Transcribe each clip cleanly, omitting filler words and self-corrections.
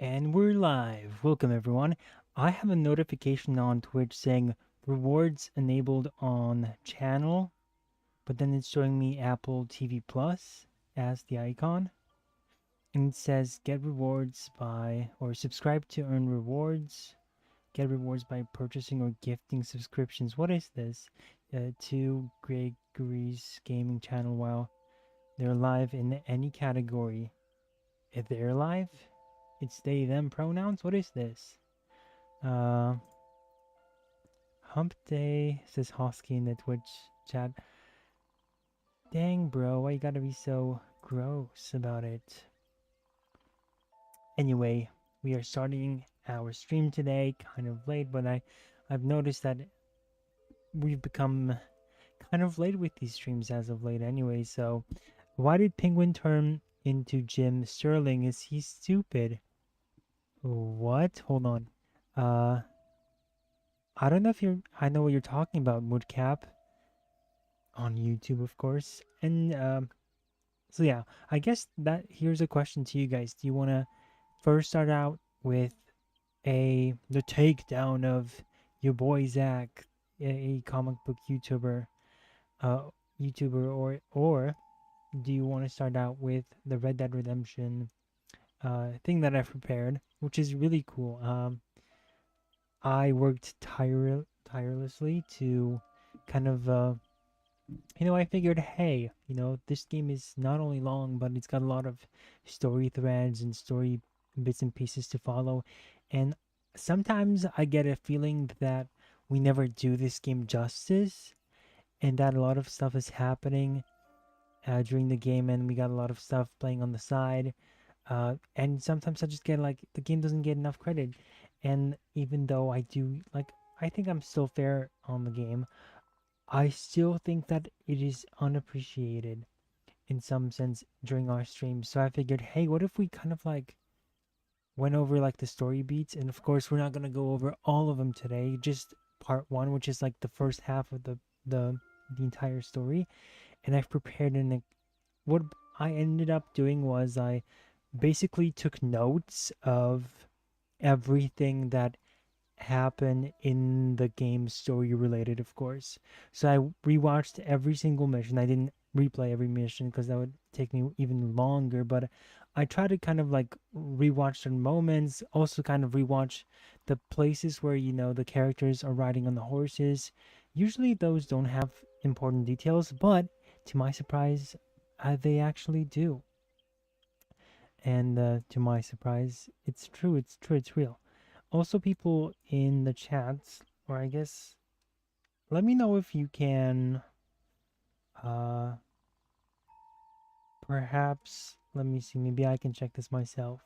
And we're live. Welcome, everyone. I have a notification on Twitch saying rewards enabled on channel, but then it's showing me Apple TV Plus as the icon. And it says get rewards by, or subscribe to earn rewards, get rewards by purchasing or gifting subscriptions. What is this? To Gregory's gaming channel while they're live in any category. If they're live, it's they, them pronouns. What is this? Uh, Hump Day says Hosky in the Twitch chat. Dang, bro, why you gotta be so gross about it? Anyway, we are starting our stream today, kind of late, but I've noticed that we've become kind of late with these streams as of late anyway, so why did Penguin turn into Jim Sterling? Is he stupid? What? Hold on. I don't know if I know what you're talking about, Moodcap. On YouTube, of course. And so yeah, I guess that here's a question to you guys. Do you want to first start out with the takedown of your boy Zach, a comic book uh, YouTuber, or do you want to start out with the Red Dead Redemption thing that I've prepared, which is really cool. I worked tirelessly to kind of I figured, hey, this game is not only long, but it's got a lot of story threads and story bits and pieces to follow. And sometimes I get a feeling that we never do this game justice, and that a lot of stuff is happening during the game, and we got a lot of stuff playing on the side. And sometimes I just get like, the game doesn't get enough credit. And even though I do, like, I think I'm still fair on the game, I still think that it is unappreciated in some sense during our streams. So I figured, hey, what if we kind of like went over like the story beats? And of course, we're not gonna go over all of them today. Just part one, which is like the first half of the entire story. And I've prepared what I ended up doing was I basically took notes of everything that happen in the game, story related, of course. So I rewatched every single mission. I didn't replay every mission because that would take me even longer, but I try to kind of like rewatch certain moments, also kind of rewatch the places where the characters are riding on the horses. Usually those don't have important details, but to my surprise, they actually do. And to my surprise, it's true, it's real. Also, people in the chats, or I guess, let me know if you can, uh, perhaps, let me see, maybe I can check this myself.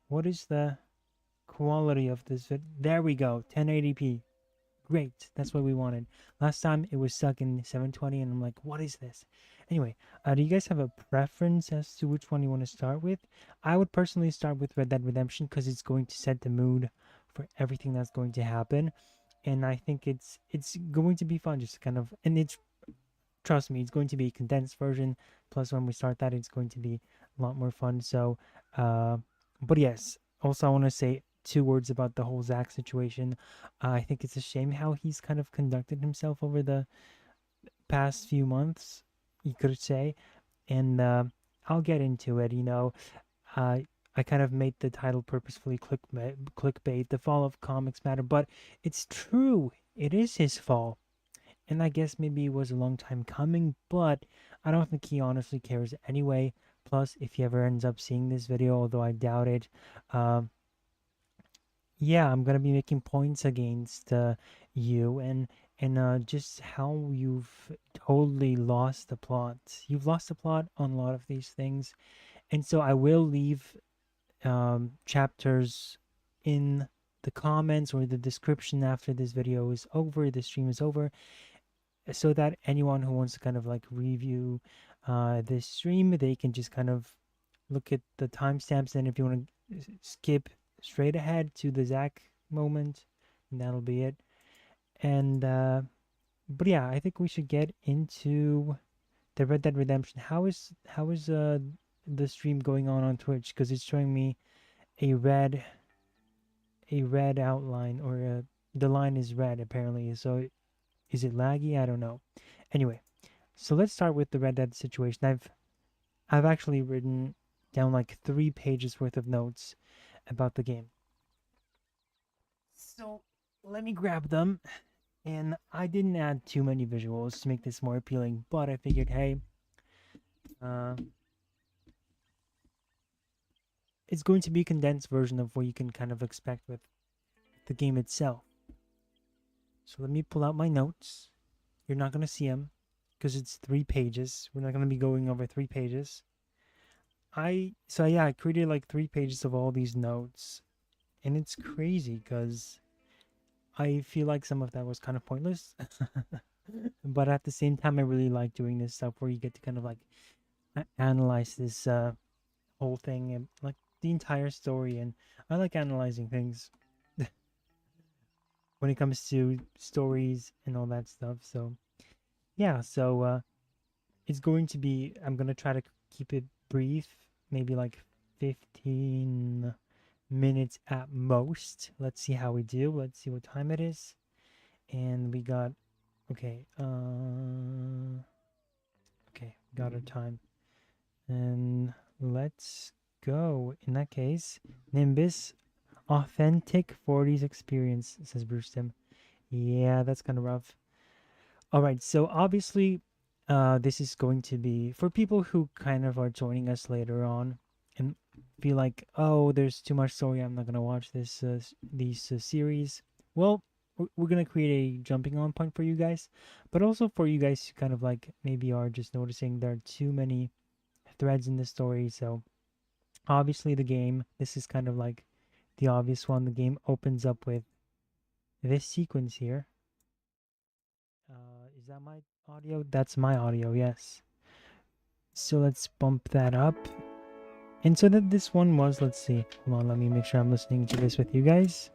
What is the quality of this There we go, 1080p. Great, that's what we wanted. Last time it was stuck in 720, and I'm like, what is this? Anyway, do you guys have a preference as to which one you want to start with? I would personally start with Red Dead Redemption because it's going to set the mood for everything that's going to happen, and I think it's going to be fun. Just kind of, and it's trust me, it's going to be a condensed version. Plus, when we start that, it's going to be a lot more fun. So, but yes, also I want to say two words about the whole Zach situation. I think it's a shame how he's kind of conducted himself over the past few months, you could say. And I'll get into it. I kind of made the title purposefully clickbait. The fall of comics matter, but it's true. It is his fall. And I guess maybe it was a long time coming, but I don't think he honestly cares anyway. Plus, if he ever ends up seeing this video, although I doubt it, um, yeah, I'm gonna be making points against you and just how you've totally lost the plot. You've lost the plot on a lot of these things, and so I will leave chapters in the comments or the description after this video is over, the stream is over, so that anyone who wants to kind of like review this stream, they can just kind of look at the timestamps, and if you want to skip straight ahead to the Zach moment, and that'll be it. And but yeah, I think we should get into the Red Dead Redemption. How is the stream going on Twitch? Because it's showing me a red outline, or the line is red apparently. So is it laggy? I don't know. Anyway, so let's start with the Red Dead situation. I've actually written down like 3 pages worth of notes about the game. So let me grab them. And I didn't add too many visuals to make this more appealing, but I figured, hey, it's going to be a condensed version of what you can kind of expect with the game itself. So let me pull out my notes. You're not going to see them because it's 3 pages. We're not going to be going over 3 pages. I created like 3 pages of all these notes, and it's crazy because I feel like some of that was kind of pointless. But at the same time, I really like doing this stuff where you get to kind of like analyze this whole thing and like the entire story, and I like analyzing things when it comes to stories and all that stuff. So yeah, it's going to be, I'm gonna try to keep it brief, maybe like 15 minutes at most. Let's see how we do. Let's see what time it is. And we got, okay, got our time. And let's go. In that case, Nimbus, authentic 40s experience, says Bruce Tim. Yeah, that's kind of rough. All right, so obviously, this is going to be for people who kind of are joining us later on and feel like, oh, there's too much story, I'm not gonna watch these series. Well, we're gonna create a jumping on point for you guys, but also for you guys who kind of like maybe are just noticing there are too many threads in the story. So obviously, this is kind of like the obvious one. The game opens up with this sequence here. Is that my audio? That's my audio, yes. So let's bump that up. And so that this one was, let's see. Hold on, let me make sure I'm listening to this with you guys.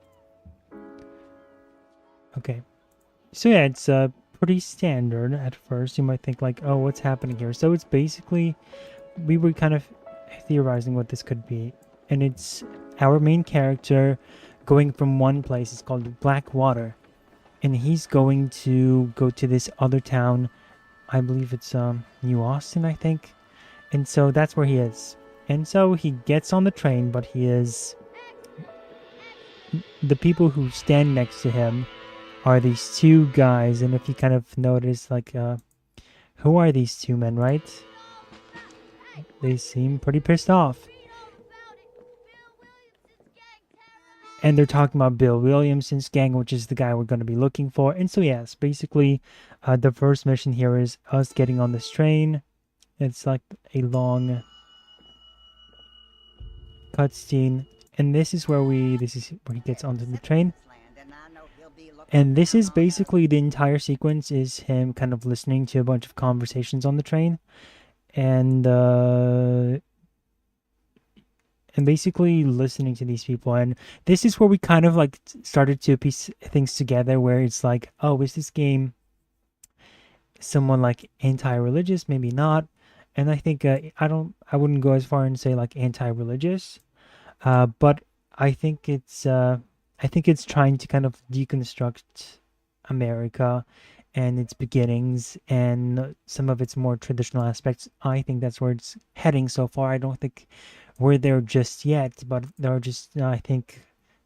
Okay. So yeah, it's pretty standard at first. You might think like, oh, what's happening here? So it's basically, we were kind of theorizing what this could be. And it's our main character going from one place. It's called Blackwater. And he's going to go to this other town. I believe it's New Austin, I think. And so that's where he is. And so he gets on the train, but the people who stand next to him are these two guys. And if you kind of notice, like, who are these two men, right? They seem pretty pissed off. And they're talking about Bill Williamson's gang, which is the guy we're going to be looking for. And so, yes, basically, the first mission here is us getting on this train. It's like a long cutscene. And this is where he gets onto the train. And this is basically the entire sequence is him kind of listening to a bunch of conversations on the train. And basically listening to these people. And this is where we kind of like started to piece things together, where it's like, oh, is this game someone like anti-religious? Maybe not. And I think I wouldn't go as far and say like anti-religious, but I think it's trying to kind of deconstruct America and its beginnings and some of its more traditional aspects. I think that's where it's heading so far. I don't think we're there just yet, but there are just, I think,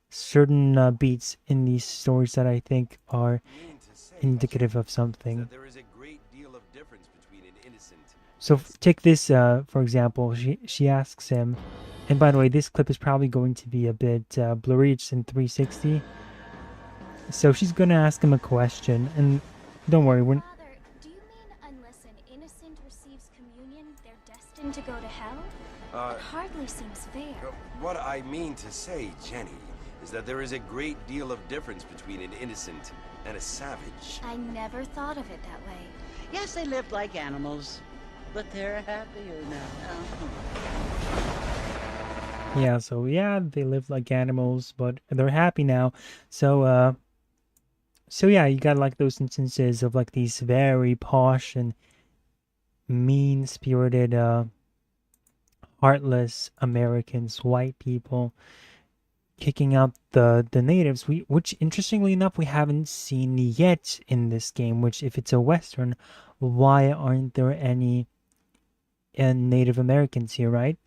certain beats in these stories that I think are indicative of something. So take this, for example. She asks him, and by the way, this clip is probably going to be a bit blurry. It's in 360. So she's going to ask him a question, and don't worry, Father, do you mean unless an innocent receives communion, they're destined to go to hell? That hardly seems fair. What I mean to say, Jenny, is that there is a great deal of difference between an innocent and a savage. I never thought of it that way. Yes, they lived like animals, but they're happier now. Yeah, so yeah, they live like animals, but they're happy now. So yeah, you got like those instances of like these very posh and mean-spirited heartless Americans, white people, kicking out the natives, which interestingly enough we haven't seen yet in this game. Which, if it's a Western, why aren't there any Native Americans here, right?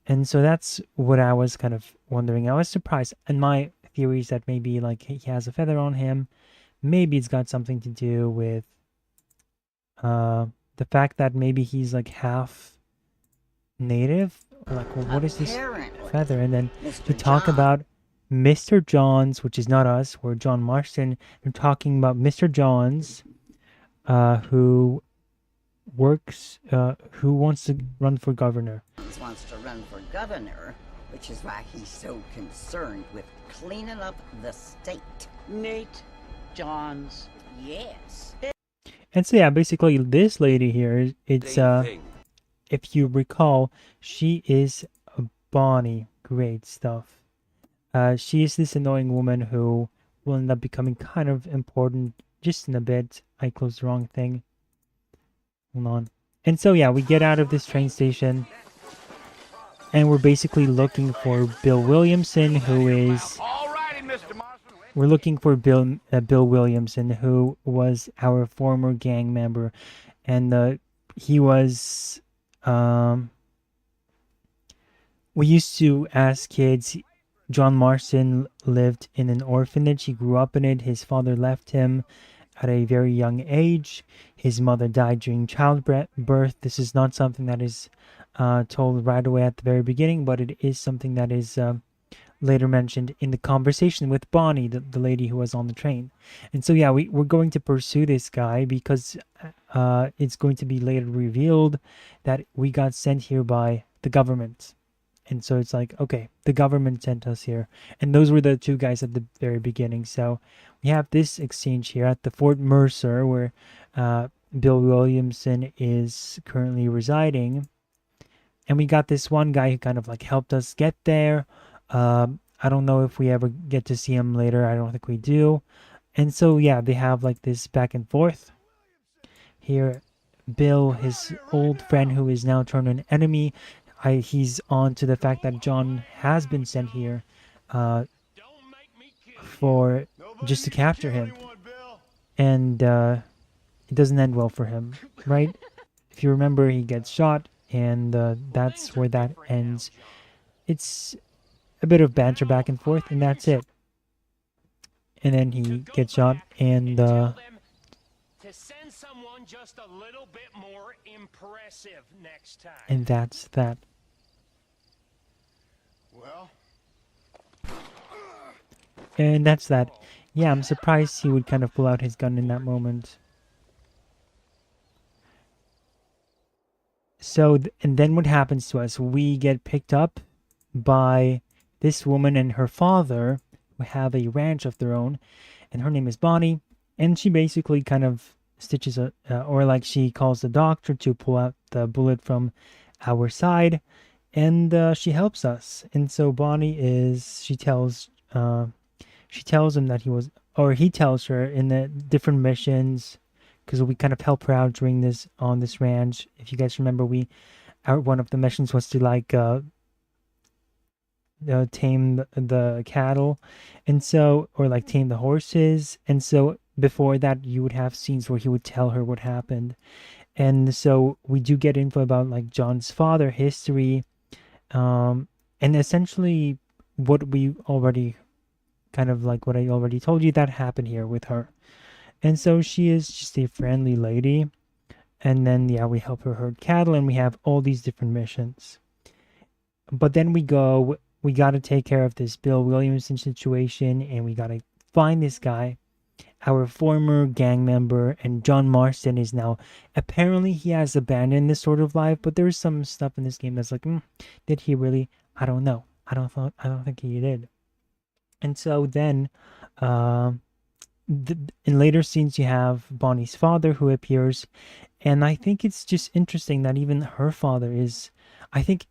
And so that's what I was kind of wondering. I was surprised, and my theory is that maybe like he has a feather on him. Maybe it's got something to do with uh the fact that maybe he's like half native, or like, well, what is this Apparently, feather? And then we Mr. talk John. about Mr. Johns, which is not us, we're John Marston. We're talking about Mr. Johns, who who wants to run for governor. Wants to run for governor, which is why he's so concerned with cleaning up the state. Nate Johns. Yes. And so yeah, basically this lady here, it's Same thing. if you recall, she is a Bonnie. Great stuff. She is this annoying woman who will end up becoming kind of important just in a bit. I closed the wrong thing. Hold on. And so yeah, we get out of this train station, and we're basically looking for Bill Williamson, who is... We're looking for Bill Williamson, who was our former gang member, and he was... we used to, as kids, John Marston lived in an orphanage. He grew up in it. His father left him at a very young age. His mother died during childbirth. This is not something that is told right away at the very beginning, but it is something that is later mentioned in the conversation with Bonnie, the lady who was on the train. And so yeah, we're going to pursue this guy because it's going to be later revealed that we got sent here by the government. And so it's like, okay, the government sent us here. And those were the two guys at the very beginning. So we have this exchange here at the Fort Mercer, where Bill Williamson is currently residing. And we got this one guy who kind of like helped us get there. I don't know if we ever get to see him later. I don't think we do. And so, yeah, they have like this back and forth. Here, Bill, his old friend who is now turned an enemy, he's on to the fact that John has been sent here for just to capture him. And it doesn't end well for him, right? If you remember, he gets shot, and that's where that ends. It's a bit of banter back and forth, and that's it. And then he gets shot, and to send someone just a little bit more impressive next time. and that's that. Well, And that's that. Yeah, I'm surprised he would kind of pull out his gun in that moment. So, and then what happens to us? We get picked up by this woman and her father, who have a ranch of their own, and her name is Bonnie, and she basically kind of stitches or like she calls the doctor to pull out the bullet from our side, and she helps us. And so Bonnie she tells him that he tells her in the different missions, because we kind of help her out during on this ranch. If you guys remember, one of the missions was to like tame the cattle, and so, or like tame the horses. And so before that, you would have scenes where he would tell her what happened. And so we do get info about like John's father history, and essentially what we already kind of like what I already told you that happened here with her. And so she is just a friendly lady. And then, yeah, we help her herd cattle, and we have all these different missions. But then we got to take care of this Bill Williamson situation, and we got to find this guy, our former gang member. And John Marston is now, apparently he has abandoned this sort of life, but there's some stuff in this game that's like, did he really? I don't know. I don't think he did. And so then, in later scenes, you have Bonnie's father who appears, and I think it's just interesting that even her father is, I think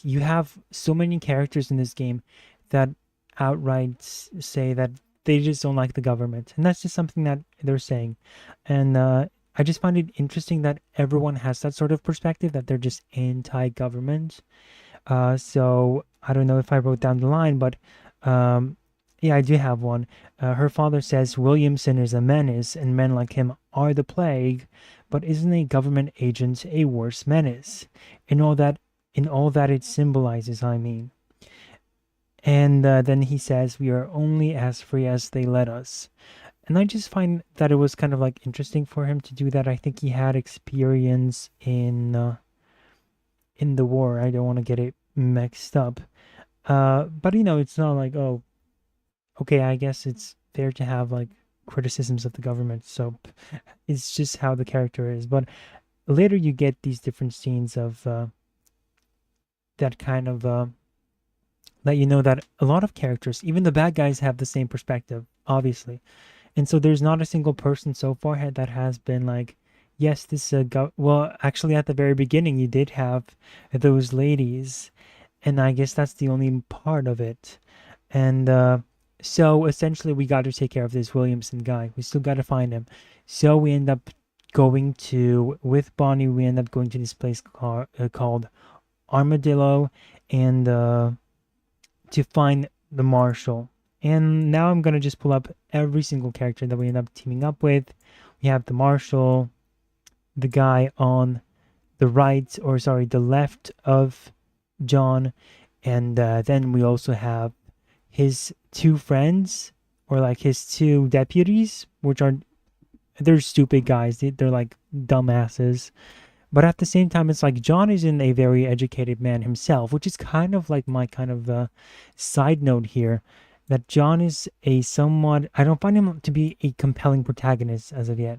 you have so many characters in this game that outright say that they just don't like the government, and that's just something that they're saying. And I just find it interesting that everyone has that sort of perspective that they're just anti-government. So I don't know if I wrote down the line, but um, yeah, I do have one. Her father says Williamson is a menace, and men like him are the plague. But isn't a government agent a worse menace? In all that, in all that it symbolizes, I mean. And then he says, "We are only as free as they let us." And I just find that it was kind of like interesting for him to do that. I think he had experience in the war. I don't want to get it mixed up. But it's not like, oh, okay, I guess it's fair to have like criticisms of the government. So it's just how the character is. But later you get these different scenes of that kind of let you know that a lot of characters, even the bad guys, have the same perspective, obviously. And so there's not a single person so far that has been like, yes, this well, actually at the very beginning you did have those ladies, and I guess that's the only part of it. And so essentially we got to take care of this Williamson guy. We still got to find him. So we end up going to, with Bonnie, we end up going to this place called Armadillo, and to find the Marshal. And now I'm going to just pull up every single character that we end up teaming up with. We have the Marshal, the guy on the right, or sorry, the left of John. And then we also have his two friends, or like his two deputies, which are, they're stupid guys. They're like dumbasses. But at the same time, it's like John isn't a very educated man himself, which is kind of like my kind of side note here. That John is a somewhat, I don't find him to be a compelling protagonist as of yet.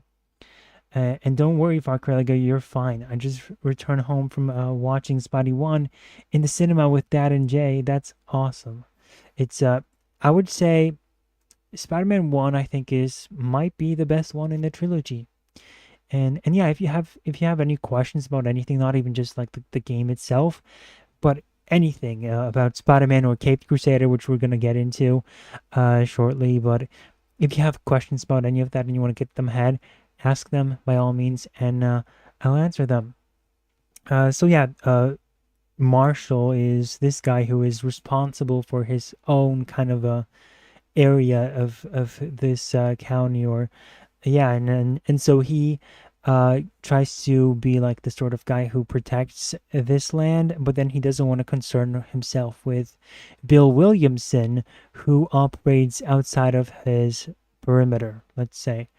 And don't worry, Farkreliga, you're fine. I just returned home from watching Spotty 1 in the cinema with Dad and Jay. That's awesome. It's, I would say, Spider-Man 1, I think, might be the best one in the trilogy. And yeah, if you have any questions about anything, not even just like the game itself, but anything about Spider-Man or Caped Crusader, which we're gonna get into shortly. But if you have questions about any of that and you want to get them ahead, ask them by all means, and I'll answer them. So yeah, Marshall is this guy who is responsible for his own kind of a area of this county, or yeah, and so he tries to be like the sort of guy who protects this land, but then he doesn't want to concern himself with Bill Williamson, who operates outside of his perimeter, let's say.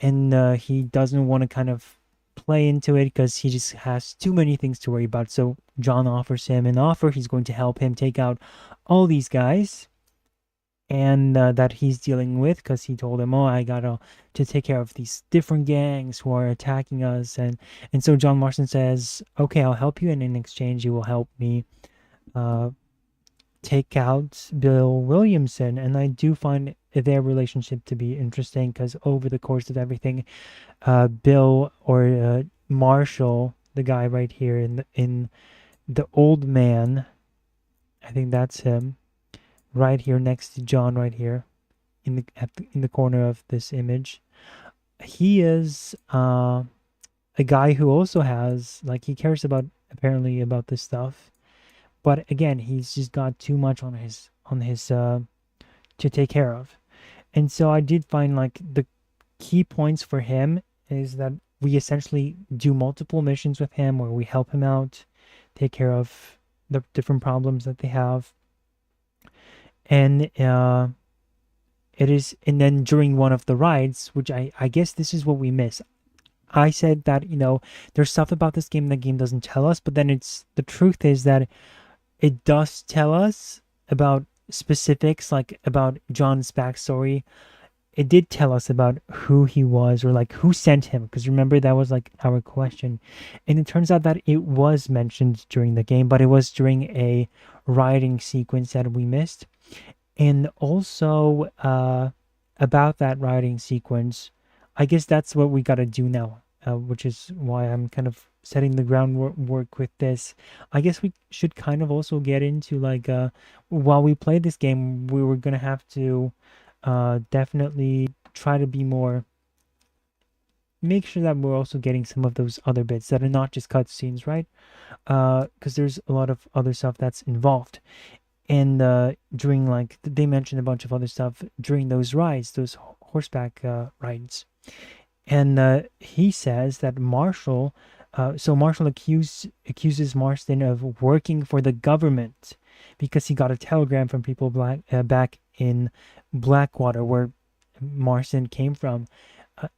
And he doesn't want to kind of play into it because he just has too many things to worry about. So John offers him an offer. He's going to help him take out all these guys, and that he's dealing with, because he told him, oh, I gotta to take care of these different gangs who are attacking us. And so John Marston says, okay, I'll help you, and in exchange you will help me take out Bill Williamson. And I do find their relationship to be interesting, because over the course of everything, Bill, or Marshall, the guy right here in the old man, I think that's him, right here next to John, right here in the corner of this image. He is a guy who also has, like, he cares about, apparently, about this stuff, but again, he's just got too much on his to take care of. And so I did find like the key points for him is that we essentially do multiple missions with him where we help him out, take care of the different problems that they have. And it is, and then during one of the rides, which I guess this is what we miss. I said that, there's stuff about this game the game doesn't tell us, but then the truth is that it does tell us about specifics, like about John's backstory. It did tell us about who he was, or like who sent him, because remember that was like our question. And it turns out that it was mentioned during the game, but it was during a riding sequence that we missed. And also about that riding sequence, I guess that's what we got to do now, which is why I'm kind of setting the groundwork with this. I guess we should kind of also get into like, while we play this game, we were going to have to definitely try to be more make sure that we're also getting some of those other bits that are not just cutscenes, right? Because there's a lot of other stuff that's involved. And during, like, they mentioned a bunch of other stuff during those rides, those horseback rides. And he says that Marshall, so Marshall accuses Marston of working for the government because he got a telegram from people back in Blackwater, where Marston came from,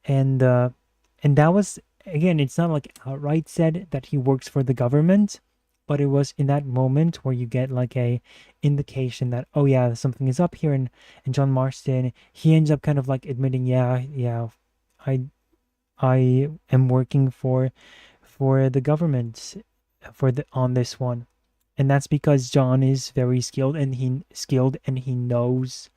and that was, again, it's not like outright said that he works for the government, but it was in that moment where you get like a indication that, oh yeah, something is up here. And John Marston, he ends up kind of like admitting, yeah, I I am working for the government for the on this one. And that's because John is very skilled and he knows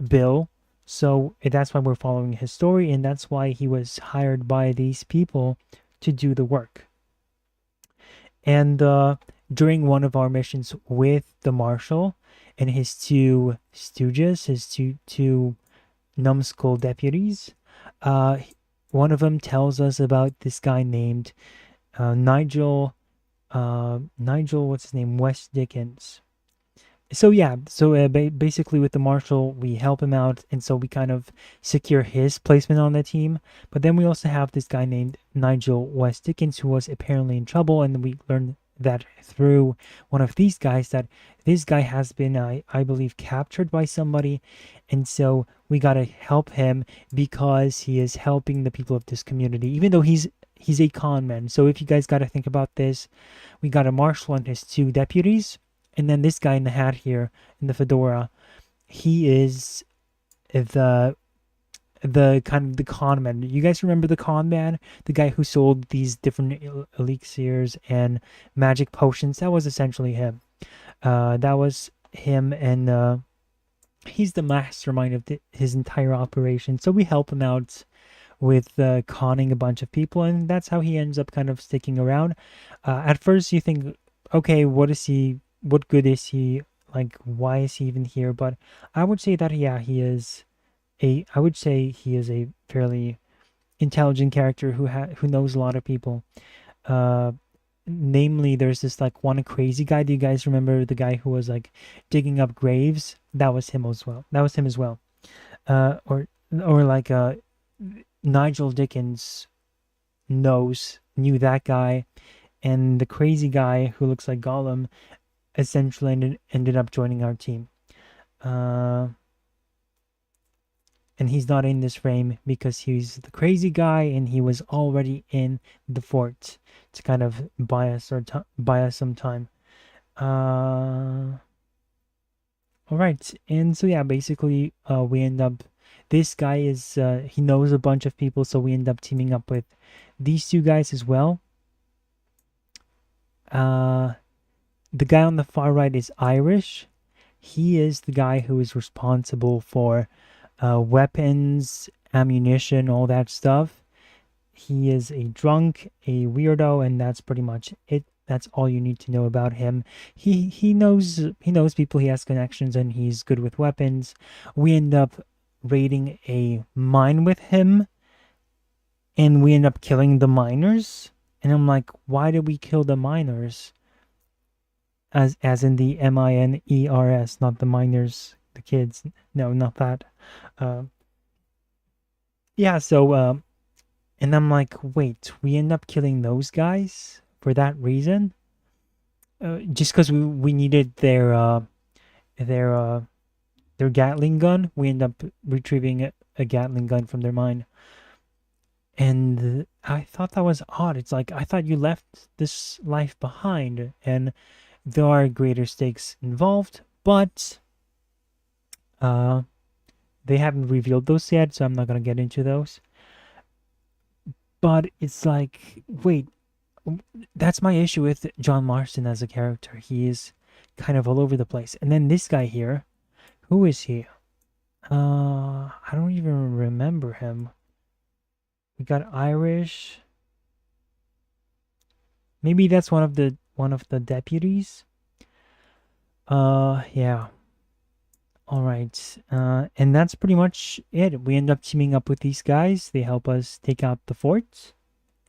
Bill. So that's why we're following his story, and that's why he was hired by these people to do the work. And during one of our missions with the marshal and his two stooges, his two numbskull deputies, uh, one of them tells us about this guy named Nigel. Nigel, what's his name? West Dickens. So yeah, so basically with the marshal, we help him out, and so we kind of secure his placement on the team. But then we also have this guy named Nigel West Dickens, who was apparently in trouble, and we learned that through one of these guys that this guy has been, I believe, captured by somebody, and so we gotta help him because he is helping the people of this community, even though he's a con man. So if you guys gotta think about this, we got a marshal and his two deputies. And then this guy in the hat here, in the fedora, he is the kind of the con man. You guys remember the con man? The guy who sold these different elixirs and magic potions? That was essentially him. That was him, and he's the mastermind of his entire operation. So we help him out with conning a bunch of people, and that's how he ends up kind of sticking around. At first you think, okay, what good is he? Like, why is he even here? But I would say that, yeah, I would say he is a fairly intelligent character who knows a lot of people. Uh, Namely, there's this like one crazy guy. Do you guys remember the guy who was like digging up graves? That was him as well. Or like Nigel Dickens knew that guy, and the crazy guy who looks like Gollum essentially ended up joining our team. And he's not in this frame because he's the crazy guy and he was already in the fort to kind of buy us some time. All right, and so yeah, basically we end up, this guy is he knows a bunch of people, so we end up teaming up with these two guys as well. The guy on the far right is Irish. He is the guy who is responsible for weapons, ammunition, all that stuff. He is a drunk, a weirdo, and that's pretty much it. That's all you need to know about him. He knows people, he has connections, and he's good with weapons. We end up raiding a mine with him, and we end up killing the miners. And I'm like, why did we kill the miners? As in the miners, not the miners, the kids. No, not that. Yeah, so and I'm like, wait, we end up killing those guys for that reason? Just because we needed their Gatling gun, we end up retrieving a Gatling gun from their mine. And I thought that was odd. It's like, I thought you left this life behind, and there are greater stakes involved, but they haven't revealed those yet, so I'm not gonna get into those. But it's like, wait, that's my issue with John Marston as a character. He is kind of all over the place. And then this guy here, who is he? I don't even remember him. We got Irish. Maybe that's one of the deputies. Yeah. All right, and that's pretty much it. We end up teaming up with these guys. They help us take out the fort,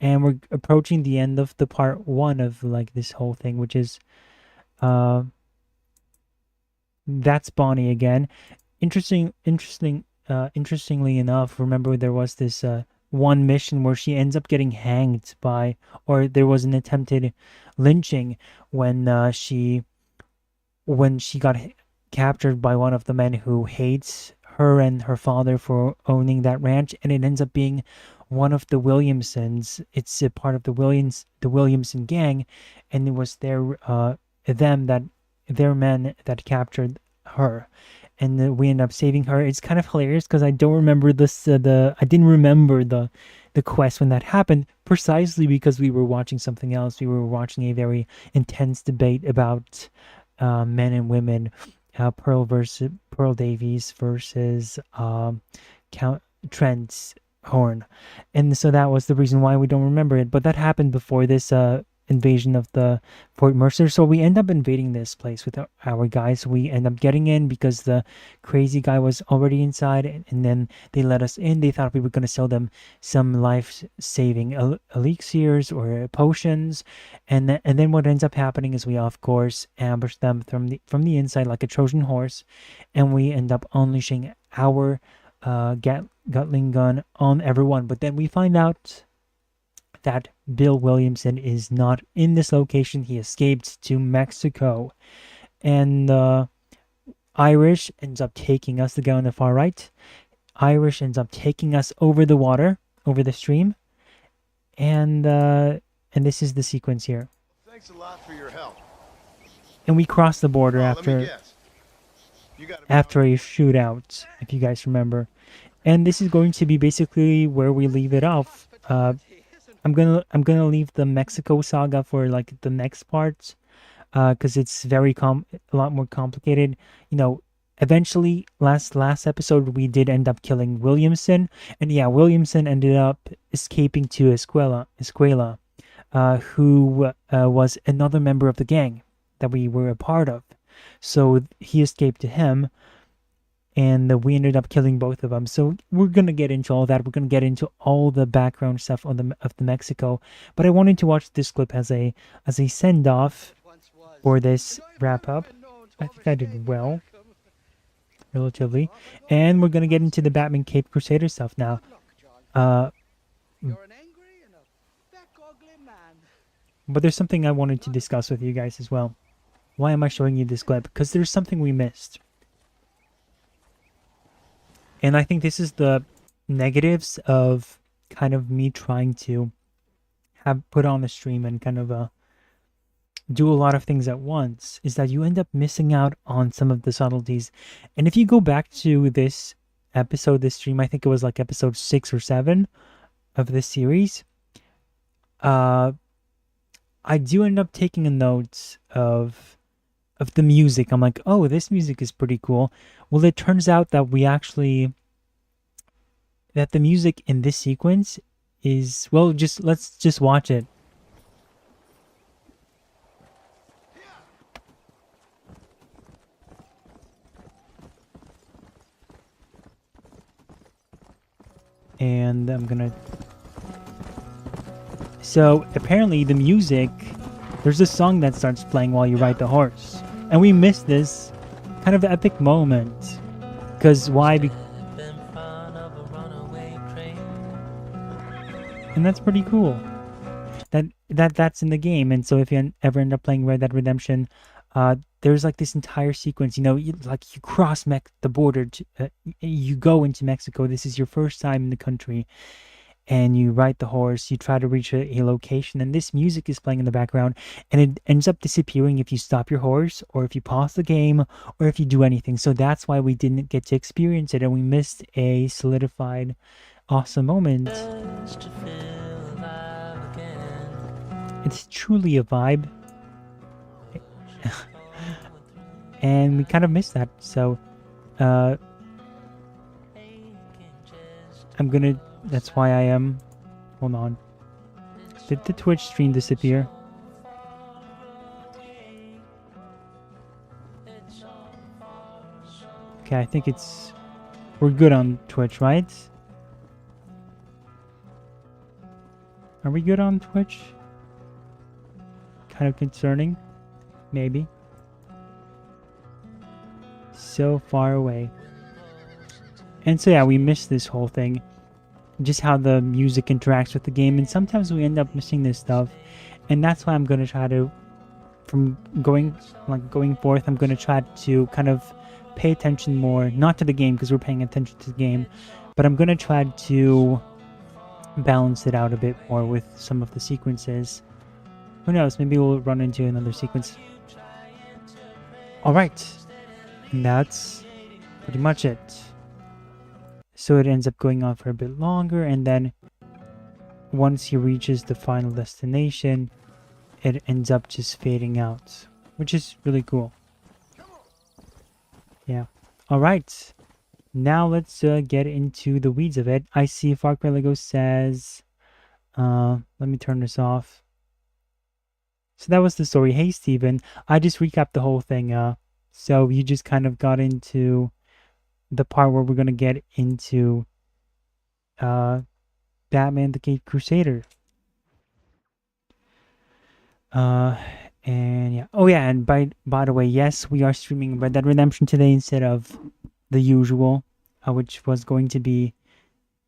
and we're approaching the end of the part one of like this whole thing, which is uh, that's Bonnie again. Interestingly enough, remember there was this one mission where she ends up getting hanged by, or there was an attempted lynching when she got captured by one of the men who hates her and her father for owning that ranch, and it ends up being one of the Williamsons. It's a part of the Williamson gang, and it was their men that captured her, and we end up saving her. It's kind of hilarious because I don't remember I didn't remember the quest when that happened, precisely because we were watching something else. We were watching a very intense debate about men and women, Pearl Davies versus Count Trent Horn, and so that was the reason why we don't remember it. But that happened before this invasion of the Fort Mercer. So we end up invading this place with our guys. We end up getting in because the crazy guy was already inside, and then they let us in. They thought we were going to sell them some life-saving elixirs or potions, and then what ends up happening is we of course ambush them from the inside like a Trojan horse, and we end up unleashing our Gatling gun on everyone. But then we find out that Bill Williamson is not in this location. He escaped to Mexico. And Irish ends up taking us, the guy on the far right. Irish ends up taking us over the water, over the stream. And this is the sequence here. Thanks a lot for your help. And we cross the border after a shootout, if you guys remember. And this is going to be basically where we leave it off. I'm gonna leave the Mexico saga for like the next part, because it's a lot more complicated. You know, eventually, last episode we did end up killing Williamson, and yeah, Williamson ended up escaping to Escuela, who was another member of the gang that we were a part of. So he escaped to him, and we ended up killing both of them. So we're gonna get into all that. We're gonna get into all the background stuff of the Mexico. But I wanted to watch this clip as a send off for this wrap up. I think I did well, relatively. And we're gonna get into the Batman Cape Crusader stuff now. But there's something I wanted to discuss with you guys as well. Why am I showing you this clip? Because there's something we missed. And I think this is the negatives of kind of me trying to put on the stream and kind of do a lot of things at once, is that you end up missing out on some of the subtleties. And if you go back to this stream, I think it was like episode 6 or 7 of this series, I do end up taking a note of the music. I'm like, oh, this music is pretty cool. Well, it turns out that that the music in this sequence is, well, let's just watch it. And so apparently the music, there's a song that starts playing while you ride the horse. And we missed this kind of epic moment. Because why? And that's pretty cool. That's in the game. And so if you ever end up playing Red Dead Redemption, there's like this entire sequence. You know, you cross the border. You go into Mexico. This is your first time in the country. And you ride the horse, you try to reach a location, and this music is playing in the background, and it ends up disappearing if you stop your horse, or if you pause the game, or if you do anything. So that's why we didn't get to experience it, and we missed a solidified, awesome moment. It's truly a vibe. And we kind of missed that, so that's why I am. Hold on. Did the Twitch stream disappear? Okay, I think we're good on Twitch, right? Are we good on Twitch? Kind of concerning. Maybe. So far away. And so yeah, we missed this whole thing. Just how the music interacts with the game. And sometimes we end up missing this stuff. And that's why I'm going to try to, from going forth, I'm going to try to kind of pay attention more. Not to the game, because we're paying attention to the game. But I'm going to try to balance it out a bit more with some of the sequences. Who knows, maybe we'll run into another sequence. Alright, and that's pretty much it. So it ends up going on for a bit longer, and then once he reaches the final destination, it ends up just fading out, which is really cool. Yeah. Alright, now let's get into the weeds of it. I see Far Cry Lego says, let me turn this off. So that was the story. Hey, Steven. I just recapped the whole thing. So you just kind of got into the part where we're going to get into Batman the Caped Crusader. And yeah. Oh, yeah. And by the way, yes, we are streaming Red Dead Redemption today instead of the usual, which was going to be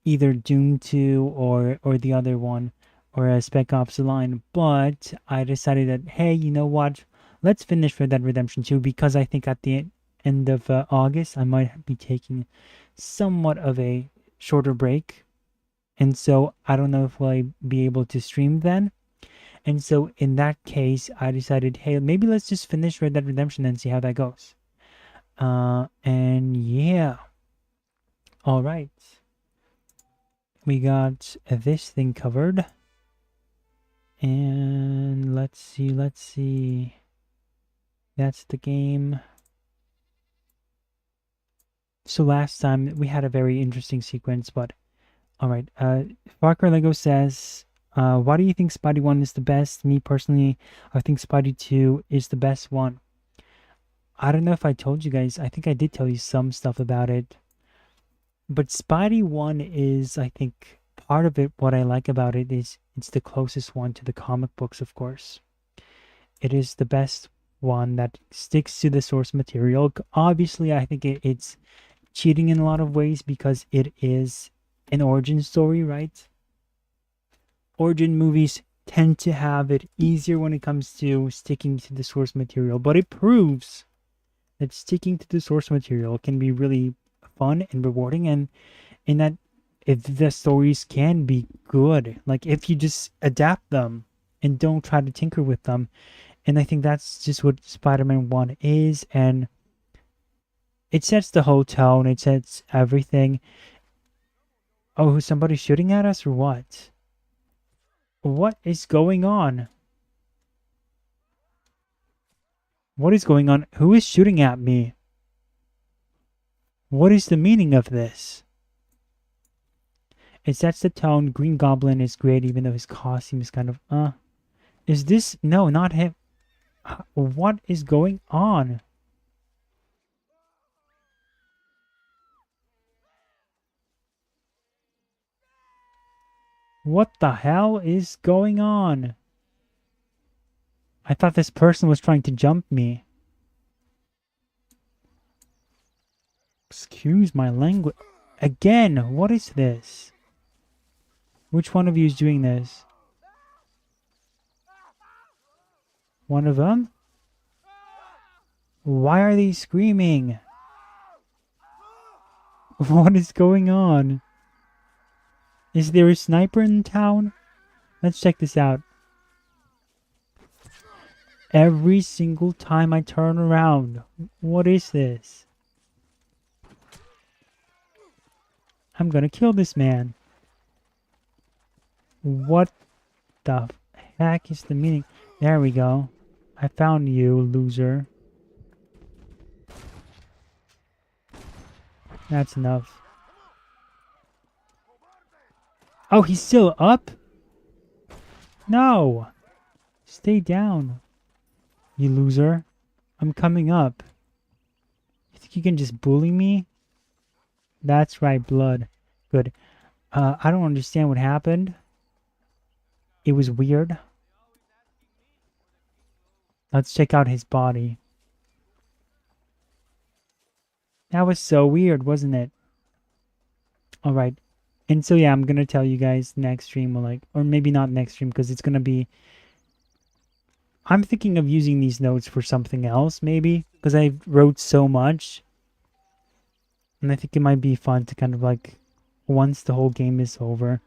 either Doom 2 or the other one. Or a Spec Ops line, but I decided that, hey, you know what? Let's finish Red Dead Redemption 2 because I think at the end of August, I might be taking somewhat of a shorter break. And so I don't know if I'll be able to stream then. And so in that case, I decided, hey, maybe let's just finish Red Dead Redemption and see how that goes. And yeah. All right. We got this thing covered. And let's see. That's the game. So last time we had a very interesting sequence, but alright. Far Cry Lego says, why do you think Spidey 1 is the best? Me personally, I think Spidey 2 is the best one. I don't know if I told you guys. I think I did tell you some stuff about it. But Spidey 1 is, I think, part of it, what I like about it is it's the closest one to the comic books, of course. It is the best one that sticks to the source material. Obviously, I think it's cheating in a lot of ways because it is an origin story, right? Origin movies tend to have it easier when it comes to sticking to the source material, but it proves that sticking to the source material can be really fun and rewarding, and in that if the stories can be good, like if you just adapt them and don't try to tinker with them. And I think that's just what Spider-Man 1 is, and it sets the whole tone, it sets everything. Oh, somebody shooting at us or what? What is going on? What is going on? Who is shooting at me? What is the meaning of this? It sets the tone. Green Goblin is great, even though his costume is kind of, Is this? No, not him. What is going on? What the hell is going on? I thought this person was trying to jump me. Excuse my language. Again, what is this? Which one of you is doing this? One of them? Why are they screaming? What is going on? Is there a sniper in town? Let's check this out. Every single time I turn around. What is this? I'm gonna kill this man. What the heck is the meaning? There we go. I found you, loser. That's enough. Oh, he's still up? No! Stay down, you loser. I'm coming up. think you can just bully me? That's right, blood. Good. I don't understand what happened. It was weird. Let's check out his body. That was so weird, wasn't it? Alright. And so yeah, I'm gonna tell you guys next stream, or maybe not next stream, because it's gonna be... I'm thinking of using these notes for something else, maybe, because I wrote so much. And I think it might be fun to kind of once the whole game is over,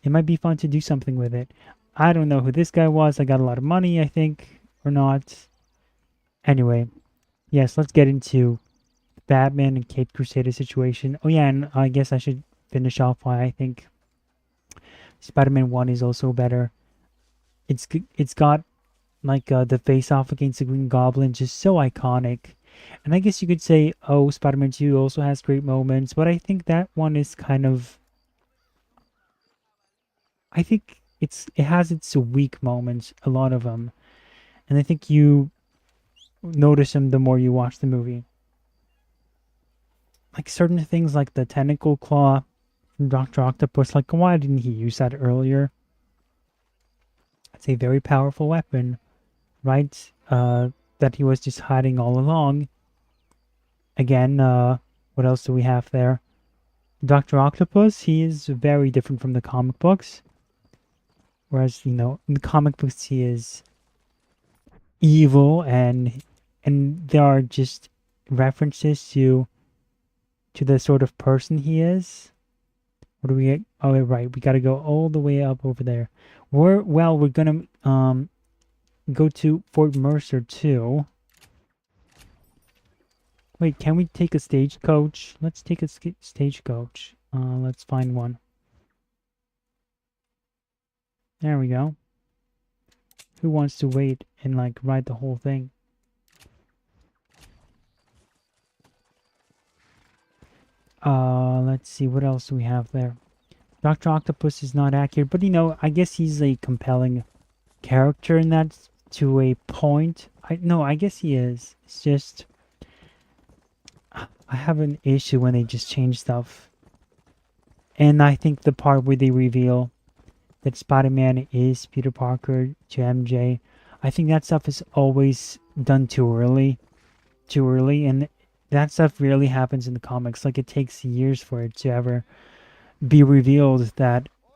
it might be fun to do something with it. I don't know who this guy was. I got a lot of money, I think, or not. Anyway, yes, let's get into Batman and Caped Crusader situation. Oh yeah, and I guess I should finish off why I think Spider-Man 1 is also better. It's got the face-off against the Green Goblin, just so iconic. And I guess you could say, oh, Spider-Man 2 also has great moments, but I think that one is kind of... I think it has its weak moments, a lot of them. And I think you notice them the more you watch the movie. Like certain things like the tentacle claw from Dr. Octopus, why didn't he use that earlier? It's a very powerful weapon, right? That he was just hiding all along. Again, what else do we have there? Dr. Octopus, he is very different from the comic books. Whereas, in the comic books he is evil, and there are just references to the sort of person he is. What do we get? Oh, right, we gotta go all the way up over there. We're gonna go to Fort Mercer too. Wait, can we take a stagecoach? Let's take a stagecoach. Let's find one. There we go. Who wants to wait and ride the whole thing? Let's see, what else do we have there? Dr. Octopus is not accurate, but I guess he's a compelling character in that to a point. I guess he is. It's just I have an issue when they just change stuff. And I think the part where they reveal that Spider-Man is Peter Parker to MJ, I think that stuff is always done too early. And that stuff rarely happens in the comics. It takes years for it to ever be revealed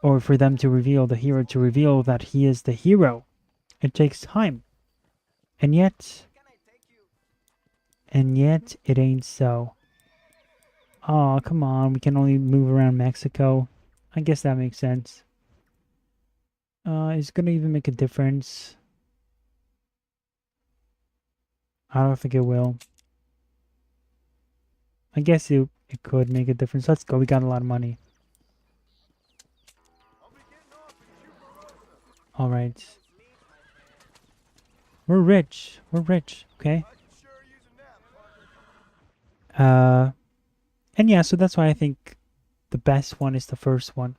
or for them to reveal, the hero to reveal that he is the hero. It takes time. And yet it ain't so. Oh, come on, we can only move around Mexico. I guess that makes sense. Is it gonna even make a difference? I don't think it will. I guess it could make a difference. Let's go, we got a lot of money. Alright. We're rich, okay? And yeah, so that's why I think the best one is the first one.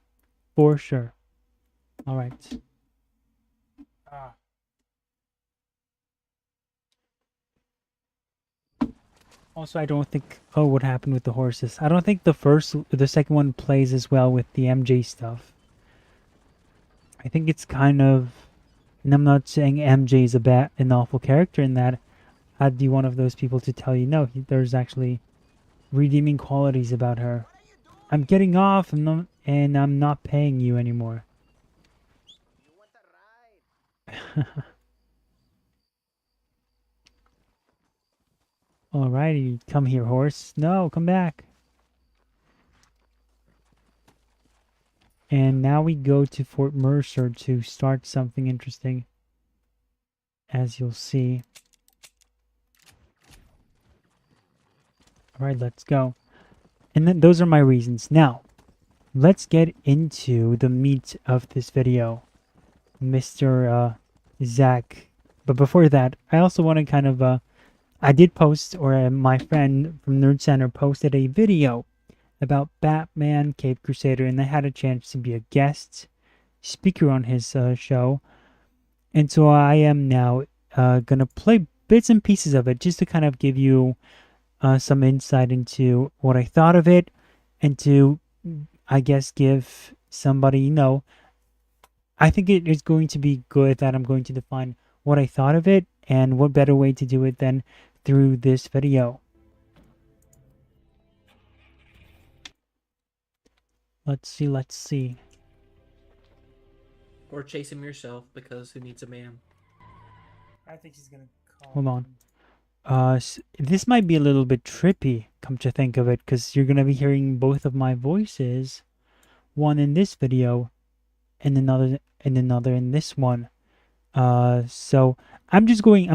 For sure. Alright. Also, I don't think... Oh, what happened with the horses? I don't think the second one plays as well with the MJ stuff. I think it's kind of... And I'm not saying MJ is an awful character in that. I'd be one of those people to tell you, no, there's actually redeeming qualities about her. I'm getting off and I'm not paying you anymore. Alrighty, come here, horse. No, come back. And now we go to Fort Mercer to start something interesting, as you'll see. Alright, let's go. And then those are my reasons. Now, let's get into the meat of this video, Mr. Zach. But before that, I also want to kind of... I did post, or my friend from Nerd Center posted a video about Batman Caped Crusader, and I had a chance to be a guest speaker on his show. And so I am now going to play bits and pieces of it just to kind of give you some insight into what I thought of it, and to, I guess, give somebody, I think it is going to be good that I'm going to define what I thought of it, and what better way to do it than through this video. Let's see. Or chase him yourself, because who needs a man? I think she's gonna call. Hold on. This might be a little bit trippy, come to think of it, because you're gonna be hearing both of my voices, one in this video, and another in this one. So I'm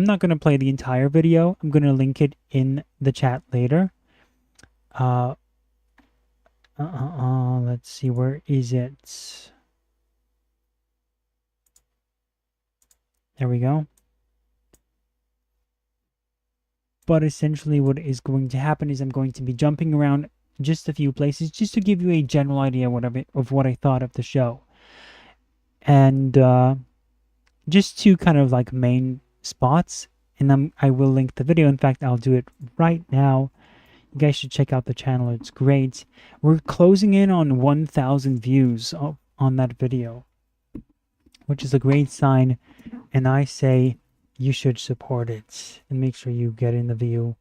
not gonna play the entire video. I'm gonna link it in the chat later. Let's see, where is it? There we go. But essentially what is going to happen is I'm going to be jumping around just a few places just to give you a general idea of what I thought of the show. And just two kind of like main spots, and I will link the video. In fact, I'll do it right now. You guys should check out the channel. It's great. We're closing in on 1,000 views on that video, which is a great sign, and I say you should support it and make sure you get in the view.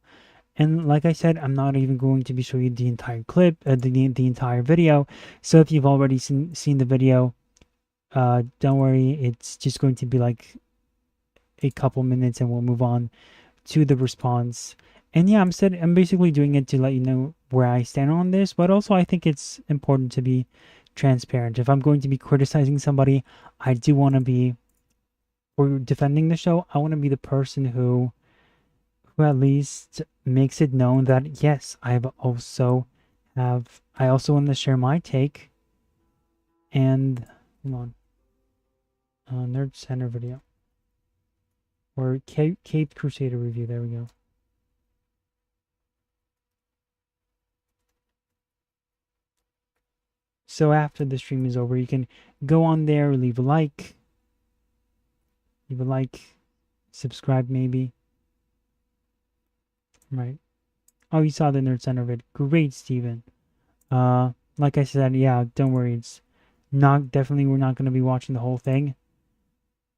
And like I said, I'm not even going to be showing you the entire clip, the entire video. So if you've already seen the video, don't worry, it's just going to be like a couple minutes, and we'll move on to the response. And yeah, I'm basically doing it to let you know where I stand on this, but also I think it's important to be transparent. If I'm going to be criticizing somebody, I do want to be, or defending the show, I want to be the person who at least makes it known that yes, I also want to share my take. And hold on, Nerd Center video, or Cape Crusader review. There we go. So after the stream is over, you can go on there, leave a like, subscribe maybe. Right. Oh, you saw the Nerd Center vid. Great, Steven. Like I said, yeah, don't worry. It's definitely we're not going to be watching the whole thing.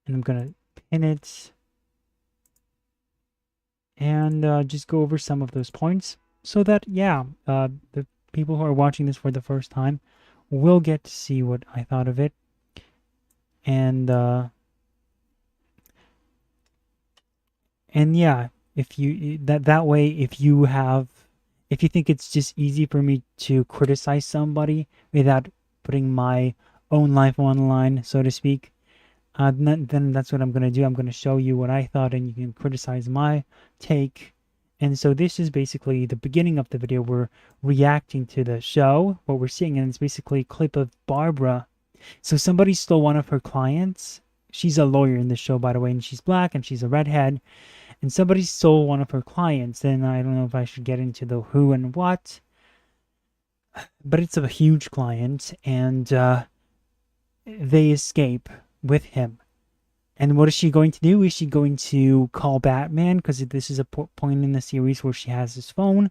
And I'm going to pin it. And just go over some of those points so that, yeah, the people who are watching this for the first time will get to see what I thought of it. And yeah, if you that way, if you think it's just easy for me to criticize somebody without putting my own life on the line, so to speak, then that's what I'm going to do. I'm going to show you what I thought, and you can criticize my take. And so this is basically the beginning of the video. We're reacting to the show, what we're seeing, and it's basically a clip of Barbara. So somebody stole one of her clients. She's a lawyer in the show, by the way, and she's black, and she's a redhead. And somebody stole one of her clients. And I don't know if I should get into the who and what, but it's a huge client, and they escape with him. And what is she going to do? Is she going to call Batman? Because this is a point in the series where she has his phone.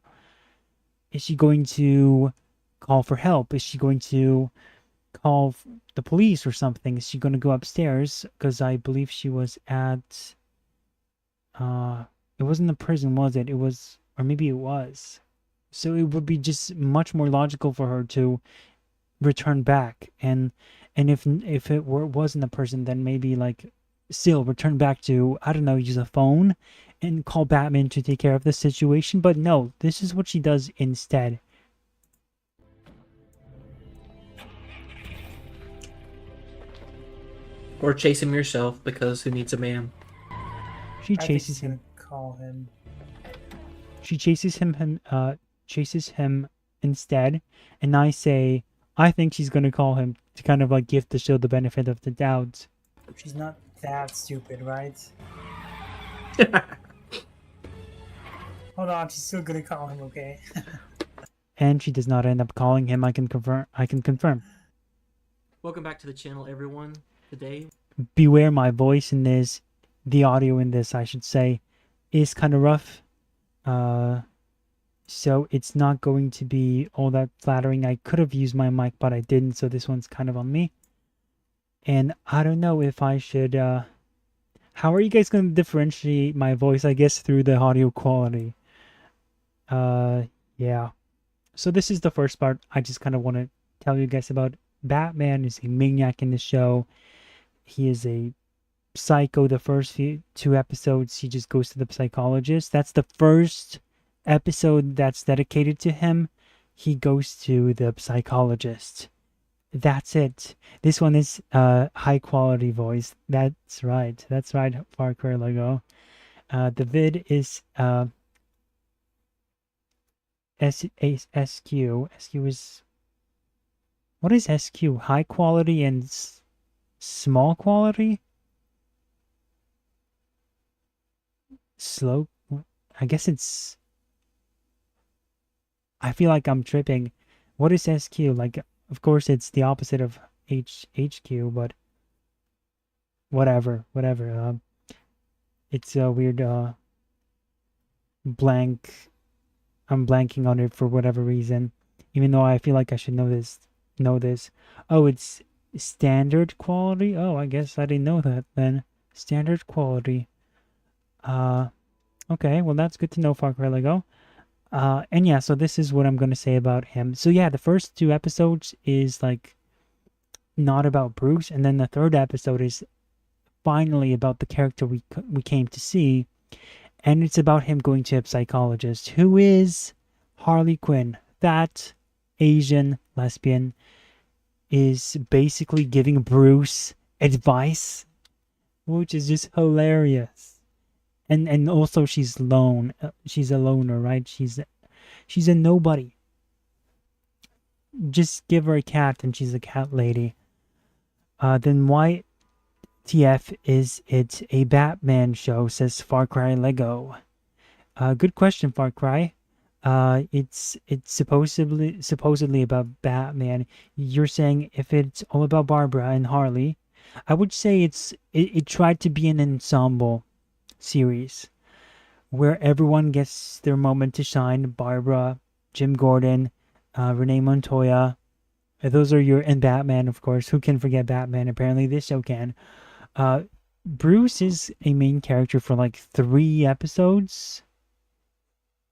Is she going to call for help? Is she going to call the police or something? Is she going to go upstairs? Because I believe she was at... it wasn't the prison, was it? It was... Or maybe it was. So it would be just much more logical for her to return back. And if it wasn't a person, then maybe like... still return back to, I don't know, use a phone and call Batman to take care of the situation. But no, this is what she does instead. Or chase him yourself, because who needs a man? She chases him. Call him. She chases him instead, and I think she's gonna call him to kind of like give the show the benefit of the doubt. She's not that stupid, right? Hold on, she's still gonna call him, okay? And she does not end up calling him. I can confirm. Welcome back to the channel, everyone. Today, beware my voice in this, the audio in this, I should say, is kind of rough. so it's not going to be all that flattering. I could have used my mic, but I didn't, so this one's kind of on me. And I don't know if I should, how are you guys going to differentiate my voice, I guess, through the audio quality? Yeah. So this is the first part. I just kind of want to tell you guys about Batman is a maniac in the show. He is a psycho. The first two episodes, he just goes to the psychologist. That's the first episode that's dedicated to him. He goes to the psychologist. That's it. This one is high quality voice. That's right. That's right, Far Cry Lego. The vid is SQ. SQ is, what is SQ? High quality and small quality? Slow? I guess it's, I feel like I'm tripping. What is SQ? Like, of course it's the opposite of HQ, but whatever. It's a weird blank. I'm blanking on it for whatever reason, even though I feel like I should know this. Oh, it's standard quality. Oh, I guess I didn't know that then. Standard quality. Okay, well that's good to know, Far Cry Lego. And yeah, so this is what I'm gonna say about him. So yeah, the first two episodes is like not about Bruce, and then the third episode is finally about the character we came to see, and it's about him going to a psychologist who is Harley Quinn. That Asian lesbian is basically giving Bruce advice, which is just hilarious. And also she's lone. She's a loner, right? She's a nobody. Just give her a cat and she's a cat lady. Then why TF is it a Batman show, says Far Cry Lego. Good question, Far Cry. It's supposedly about Batman. You're saying if it's all about Barbara and Harley, I would say it tried to be an ensemble series where everyone gets their moment to shine. Barbara, Jim Gordon, Renee Montoya. Those are and Batman, of course. Who can forget Batman? Apparently this show can. Bruce is a main character for like 3 episodes.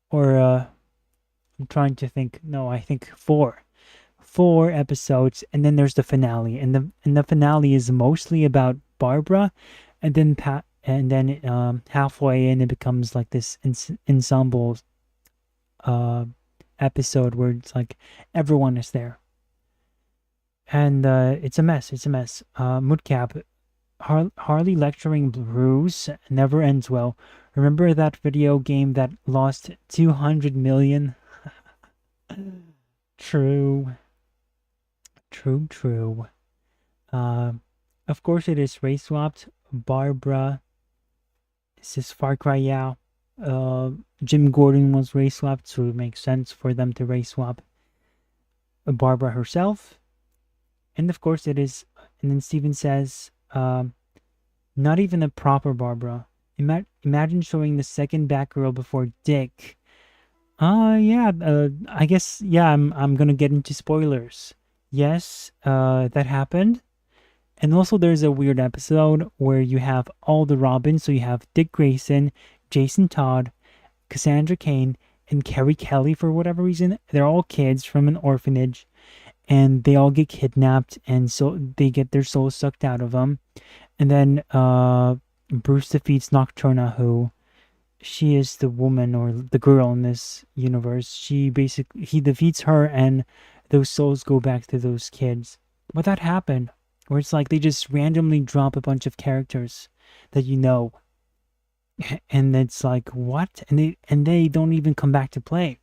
Or, I'm trying to think. No, I think 4. 4 episodes, and then there's the finale. And the finale is mostly about Barbara, and then halfway in it becomes like this ensemble episode where it's like everyone is there. And it's a mess. Moodcap. Harley lecturing Bruce never ends well. Remember that video game that lost 200 million? True. Of course it is race swapped. Barbara. This is Far Cry, yeah. Jim Gordon was race swapped, so it makes sense for them to race swap Barbara herself. And of course it is, and then Steven says, not even a proper Barbara. Imagine showing the second Batgirl before Dick. Yeah, I guess, yeah, I'm gonna get into spoilers. Yes, that happened. And also there's a weird episode where you have all the Robins, so you have Dick Grayson, Jason Todd, Cassandra Cain, and Carrie Kelly for whatever reason. They're all kids from an orphanage, and they all get kidnapped, and so they get their souls sucked out of them. And then Bruce defeats Nocturna, who she is the woman or the girl in this universe. He defeats her, and those souls go back to those kids. But that happened, where it's like they just randomly drop a bunch of characters that you know, and it's like, what? And they don't even come back to play.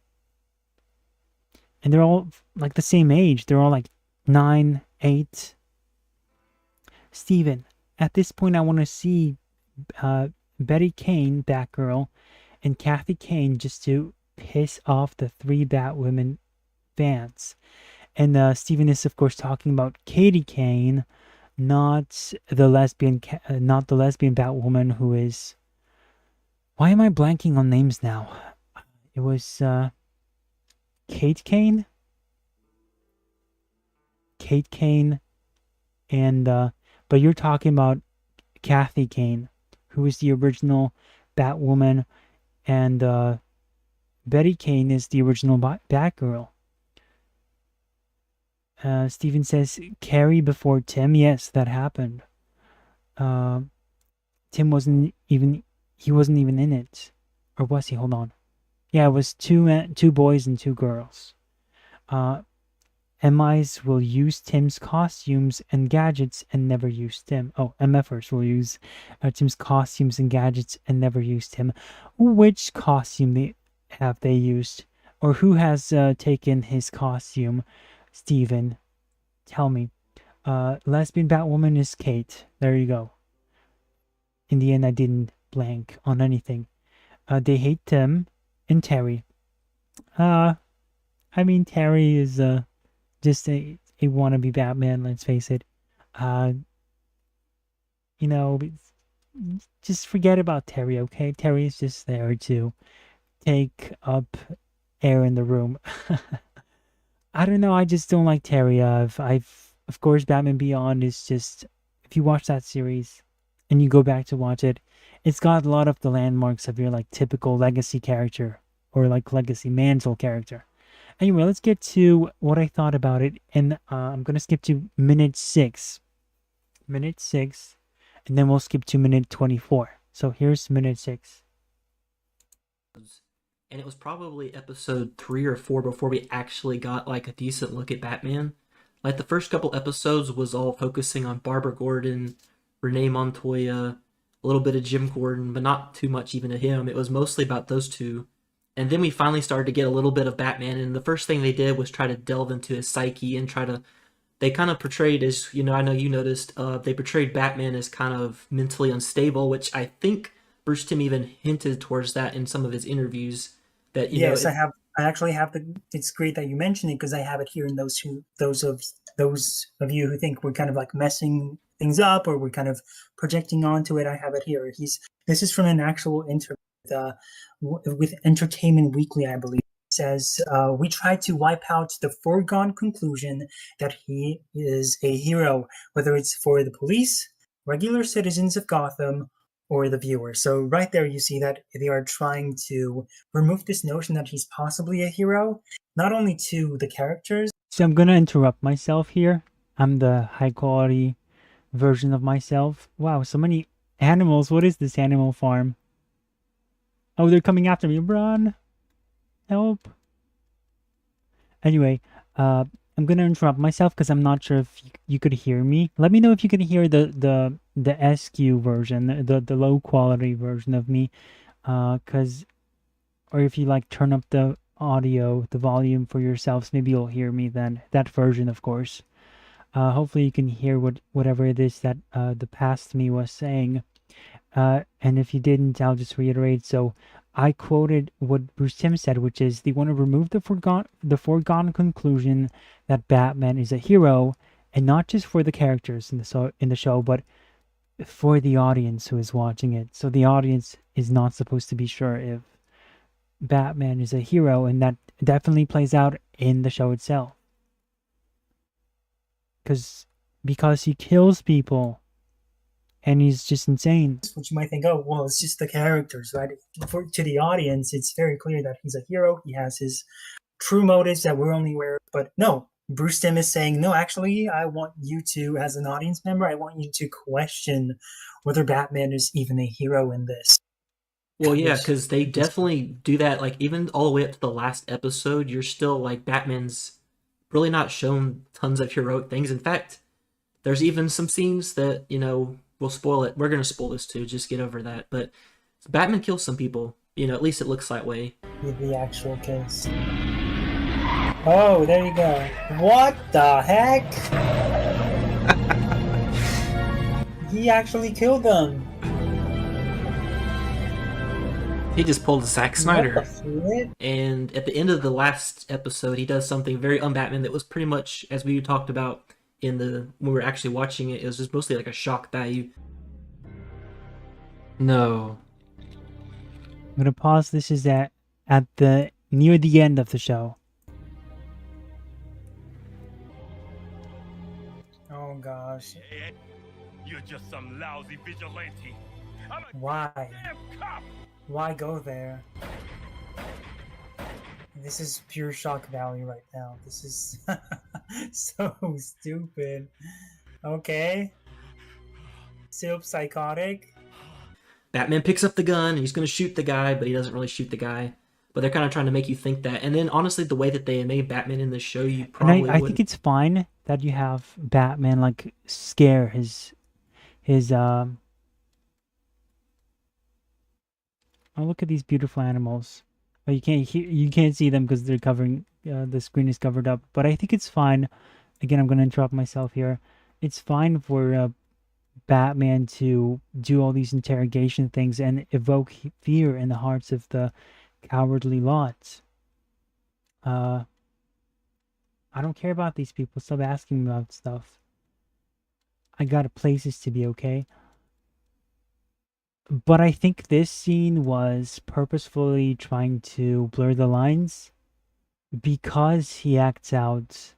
And they're all like the same age. They're all like 9, 8. Steven, at this point I want to see Betty Kane, Batgirl, and Kathy Kane just to piss off the 3 Batwomen fans. And Steven is of course talking about Katie Kane, not the lesbian Batwoman who is. Why am I blanking on names now? It was Kate Kane. Kate Kane, and but you're talking about Kathy Kane, who is the original Batwoman, and Betty Kane is the original Batgirl. Steven says Carrie before Tim. Yes, that happened. Tim wasn't even in it, or was he? Hold on. Yeah, it was two boys and two girls. MIs will use Tim's costumes and gadgets and never use Tim. Oh, MFers will use Tim's costumes and gadgets and never use Tim. Which costume have they used? Or who has taken his costume? Steven, tell me. Lesbian Batwoman is Kate. There you go. In the end, I didn't blank on anything. They hate Tim and Terry. I mean, Terry is just a wannabe Batman, let's face it. You know, just forget about Terry, okay? Terry is just there to take up air in the room. I don't know, I just don't like Terry. Of course, Batman Beyond is just, if you watch that series and you go back to watch it, it's got a lot of the landmarks of your like typical legacy character or like legacy mantle character. Anyway, let's get to what I thought about it, and I'm gonna skip to minute 6, and then we'll skip to minute 24. So here's minute 6. And it was probably episode 3 or 4 before we actually got like a decent look at Batman. Like the first couple episodes was all focusing on Barbara Gordon, Renee Montoya, a little bit of Jim Gordon, but not too much even of him. It was mostly about those two. And then we finally started to get a little bit of Batman, and the first thing they did was try to delve into his psyche and they kind of portrayed, as you know, I know you noticed, they portrayed Batman as kind of mentally unstable, which I think Bruce Timm even hinted towards that in some of his interviews. That yes, I actually have the. It's great that you mentioned it because I have it here in those of you who think we're kind of like messing things up or we're kind of projecting onto it. I have it here. This is from an actual interview with Entertainment Weekly, I believe. It says, we tried to wipe out the foregone conclusion that he is a hero, whether it's for the police, regular citizens of Gotham, or the viewer. So right there you see that they are trying to remove this notion that he's possibly a hero, not only to the characters. So I'm gonna interrupt myself here. I'm the high quality version of myself. Wow, so many animals. What is this animal farm? Oh, they're coming after me. Run! Help! Anyway, I'm gonna interrupt myself because I'm not sure if you could hear me. Let me know if you can hear the SQ version, the low quality version of me, or if you like turn up the audio, the volume for yourselves, maybe you'll hear me then. That version, of course. Hopefully you can hear whatever it is that the past me was saying. And if you didn't, I'll just reiterate. So I quoted what Bruce Timm said, which is they want to remove the foregone conclusion that Batman is a hero, and not just for the characters in the show, but for the audience who is watching it. So the audience is not supposed to be sure if Batman is a hero, and that definitely plays out in the show itself. Because he kills people. And he's just insane. Which you might think, oh, well, it's just the characters, right? To the audience, it's very clear that he's a hero. He has his true motives that we're only aware of. But no, Bruce Timm is saying, no, actually, I want you to, as an audience member, I want you to question whether Batman is even a hero in this. Well, yeah, because they definitely do that. Like, even all the way up to the last episode, you're still, like, Batman's really not shown tons of heroic things. In fact, there's even some scenes that, we'll spoil it. We're going to spoil this too. Just get over that. But Batman kills some people. At least it looks that way. With the actual case. Oh, there you go. What the heck? He actually killed them. He just pulled a Zack Snyder. And at the end of the last episode, he does something very un-Batman that was pretty much, as we talked about, when we were actually watching it, it was just mostly like a shock value. No. I'm gonna pause. This is at the near the end of the show. gosh. Hey, you're just some lousy vigilante. I'm a Why? damn cop. Why go there? This is pure shock value right now. This is so stupid. Okay. Still psychotic. Batman picks up the gun and he's going to shoot the guy, but he doesn't really shoot the guy. But they're kind of trying to make you think that. And then, honestly, the way that they made Batman in the show, you probably And I wouldn't. think it's fine that you have Batman like scare his oh, look at these beautiful animals. Oh, you can't see them because they're covering the screen is covered up. But I think it's fine. Again, I'm going to interrupt myself here. It's fine for Batman to do all these interrogation things and evoke fear in the hearts of the cowardly lot. I don't care about these people. Stop asking me about stuff. I got places to be, okay? But I think this scene was purposefully trying to blur the lines because he acts out.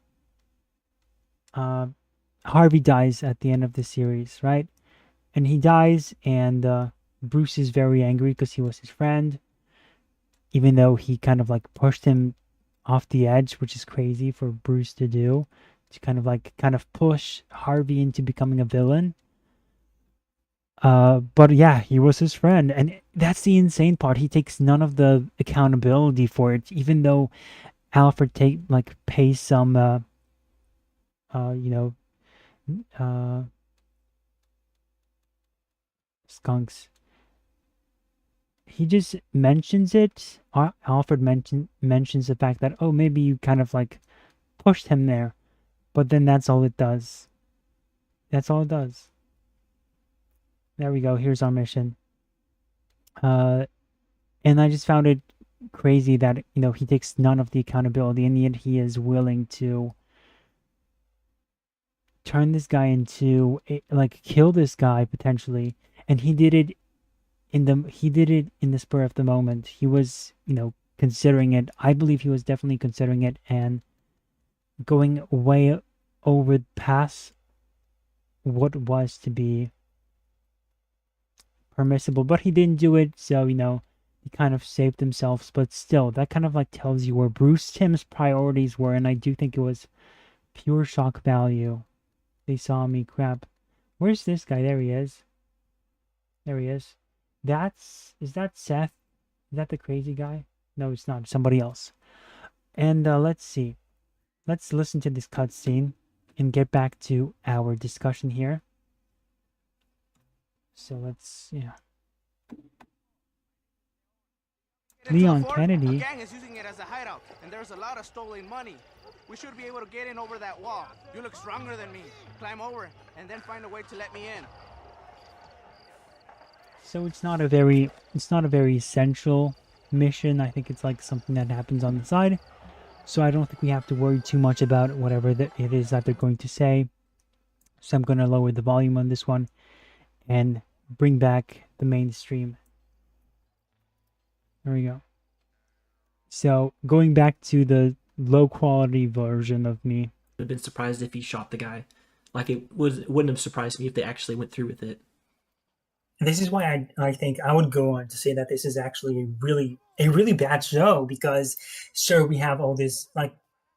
Harvey dies at the end of the series, right? And he dies, and Bruce is very angry because he was his friend, even though he kind of like pushed him off the edge, which is crazy for Bruce to do, to kind of push Harvey into becoming a villain. But yeah, he was his friend, and that's the insane part. He takes none of the accountability for it, even though Alfred pays some skunks. He just mentions it. Alfred mentions the fact that, oh, maybe you kind of like pushed him there, but then that's all it does. That's all it does. There we go. Here's our mission. And I just found it crazy that he takes none of the accountability, and yet he is willing to turn this guy into kill this guy potentially, and he did it in the spur of the moment. He was considering it. I believe he was definitely considering it and going way over past what was to be permissible, but he didn't do it, so he kind of saved himself. But still, that kind of tells you where Bruce Timm's priorities were, and I do think it was pure shock value. They saw me. Crap. Where's this guy? There he is. There he is. Is that Seth? Is that the crazy guy? No, it's not. Somebody else. And let's see. Let's listen to this cutscene and get back to our discussion here. So let's, Leon Kennedy. A gang is using it as a hideout, and there's a lot of stolen money. We should be able to get in over that wall. You look stronger than me. Climb over, and then find a way to let me in. So it's not a very essential mission. I think it's something that happens on the side. So I don't think we have to worry too much about whatever it is that they're going to say. So I'm going to lower the volume on this one and bring back the mainstream. There we go. So going back to the low quality version of me. I'd have been surprised if he shot the guy. Wouldn't have surprised me if they actually went through with it. This is why I think I would go on to say that this is actually a really bad show, because sure, we have all this,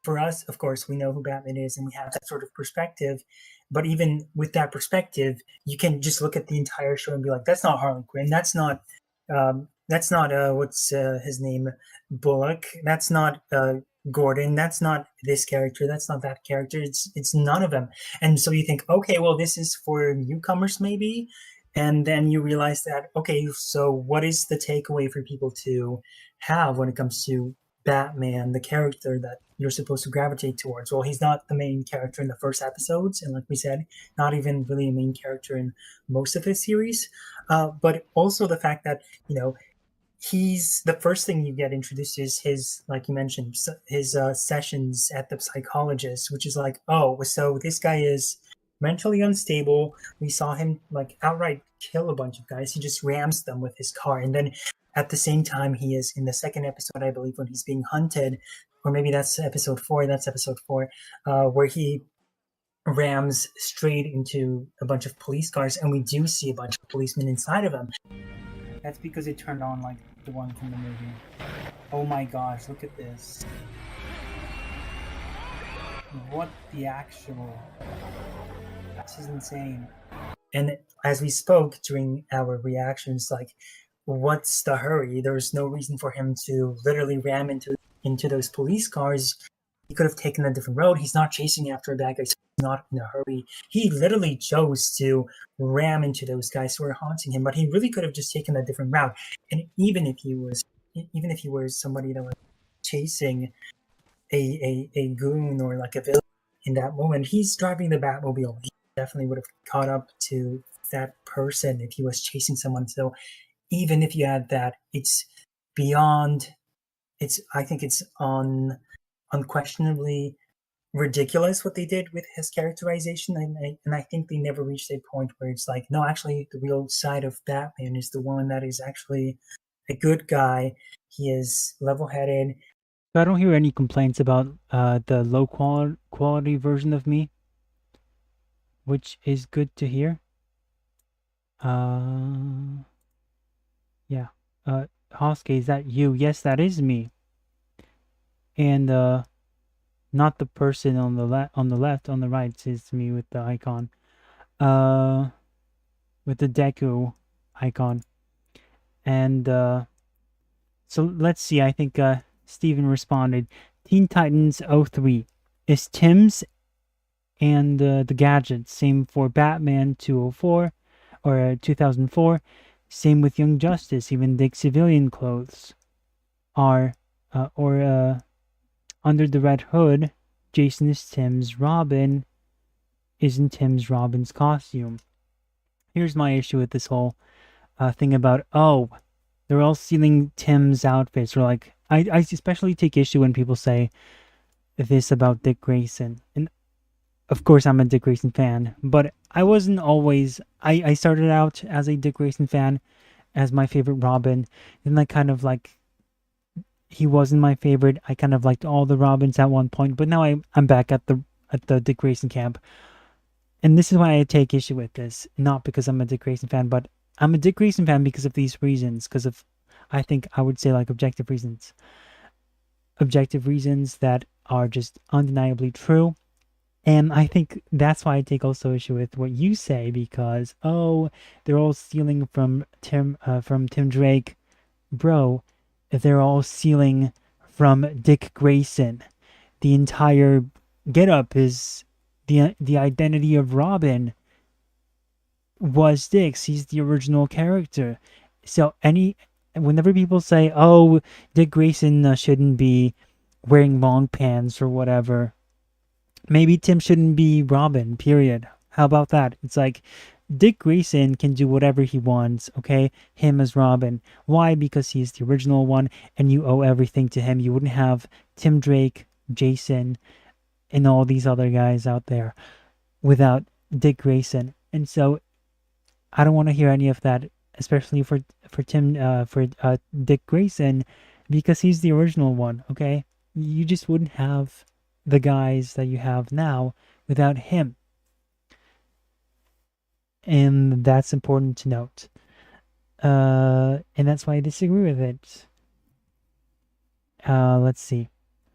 for us, of course, we know who Batman is and we have that sort of perspective. But even with that perspective, you can just look at the entire show and be like, that's not Harley Quinn. That's not what's his name? Bullock. That's not Gordon. That's not this character. That's not that character. It's none of them. And so you think, okay, well, this is for newcomers maybe. And then you realize that, okay, so what is the takeaway for people to have when it comes to Batman, the character that you're supposed to gravitate towards? Well, he's not the main character in the first episodes, and like we said, not even really a main character in most of his series. But also the fact that, he's the first thing you get introduced is his, like you mentioned, his sessions at the psychologist, which is oh, so this guy is mentally unstable. We saw him outright kill a bunch of guys. He just rams them with his car. And then at the same time, he is in the second episode, I believe, when he's being hunted, or maybe that's episode 4, where he rams straight into a bunch of police cars, and we do see a bunch of policemen inside of them. That's because it turned on like the one from the movie. Oh my gosh, look at this. What the actual... This is insane. And as we spoke during our reactions, like, what's the hurry? There's no reason for him to literally ram into those police cars. He could have taken a different road. He's not chasing after a bad guy. So he's not in a hurry. He literally chose to ram into those guys who were haunting him, but he really could have just taken a different route. And even if he was somebody that was chasing a goon or like a villain in that moment, he's driving the Batmobile. He definitely would have caught up to that person if he was chasing someone. So even if you add that, it's beyond. I think it's unquestionably ridiculous what they did with his characterization, and I think they never reached a point where it's like, no, actually, the real side of Batman is the one that is actually a good guy. He is level-headed. I don't hear any complaints about the low quality version of me, which is good to hear. Yeah. Hoske, is that you? Yes, that is me. And not the person on the left. On the right is me with the icon. With the Deku icon. And so let's see. I think Steven responded. Teen Titans 03 is Tim's and the gadgets. Same for Batman 204 or 2004. Same with Young Justice. Even Dick's civilian clothes are under the Red Hood. Jason is Tim's. Robin isn't Tim's Robin's costume. Here's my issue with this whole thing about, they're all stealing Tim's outfits. Or like, I especially take issue when people say this about Dick Grayson. And of course, I'm a Dick Grayson fan, but I wasn't always. I started out as a Dick Grayson fan, as my favorite Robin. Then I kind of like, he wasn't my favorite. I kind of liked all the Robins at one point, but now I'm back at the Dick Grayson camp. And this is why I take issue with this, not because I'm a Dick Grayson fan, but I'm a Dick Grayson fan because of these reasons, because of, I think I would say, like, objective reasons. Objective reasons that are just undeniably true. And I think that's why I take also issue with what you say, because, they're all stealing from Tim Drake. Bro, they're all stealing from Dick Grayson. The entire getup is the identity of Robin was Dick's. He's the original character. So whenever people say, Dick Grayson shouldn't be wearing long pants or whatever, maybe Tim shouldn't be Robin, period. How about that? It's like, Dick Grayson can do whatever he wants, okay? Him as Robin. Why? Because he's the original one, and you owe everything to him. You wouldn't have Tim Drake, Jason, and all these other guys out there without Dick Grayson. And so I don't want to hear any of that, especially for Dick Grayson, because he's the original one, okay? You just wouldn't have the guys that you have now without him. And that's important to note. And that's why I disagree with it. Let's see.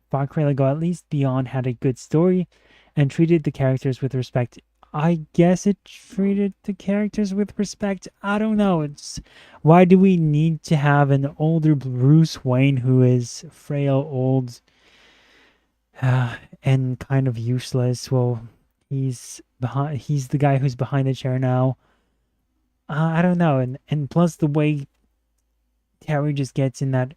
Far Cry Lego at least Beyond had a good story and treated the characters with respect. I guess it treated the characters with respect. I don't know. Why do we need to have an older Bruce Wayne who is frail, old, and kind of useless? Well, he's the guy who's behind the chair now. I don't know. And plus the way Terry just gets in that,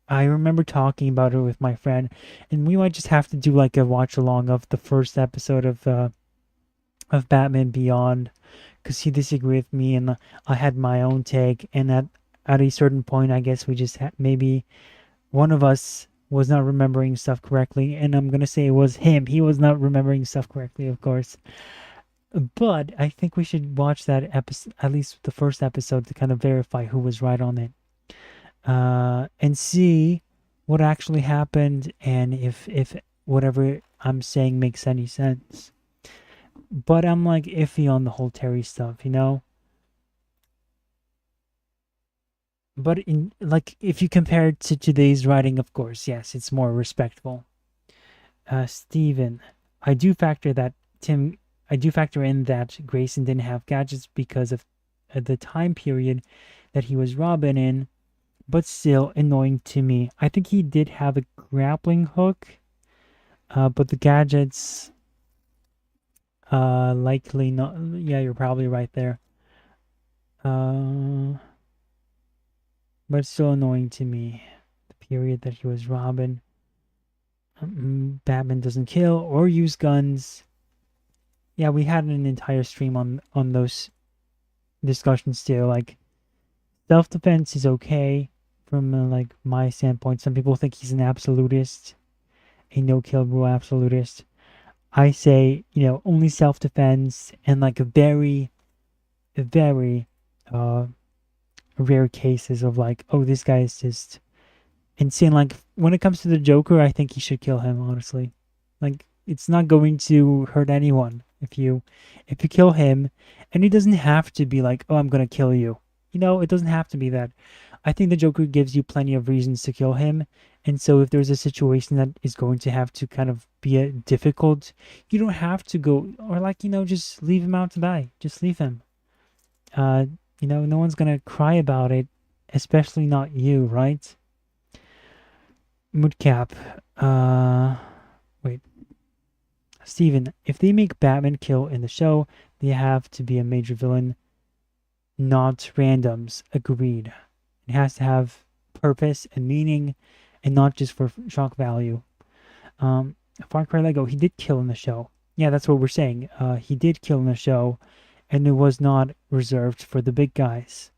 I remember talking about it with my friend, and we might just have to do like a watch along of the first episode of Batman Beyond, because he disagreed with me and I had my own take, and at a certain point I guess we just maybe one of us was not remembering stuff correctly, and I'm gonna say it was him. He was not remembering stuff correctly, of course. But I think we should watch that episode, at least the first episode, to kind of verify who was right on it. And see what actually happened, and if whatever I'm saying makes any sense. but I'm like iffy on the whole Terry stuff, you know. But in like if you compare it to today's writing, of course, yes, it's more respectful. Steven, I do factor that Tim. I do factor in that Grayson didn't have gadgets because of the time period that he was Robin in, but still annoying to me. I think he did have a grappling hook, but the gadgets, likely not. Yeah, you're probably right there. Uh, but it's still annoying to me. The period that he was Robin. Batman doesn't kill or use guns. Yeah, we had an entire stream on those discussions too. Like self-defense is okay from like my standpoint. Some people think he's an absolutist, a no-kill rule absolutist. I say, only self-defense and like a very, very rare cases of like, oh, this guy is just insane. Like when it comes to the Joker, I think he should kill him, honestly. Like it's not going to hurt anyone if you kill him, and it doesn't have to be like, oh, I'm gonna kill you. It doesn't have to be that. I think the Joker gives you plenty of reasons to kill him, and so if there's a situation that is going to have to kind of be difficult, you don't have to go or like just leave him out to die. Just leave him. No one's gonna cry about it, especially not you, right? Moodcap. Wait. Steven, if they make Batman kill in the show, they have to be a major villain, not randoms. Agreed. It has to have purpose and meaning, and not just for shock value. Far Cry Lego, he did kill in the show. Yeah, that's what we're saying. He did kill in the show, and it was not reserved for the big guys.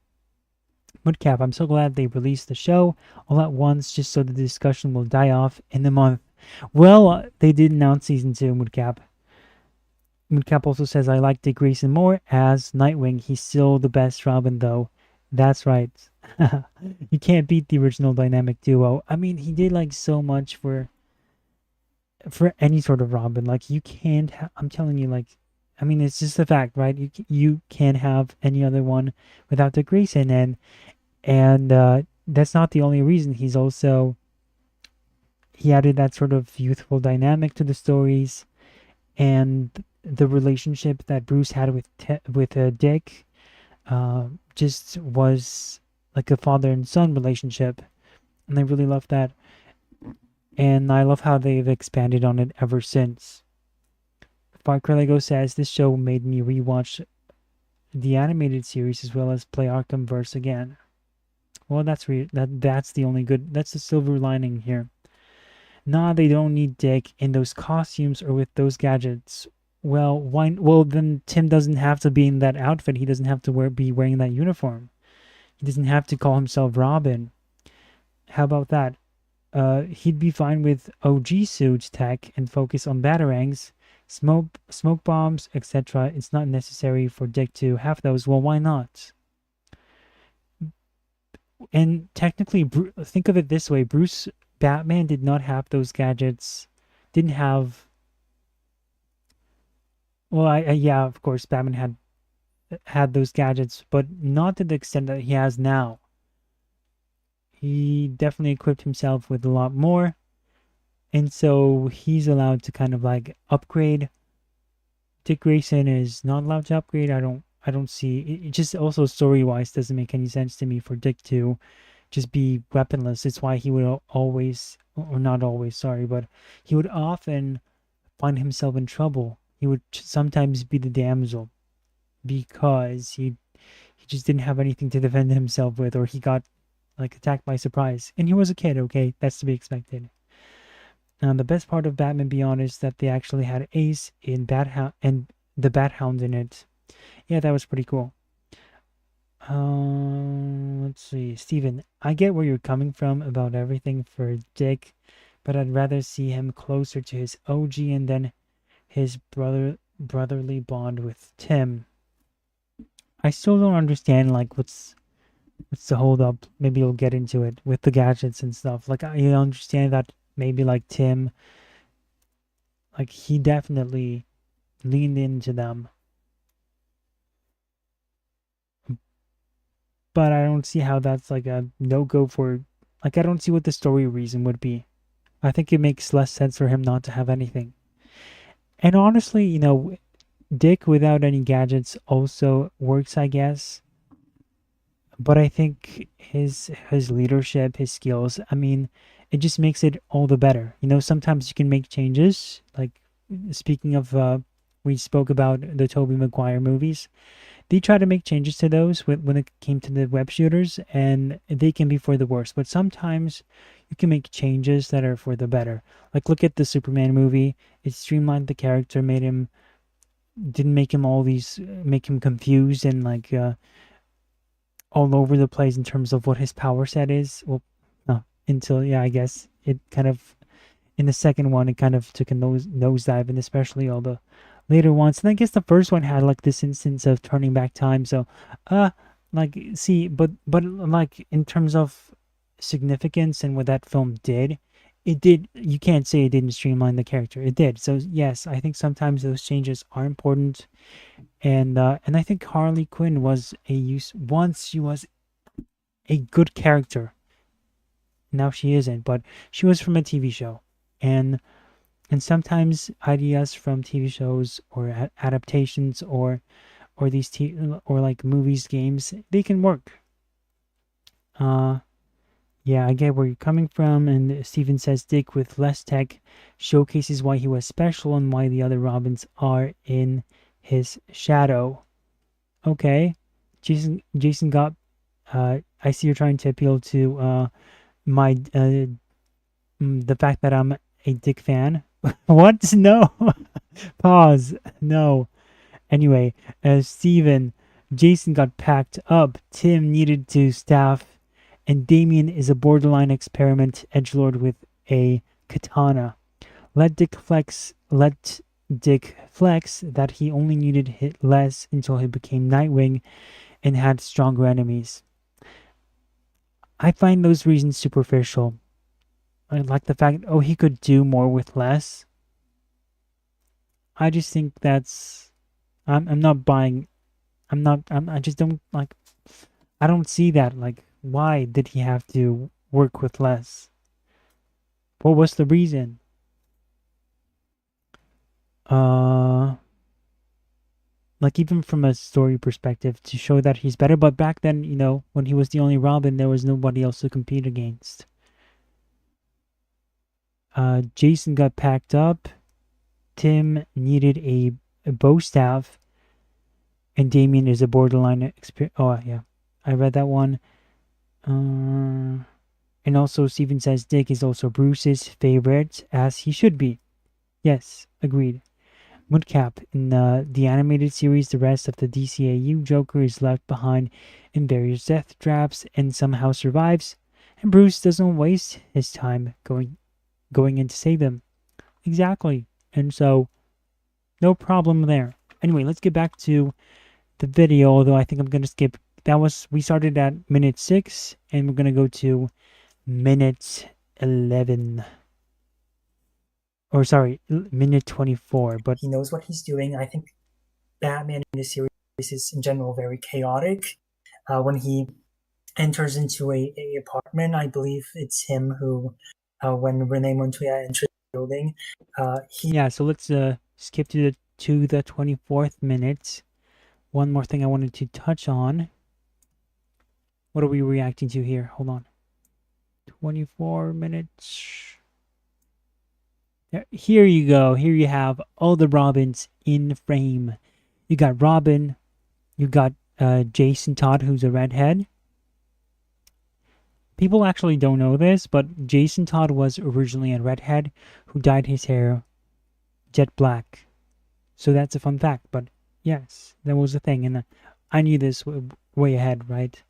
Moodcap, I'm so glad they released the show all at once just so the discussion will die off in a month. Well, they did announce season 2, Moodcap. Moodcap also says, I like Dick Grayson more as Nightwing. He's still the best Robin, though. That's right. You can't beat the original dynamic duo. I mean, he did like so much for any sort of Robin. Like, you can't, I'm telling you, like, I mean, it's just a fact, right? You can't have any other one without Dick Grayson, and that's not the only reason. He added that sort of youthful dynamic to the stories, and the relationship that Bruce had with Dick just was like a father and son relationship, and I really love that. And I love how they've expanded on it ever since. Far Cry Lego says, this show made me rewatch the animated series as well as play Arkhamverse again. Well, that's the only good. That's the silver lining here. Nah, they don't need Dick in those costumes or with those gadgets. Well, why? Well, then Tim doesn't have to be in that outfit. He doesn't have to be wearing that uniform. He doesn't have to call himself Robin. How about that? He'd be fine with OG suit tech and focus on batarangs, smoke bombs, etc. It's not necessary for Dick to have those. Well, why not? And technically, think of it this way: Batman did not have those gadgets. Didn't have. Well, yeah, of course, Batman had those gadgets, but not to the extent that he has now. He definitely equipped himself with a lot more, and so he's allowed to kind of like upgrade. Dick Grayson is not allowed to upgrade. I don't see it. Just also story-wise doesn't make any sense to me for Dick to just be weaponless. It's why he would always, or not always, sorry, but he would often find himself in trouble. He would sometimes be the damsel because he just didn't have anything to defend himself with, or he got like attacked by surprise. And he was a kid, okay? That's to be expected. And the best part of Batman Beyond is that they actually had Ace in and the Bat-Hound in it. Yeah, that was pretty cool. Let's see. Steven, I get where you're coming from about everything for Dick, but I'd rather see him closer to his OG and then his brotherly bond with Tim. I still don't understand, like, what's the hold up. Maybe you'll get into it with the gadgets and stuff. Like, I understand that maybe, like, Tim, like, he definitely leaned into them. But I don't see how that's like a no-go for... Like, I don't see what the story reason would be. I think it makes less sense for him not to have anything. And honestly, you know, Dick without any gadgets also works, I guess. But I think his leadership, his skills, I mean, it just makes it all the better. You know, sometimes you can make changes. Like, speaking of, we spoke about the Tobey Maguire movies. They try to make changes to those when it came to the web shooters, and they can be for the worse. But sometimes you can make changes that are for the better. Like, look at the Superman movie. It streamlined the character, didn't make him make him confused and like all over the place in terms of what his power set is. Well, no, until, yeah, I guess it kind of, in the second one, it kind of took a nosedive, and especially all the later ones. And I guess the first one had like this instance of turning back time. So, like, see, but like in terms of significance and what that film did, it did. You can't say it didn't streamline the character. It did. So yes, I think sometimes those changes are important. And I think Harley Quinn was once she was a good character. Now she isn't, but she was from a TV show, and sometimes ideas from TV shows or adaptations or these or like movies, games, they can work. Yeah, I get where you're coming from. And Steven says Dick with less tech showcases why he was special and why the other Robins are in his shadow. Okay, Jason got. I see you're trying to appeal to my the fact that I'm a Dick fan. What? No. Pause. No. Anyway, Steven, Jason got packed up. Tim needed to staff, and Damien is a borderline experiment edgelord with a katana. Let Dick flex that he only needed hit less until he became Nightwing and had stronger enemies. I find those reasons superficial. I like the fact, oh, he could do more with less. I just think that's... I'm not buying... I just don't, like... I don't see that. Like, why did he have to work with less? What was the reason? Like, even from a story perspective, to show that he's better. But back then, you know, when he was the only Robin, there was nobody else to compete against. Jason got packed up. Tim needed a bow staff. And Damien is a borderline oh, yeah. I read that one. And also, Steven says Dick is also Bruce's favorite, as he should be. Yes, agreed. Mudcap, in the animated series, the rest of the DCAU Joker is left behind in various death traps and somehow survives, and Bruce doesn't waste his time going in to save them. Exactly. And so, no problem there. Anyway, let's get back to the video, although I think I'm going to skip. We started at minute 6, and we're going to go to minute 11. Or sorry, minute 24. But he knows what he's doing. I think Batman in this series is in general very chaotic. When he enters into a apartment, I believe it's him who, when Renee Montoya enters the building, yeah. So let's skip to the 24th minute. One more thing I wanted to touch on. What are we reacting to here? Hold on. 24 minutes. Here you go. Here you have all the Robins in frame. You got Robin. You got Jason Todd, who's a redhead. People actually don't know this, but Jason Todd was originally a redhead who dyed his hair jet black. So that's a fun fact. But yes, that was a thing. And I knew this way ahead, right?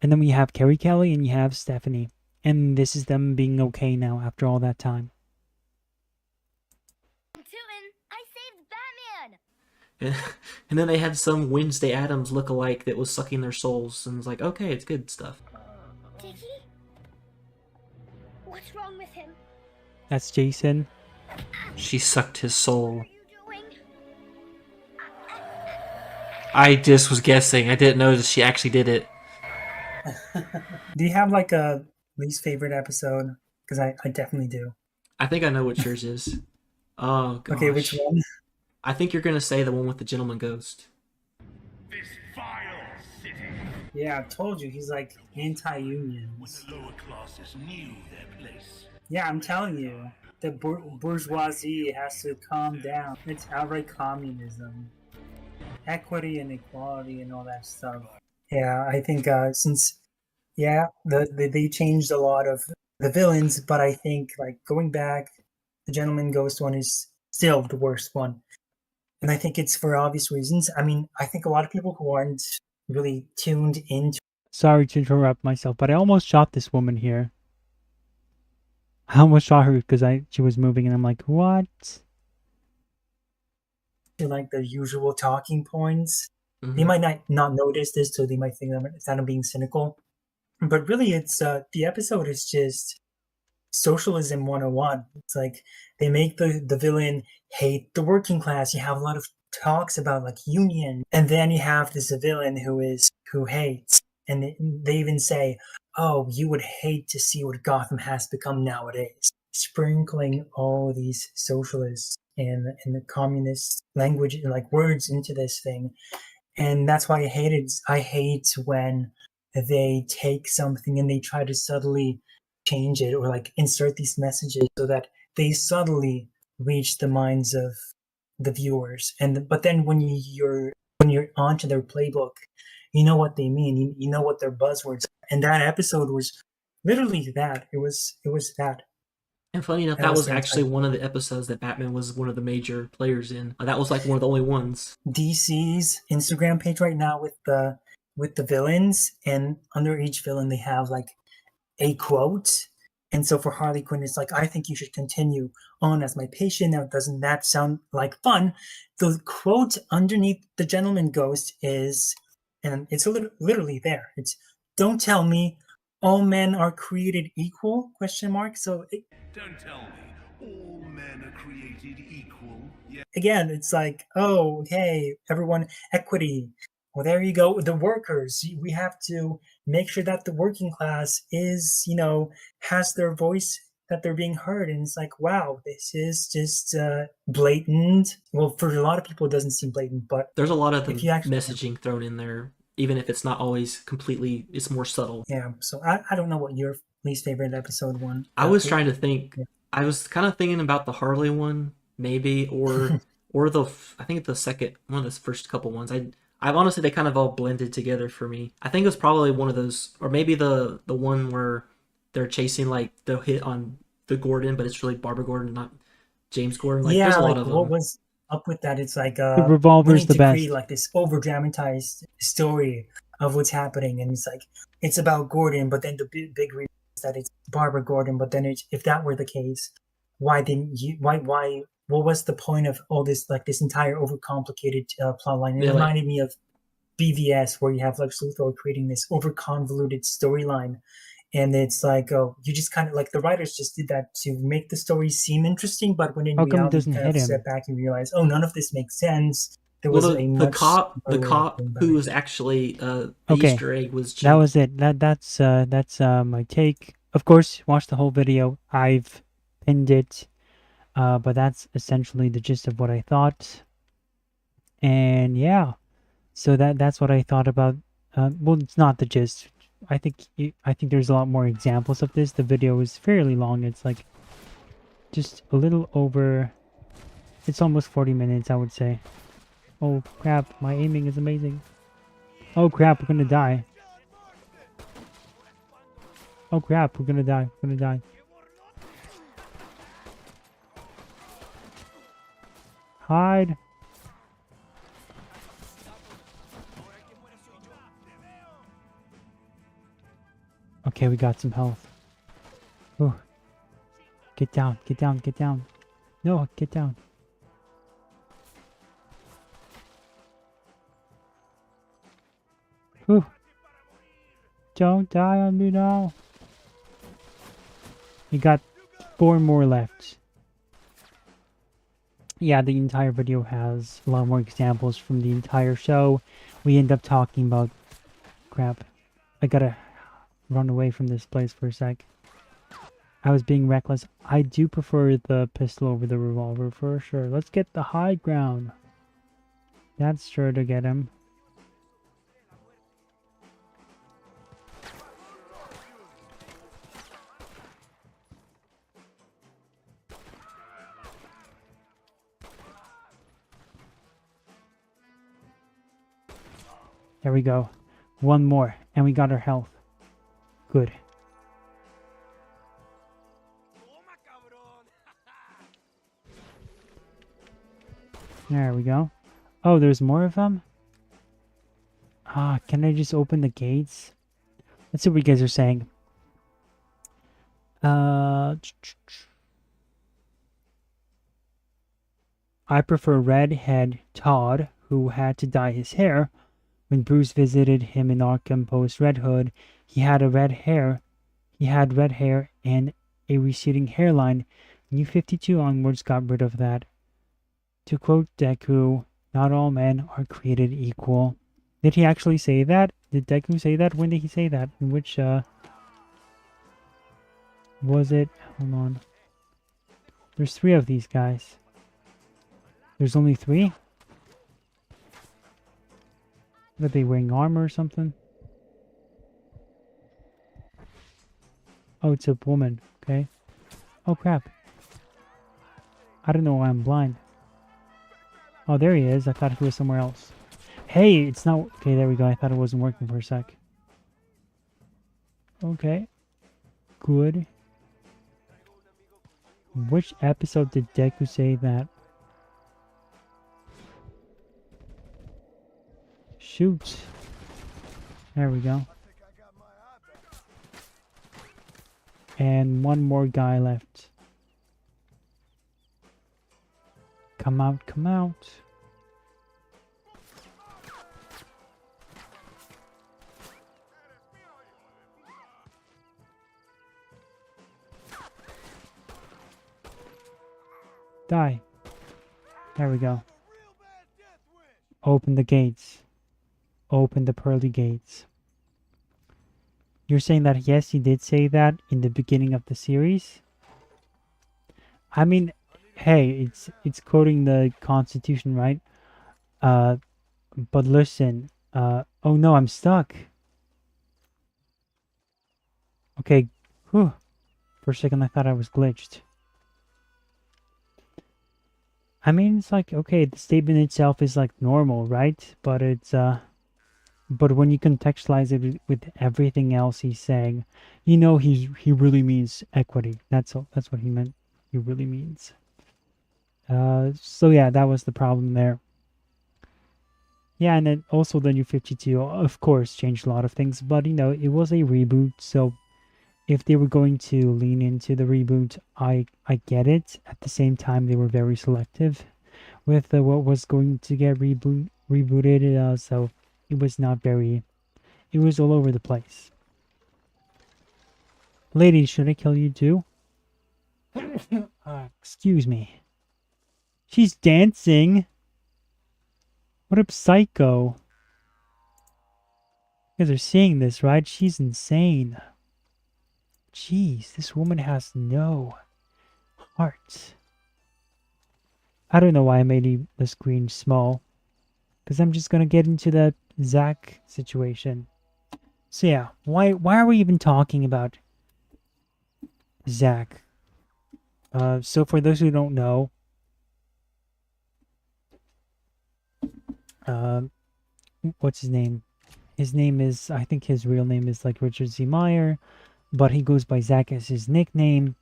And then we have Carrie Kelly and you have Stephanie. And this is them being okay now after all that time. And then they had some Wednesday Addams look-alike that was sucking their souls, and it's like, okay, it's good stuff. Dickie? What's wrong with him? That's Jason. She sucked his soul. What are you doing? I just was guessing. I didn't know that she actually did it. Do you have like a least favorite episode? Because I definitely do. I think I know what yours is. Oh gosh. Okay, which one? I think you're gonna say the one with the gentleman ghost. This vile city. Yeah, I told you he's like anti-union. The lower classes knew their place. Yeah, I'm telling you, the bourgeoisie has to calm down. It's outright communism, equity and equality and all that stuff. Yeah, I think since they changed a lot of the villains, but I think like going back, the Gentleman Ghost one is still the worst one, and I think it's for obvious reasons. I mean, I think a lot of people who aren't really tuned into. Sorry to interrupt myself, but I almost shot this woman here. I almost shot her because she was moving, and I'm like, what? Like the usual talking points. Mm-hmm. They might not notice this, so they might think that I'm being cynical. But really, it's the episode is just socialism 101. It's like they make the villain hate the working class. You have a lot of talks about like union, and then you have this villain who hates, and they even say, "Oh, you would hate to see what Gotham has become nowadays." Sprinkling all these socialists and the communist language and like words into this thing, and that's why I hate when they take something and they try to subtly change it or like insert these messages so that they subtly reach the minds of the viewers. But then when you're onto their playbook, you know what they mean. You know what their buzzwords are. And that episode was literally that. It was that. And funny enough, that was actually one of the episodes that Batman was one of the major players in. That was like one of the only ones. DC's Instagram page right now with the villains, and under each villain they have like a quote. And so for Harley Quinn, it's like, I think you should continue on as my patient. Now, doesn't that sound like fun? The quote underneath the Gentleman Ghost is, and it's literally there. It's, "Don't tell me all men are created equal?" ? So Don't tell me all men are created equal. Yeah. Again, it's like, oh, hey, everyone, equity. Well, there you go. The workers, we have to make sure that the working class is, has their voice, that they're being heard. And it's like, wow, this is just blatant. Well, for a lot of people, it doesn't seem blatant, but there's a lot of the messaging thrown in there, even if it's not always completely, it's more subtle. Yeah. So I don't know what your least favorite episode one. I was trying to think. Yeah. I was kind of thinking about the Harley one, maybe, or I think the second one of the first couple ones. I honestly, they kind of all blended together for me. I think it was probably one of those, or maybe the one where they're chasing like the hit on the Gordon, but it's really Barbara Gordon, not James Gordon. Like, yeah, there's a lot like of what them. Was up with that? It's like the Revolver's the best. Create like this over dramatized story of what's happening, and it's like it's about Gordon, but then the big reason is that it's Barbara Gordon. But then if that were the case, why didn't you? Why? What was the point of all this, like this entire overcomplicated plot line? It reminded me of BVS, where you have Lex Luthor creating this over-convoluted storyline. And it's like, oh, you just kind of, like, the writers just did that to make the story seem interesting, but when in reality, you kind of step back and realize, oh, none of this makes sense. There was the cop who was actually the Easter egg was cheap. That was it. That's my take. Of course, watch the whole video. I've pinned it. But that's essentially the gist of what I thought. And yeah, so that's what I thought about. Well, it's not the gist. I think there's a lot more examples of this. The video is fairly long. It's like just a little over. It's almost 40 minutes, I would say. Oh crap! My aiming is amazing. Oh crap! We're gonna die. Oh crap! We're gonna die. We're gonna die. Hide. Okay, we got some health. Ooh. Get down, get down, get down. No, get down. Ooh. Don't die on me now. We got 4 more left. Yeah, the entire video has a lot more examples from the entire show. we end up talking about... Crap. I gotta run away from this place for a sec. I was being reckless. I do prefer the pistol over the revolver for sure. Let's get the high ground. That's sure to get him. There we go. One more, and we got our health. Good. There we go. Oh, there's more of them? Ah, can I just open the gates? Let's see what you guys are saying. I prefer Redhead Todd, who had to dye his hair. When Bruce visited him in Arkham post Red Hood, he had red hair and a receding hairline. New 52 onwards got rid of that. To quote Deku, not all men are created equal. Did he actually say that? Did Deku say that? When did he say that? In which, was it? Hold on. There's 3 of these guys. There's only 3? Are they wearing armor or something? Oh, it's a woman. Okay. Oh, crap. I don't know why I'm blind. Oh, there he is. I thought he was somewhere else. Hey, it's not... Okay, there we go. I thought it wasn't working for a sec. Okay. Good. Which episode did Deku say that? Shoot. There we go. And one more guy left. Come out, come out. Die. There we go. Open the gates. Open the pearly gates. You're saying that, yes, he did say that in the beginning of the series? I mean, hey, it's quoting the Constitution, right? But listen, oh no, I'm stuck. Okay, whew. For a second I thought I was glitched. I mean, it's like, okay, the statement itself is like normal, right? But it's, but when you contextualize it with everything else he's saying, you know he really means equity. That's all. That's what he meant. He really means. So yeah, that was the problem there. Yeah, and then also the New 52, of course, changed a lot of things. But, you know, it was a reboot, so if they were going to lean into the reboot, I get it. At the same time, they were very selective with what was going to get rebooted, so it was not very... It was all over the place. Ladies, should I kill you too? Excuse me. She's dancing! What a psycho. You guys are seeing this, right? She's insane. Jeez, this woman has no heart. I don't know why I made the screen small. Because I'm just going to get into the Zack situation. So yeah, why are we even talking about Zack? So for those who don't know, what's his name? His name is, I think his real name is like Richard Z. Meyer, but he goes by Zack as his nickname.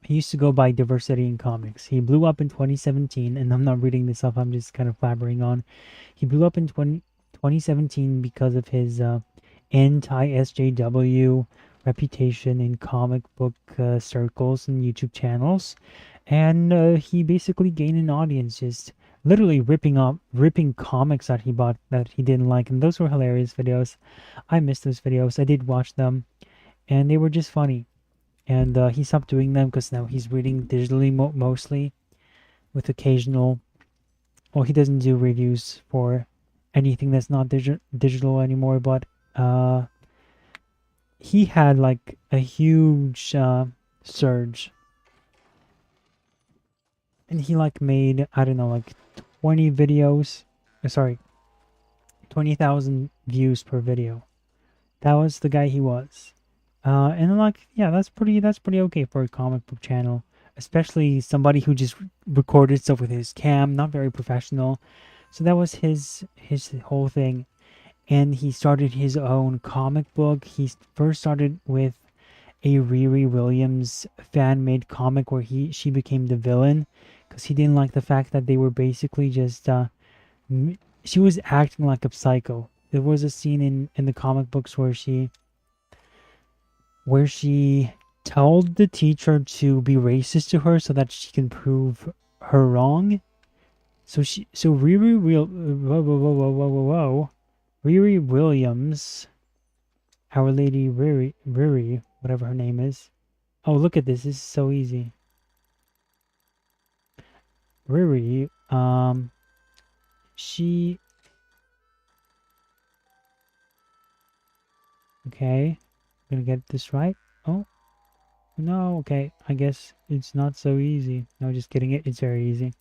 He used to go by Diversity in Comics. He blew up in 2017, and I'm not reading this off, I'm just kind of blabbering on. He blew up in 2017 because of his anti-SJW reputation in comic book circles and YouTube channels. And he basically gained an audience just literally ripping comics that he bought that he didn't like. And those were hilarious videos. I missed those videos. I did watch them, and they were just funny. And he stopped doing them because now he's reading digitally mostly, with occasional... Well, he doesn't do reviews for anything that's not digital anymore, but he had like a huge surge, and he like made, I don't know, like 20 videos, sorry, 20,000 views per video. That was the guy he was. And I'm like, yeah, that's pretty okay for a comic book channel, especially somebody who just recorded stuff with his cam, not very professional. So that was his whole thing. And he started his own comic book. He first started with a Riri Williams fan-made comic where she became the villain, because he didn't like the fact that they were basically just she was acting like a psycho. There was a scene in the comic books where she told the teacher to be racist to her so that she can prove her wrong. So Riri Riri Williams, Our Lady Riri, whatever her name is. Oh, look at this. This is so easy. Riri, she... Okay, I'm gonna get this right. Oh, no, okay. I guess it's not so easy. No, just kidding. It's very easy.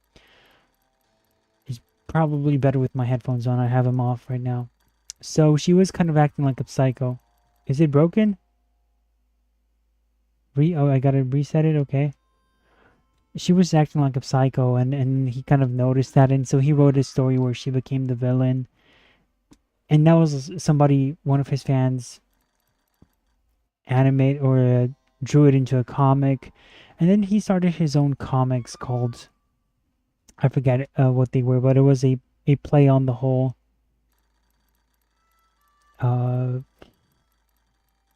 It's probably better with my headphones on. I have them off right now. So she was kind of acting like a psycho. Is it broken? Oh, I gotta reset it. Okay. She was acting like a psycho, and he kind of noticed that, and so he wrote a story where she became the villain. And that was one of his fans animate or drew it into a comic, and then he started his own comics called, I forget what they were, but it was a play on the whole. I'm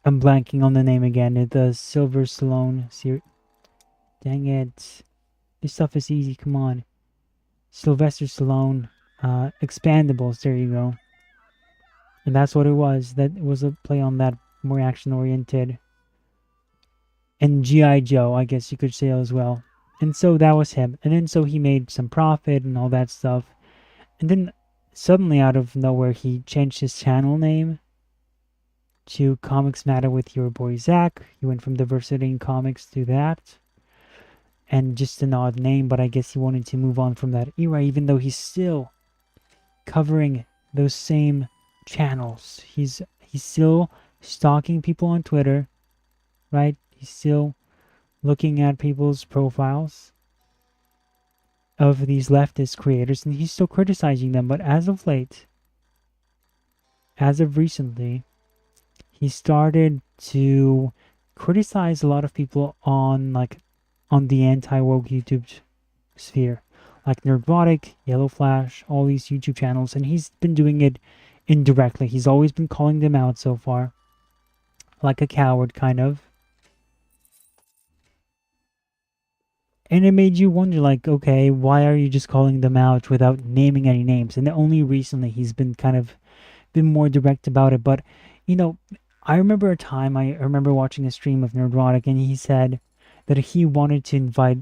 blanking on the name again. The Silver Stallone series. Dang it! This stuff is easy. Come on, Sylvester Stallone. Expandables. There you go. And that's what it was. That was a play on that, more action oriented. And G.I. Joe, I guess you could say as well. And so that was him. And then so he made some profit and all that stuff. And then suddenly out of nowhere he changed his channel name to Comics Matter with your boy Zach. He went from Diversity in Comics to that. And just an odd name, but I guess he wanted to move on from that era, even though he's still covering those same channels. He's still stalking people on Twitter, right? He's still looking at people's profiles of these leftist creators, and he's still criticizing them. But as of late, as of recently, he started to criticize a lot of people on the anti-woke YouTube sphere, like Nerdrotic, Yellow Flash, all these YouTube channels, and he's been doing it indirectly. He's always been calling them out so far, like a coward, kind of. And it made you wonder, like, okay, why are you just calling them out without naming any names? And only recently he's been more direct about it. But, I remember a time, I remember watching a stream of Nerdrotic, and he said that he wanted to invite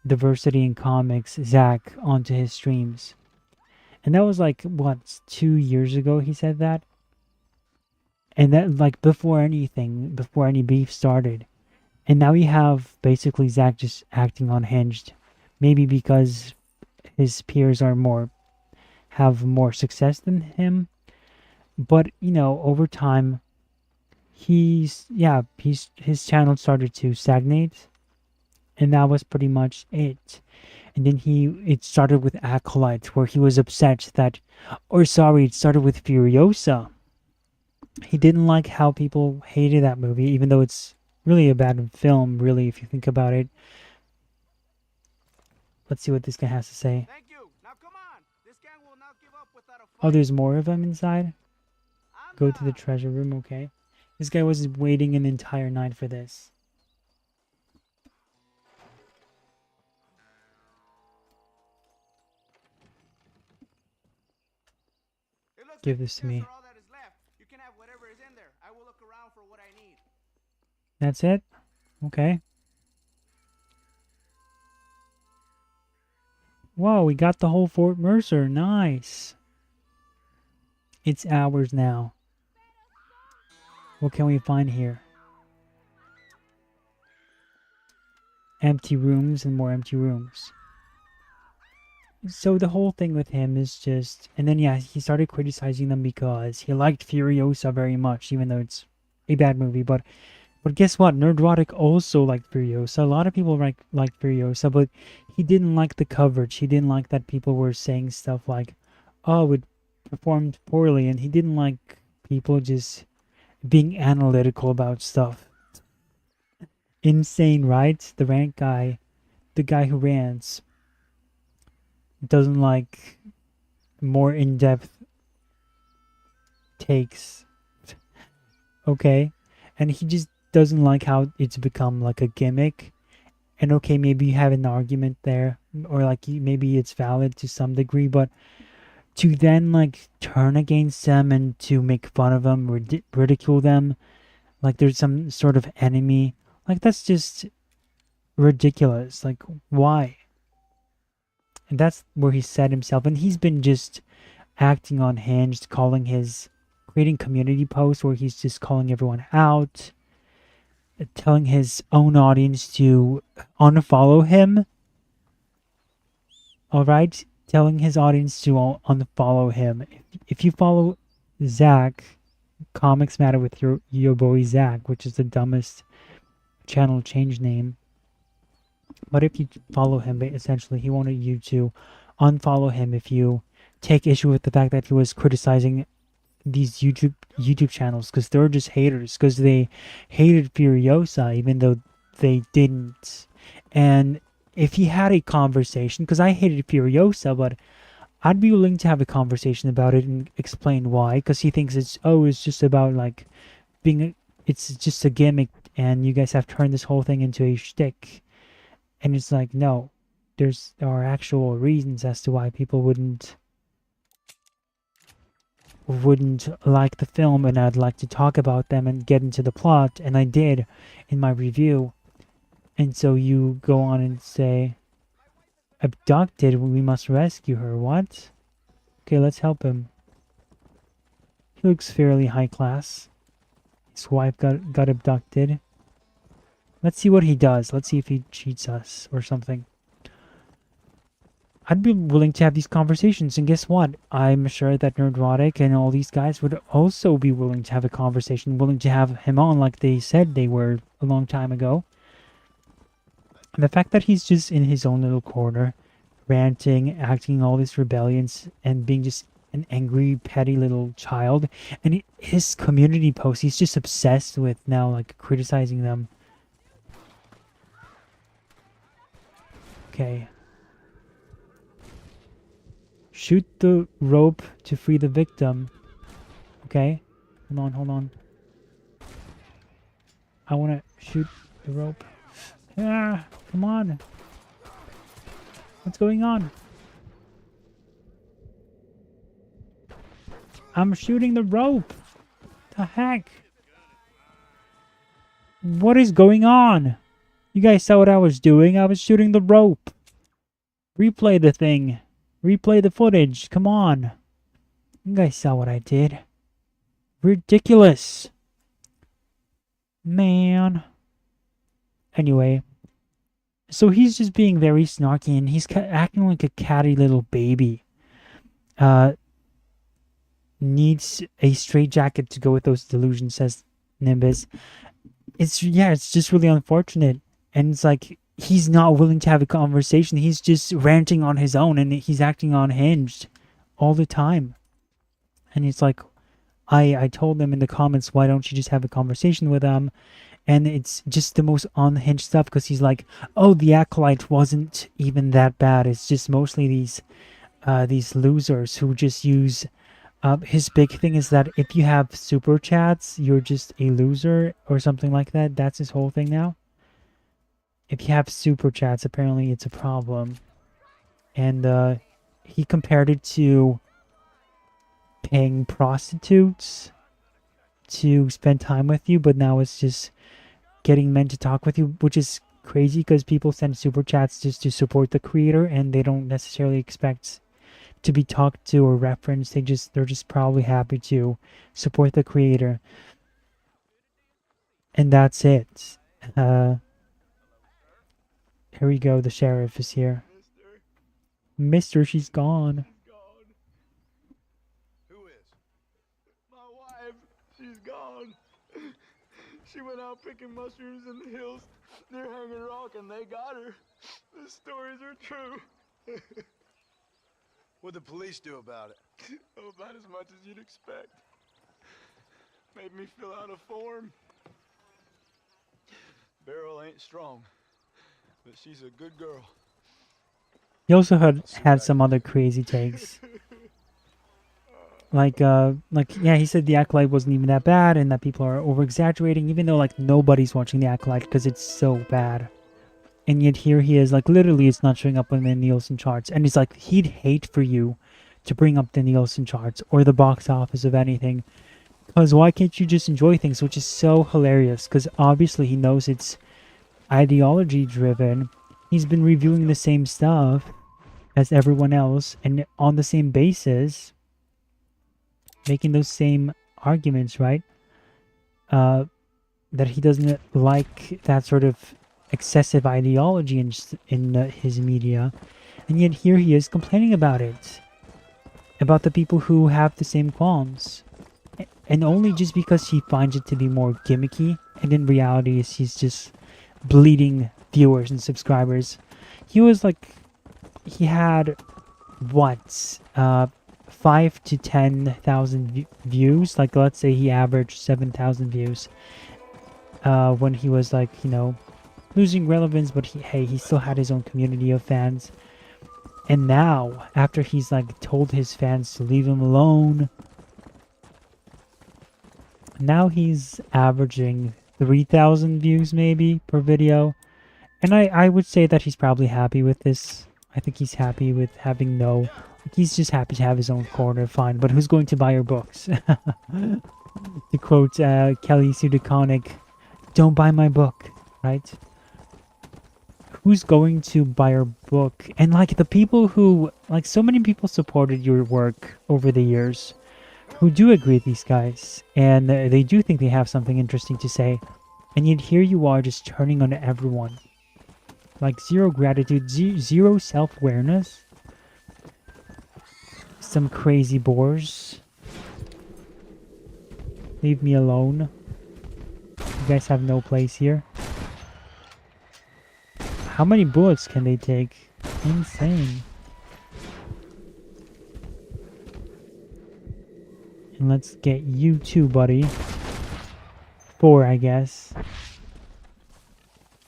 Diversity in Comics, Zach, onto his streams. And that was 2 years ago he said that? And that, before any beef started. And now you have basically Zach just acting unhinged. Maybe because his peers have more success than him. But, over time, his channel started to stagnate. And that was pretty much it. And then it started with Acolyte, where he was upset it started with Furiosa. He didn't like how people hated that movie, even though it's really a bad film, really, if you think about it. Let's see what this guy has to say. Thank you. Now come on. This gang will not give up without a fight. Oh, there's more of them inside? Go to the treasure room, okay. This guy was waiting an entire night for this. Give this to me. You can have whatever is in there. I will look around for what I need. That's it? Okay. Whoa, we got the whole Fort Mercer. Nice. It's ours now. What can we find here? Empty rooms and more empty rooms. So the whole thing with him is just... And then, yeah, he started criticizing them because he liked Furiosa very much, even though it's a bad movie. But guess what? Nerdrotic also liked Furiosa. A lot of people liked Furiosa, but he didn't like the coverage. He didn't like that people were saying stuff like, oh, it performed poorly. And he didn't like people just being analytical about stuff. Insane, right? The rant guy, the guy who rants, doesn't like more in-depth takes. Okay? And he just doesn't like how it's become like a gimmick. And okay, maybe you have an argument there, or like maybe it's valid to some degree, but to then like turn against them and to make fun of them, ridicule them, like there's some sort of enemy, like that's just ridiculous. Like, why? And that's where he set himself, and he's been just acting unhinged, creating community posts where he's just calling everyone out, telling his own audience to unfollow him. Alright? Telling his audience to unfollow him. If you follow Zach, Comics Matter with your boy Zach, which is the dumbest channel change name. But if you follow him, essentially, he wanted you to unfollow him if you take issue with the fact that he was criticizing these YouTube channels, because they're just haters, because they hated Furiosa even though they didn't. And if he had a conversation, because I hated Furiosa, but I'd be willing to have a conversation about it and explain why, because he thinks it's just about like it's just a gimmick and you guys have turned this whole thing into a shtick. And it's like, no, there are actual reasons as to why people wouldn't like the film, and I'd like to talk about them and get into the plot, and I did in my review. And so you go on and say, abducted, we must rescue her. What? Okay, let's help him. He looks fairly high class. His wife got abducted. Let's see what he does. Let's see if he cheats us or something. I'd be willing to have these conversations, and guess what? I'm sure that Nerdrotic and all these guys would also be willing to have a conversation, willing to have him on like they said they were a long time ago. And the fact that he's just in his own little corner, ranting, acting all these rebellions, and being just an angry, petty little child, and his community posts, he's just obsessed with now, like, criticizing them. Okay. Shoot the rope to free the victim. Okay. Hold on. I want to shoot the rope. Ah, come on. What's going on? I'm shooting the rope. The heck? What is going on? You guys saw what I was doing? I was shooting the rope. Replay the thing. Replay the footage. Come on. You guys saw what I did. Ridiculous. Man. Anyway. So he's just being very snarky, and he's acting like a catty little baby. Needs a straitjacket to go with those delusions, says Nimbus. It's just really unfortunate. And it's like, he's not willing to have a conversation. He's just ranting on his own, and he's acting unhinged all the time. And it's like, I told them in the comments, why don't you just have a conversation with them? And it's just the most unhinged stuff, because he's like, oh, the Acolyte wasn't even that bad. It's just mostly these losers who just use... his big thing is that if you have super chats, you're just a loser or something like that. That's his whole thing now. If you have super chats, apparently it's a problem. And he compared it to paying prostitutes to spend time with you, but now it's just getting men to talk with you, which is crazy because people send super chats just to support the creator, and they don't necessarily expect to be talked to or referenced. They're just probably happy to support the creator. And that's it. Here we go. The sheriff is here. Mister, she's gone. Who is? My wife. She's gone. She went out picking mushrooms in the hills near Hanging Rock and they got her. The stories are true. What'd the police do about it? Oh, about as much as you'd expect. Made me fill out a form. Beryl ain't strong, but she's a good girl. He also had some other crazy takes. Like yeah, he said the Acolyte wasn't even that bad and that people are over-exaggerating, even though like nobody's watching the Acolyte because it's so bad. And yet here he is, like literally it's not showing up on the Nielsen charts. And he's like, he'd hate for you to bring up the Nielsen charts or the box office of anything. Because why can't you just enjoy things? Which is so hilarious, because obviously he knows it's ideology driven. He's been reviewing the same stuff as everyone else and on the same basis, making those same arguments, right? That he doesn't like that sort of excessive ideology in his media. And yet here he is complaining about it. About the people who have the same qualms. And only just because he finds it to be more gimmicky, and in reality he's just bleeding viewers and subscribers. He was like, he had what, 5 to 10,000 views. Like let's say he averaged 7,000 views when he was like, you know, losing relevance, but he still had his own community of fans. And now, after he's like told his fans to leave him alone, now he's averaging 3,000 views maybe per video. And I would say that he's probably happy with this. I think he's happy with having he's just happy to have his own corner, fine. But who's going to buy your books? To quote Kelly Sue DeConnick, don't buy my book, right? Who's going to buy your book? And like the people who, like so many people supported your work over the years, who do agree with these guys, and they do think they have something interesting to say, and yet here you are just turning on everyone. Like zero gratitude, zero self-awareness. Some crazy bores. Leave me alone. You guys have no place here. How many bullets can they take? Insane. And let's get you too, buddy. 4, I guess.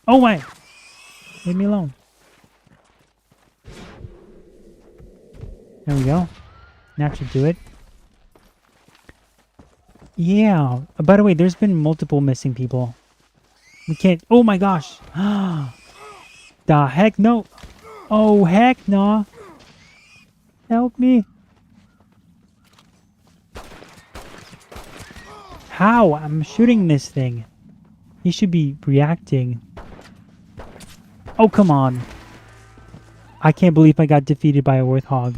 Oh my! Leave me alone. There we go. That should do it. Yeah. By the way, there's been multiple missing people. We can't... Oh my gosh! The heck no! Oh heck no! Help me! How? I'm shooting this thing. He should be reacting. Oh, come on. I can't believe I got defeated by a warthog.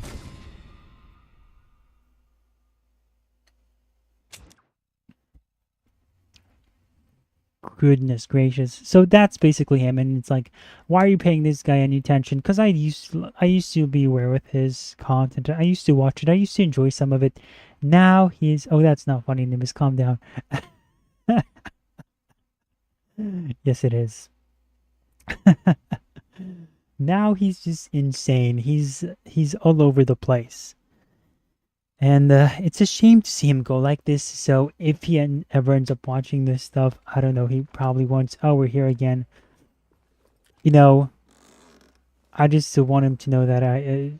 Goodness gracious. So that's basically him, and it's like, why are you paying this guy any attention? Because I used to be aware with his content. I used to watch it. I used to enjoy some of it. Now he's... Oh, that's not funny, Nimbus. Calm down. Yes, it is. Now he's just insane. He's all over the place. And it's a shame to see him go like this. So if he ever ends up watching this stuff, I don't know, he probably wants... Oh, we're here again. You know, I just want him to know that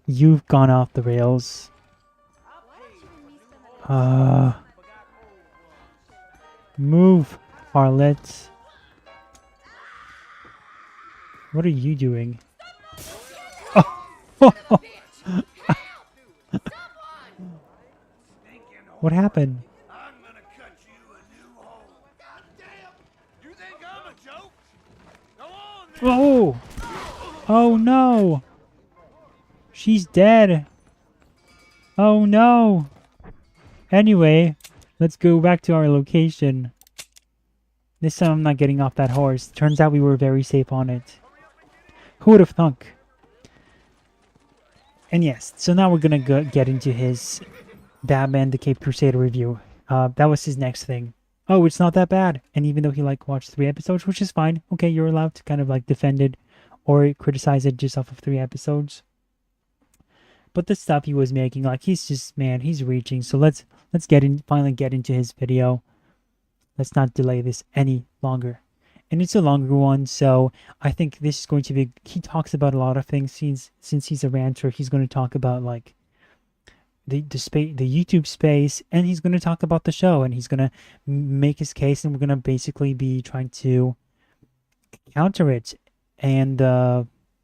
you've gone off the rails. Move, harlot. What are you doing? Oh. What happened? I'm gonna cut you a new hole. Goddamn! You think I'm a joke? Go on then. Oh! Oh no! She's dead. Oh no. Anyway, let's go back to our location. This time I'm not getting off that horse. Turns out we were very safe on it. Who would have thunk? And yes, so now we're gonna get into his Batman the Cape Crusader review. That was his next thing. Oh, it's not that bad. And even though he like watched 3 episodes, which is fine. Okay, you're allowed to kind of like defend it or criticize it just off of 3 episodes. But the stuff he was making, like he's just, man, he's reaching. So let's finally get into his video. Let's not delay this any longer. And it's a longer one, so I think this is going to be, he talks about a lot of things. Since he's a ranter, he's going to talk about like the YouTube space, and he's going to talk about the show, and he's going to make his case, and we're going to basically be trying to counter it. And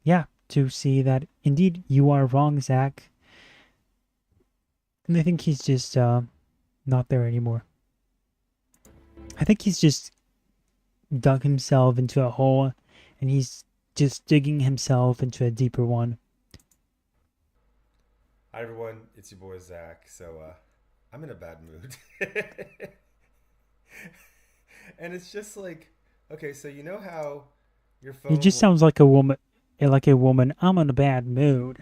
yeah, to see that indeed you are wrong, Zach. And I think he's just not there anymore. I think he's just dug himself into a hole, and he's just digging himself into a deeper one. Hi everyone, it's your boy Zach. So I'm in a bad mood. And it's just like, okay, so you know how your phone... He just sounds like a woman, I'm in a bad mood.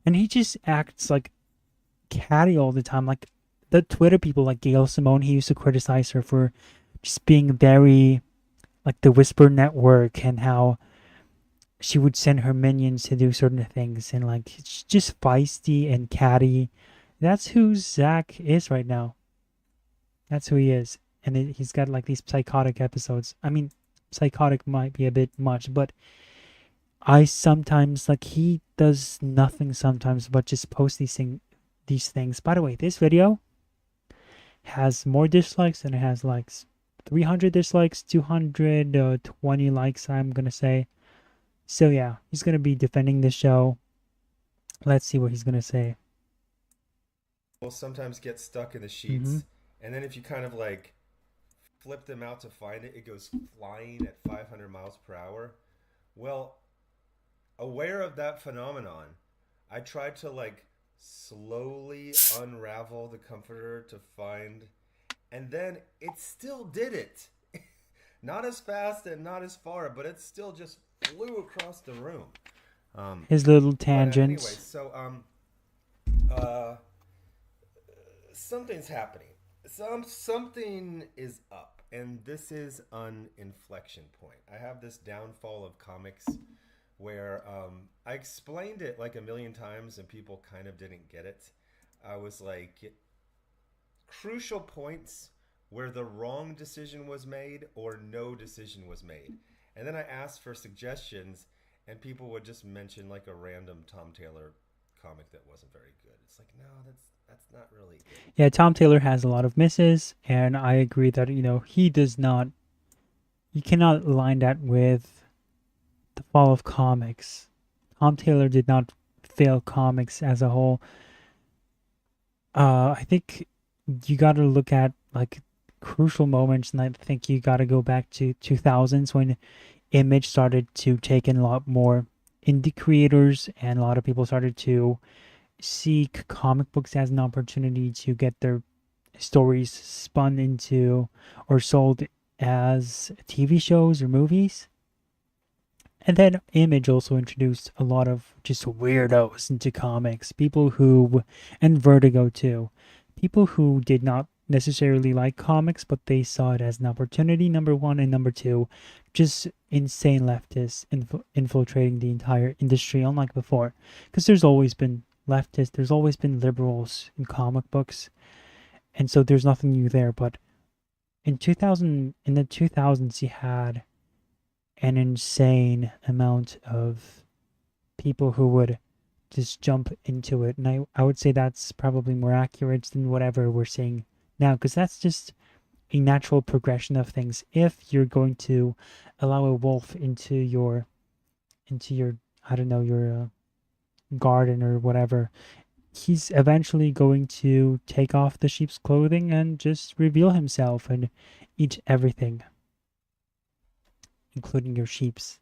And he just acts like catty all the time. Like the Twitter people, like Gail Simone, he used to criticize her for just being very like the Whisper Network, and how she would send her minions to do certain things, and like it's just feisty and catty. That's who Zach is right now. That's who he is. And he's got like these psychotic episodes. I mean, psychotic might be a bit much, but I sometimes, like, he does nothing sometimes but just post these things. By the way, this video has more dislikes than it has likes. 300 dislikes, 220 likes, I'm gonna say. So yeah, he's gonna be defending the show. Let's see what he's gonna say. Will sometimes get stuck in the sheets, and then if you kind of like flip them out to find it, it goes flying at 500 miles per hour. Well, aware of that phenomenon, I tried to like slowly unravel the comforter to find, and then it still did it. Not as fast and not as far, but it still just flew across the room. His little tangents. Anyway, so something's happening. Something is up, and this is an inflection point. I have this downfall of comics where I explained it like a million times and people kind of didn't get it. I was like, crucial points where the wrong decision was made or no decision was made. And then I asked for suggestions, and people would just mention like a random Tom Taylor comic that wasn't very good. It's like, no, that's not really good. Yeah, Tom Taylor has a lot of misses, and I agree that, you know, he does not, you cannot line that with the fall of comics. Tom Taylor did not fail comics as a whole. I think you got to look at like crucial moments, and I think you got to go back to 2000s when Image started to take in a lot more indie creators, and a lot of people started to seek comic books as an opportunity to get their stories spun into or sold as TV shows or movies. And then Image also introduced a lot of just weirdos into comics. People who, and Vertigo too, people who did not necessarily like comics, but they saw it as an opportunity, number one, and number two, just insane leftists infiltrating the entire industry, unlike before. Because there's always been leftists, there's always been liberals in comic books, and so there's nothing new there. But in the 2000s, you had an insane amount of people who would just jump into it, and I would say that's probably more accurate than whatever we're seeing now, because that's just a natural progression of things. If you're going to allow a wolf into your I don't know, your garden or whatever, he's eventually going to take off the sheep's clothing and just reveal himself and eat everything, including your sheeps.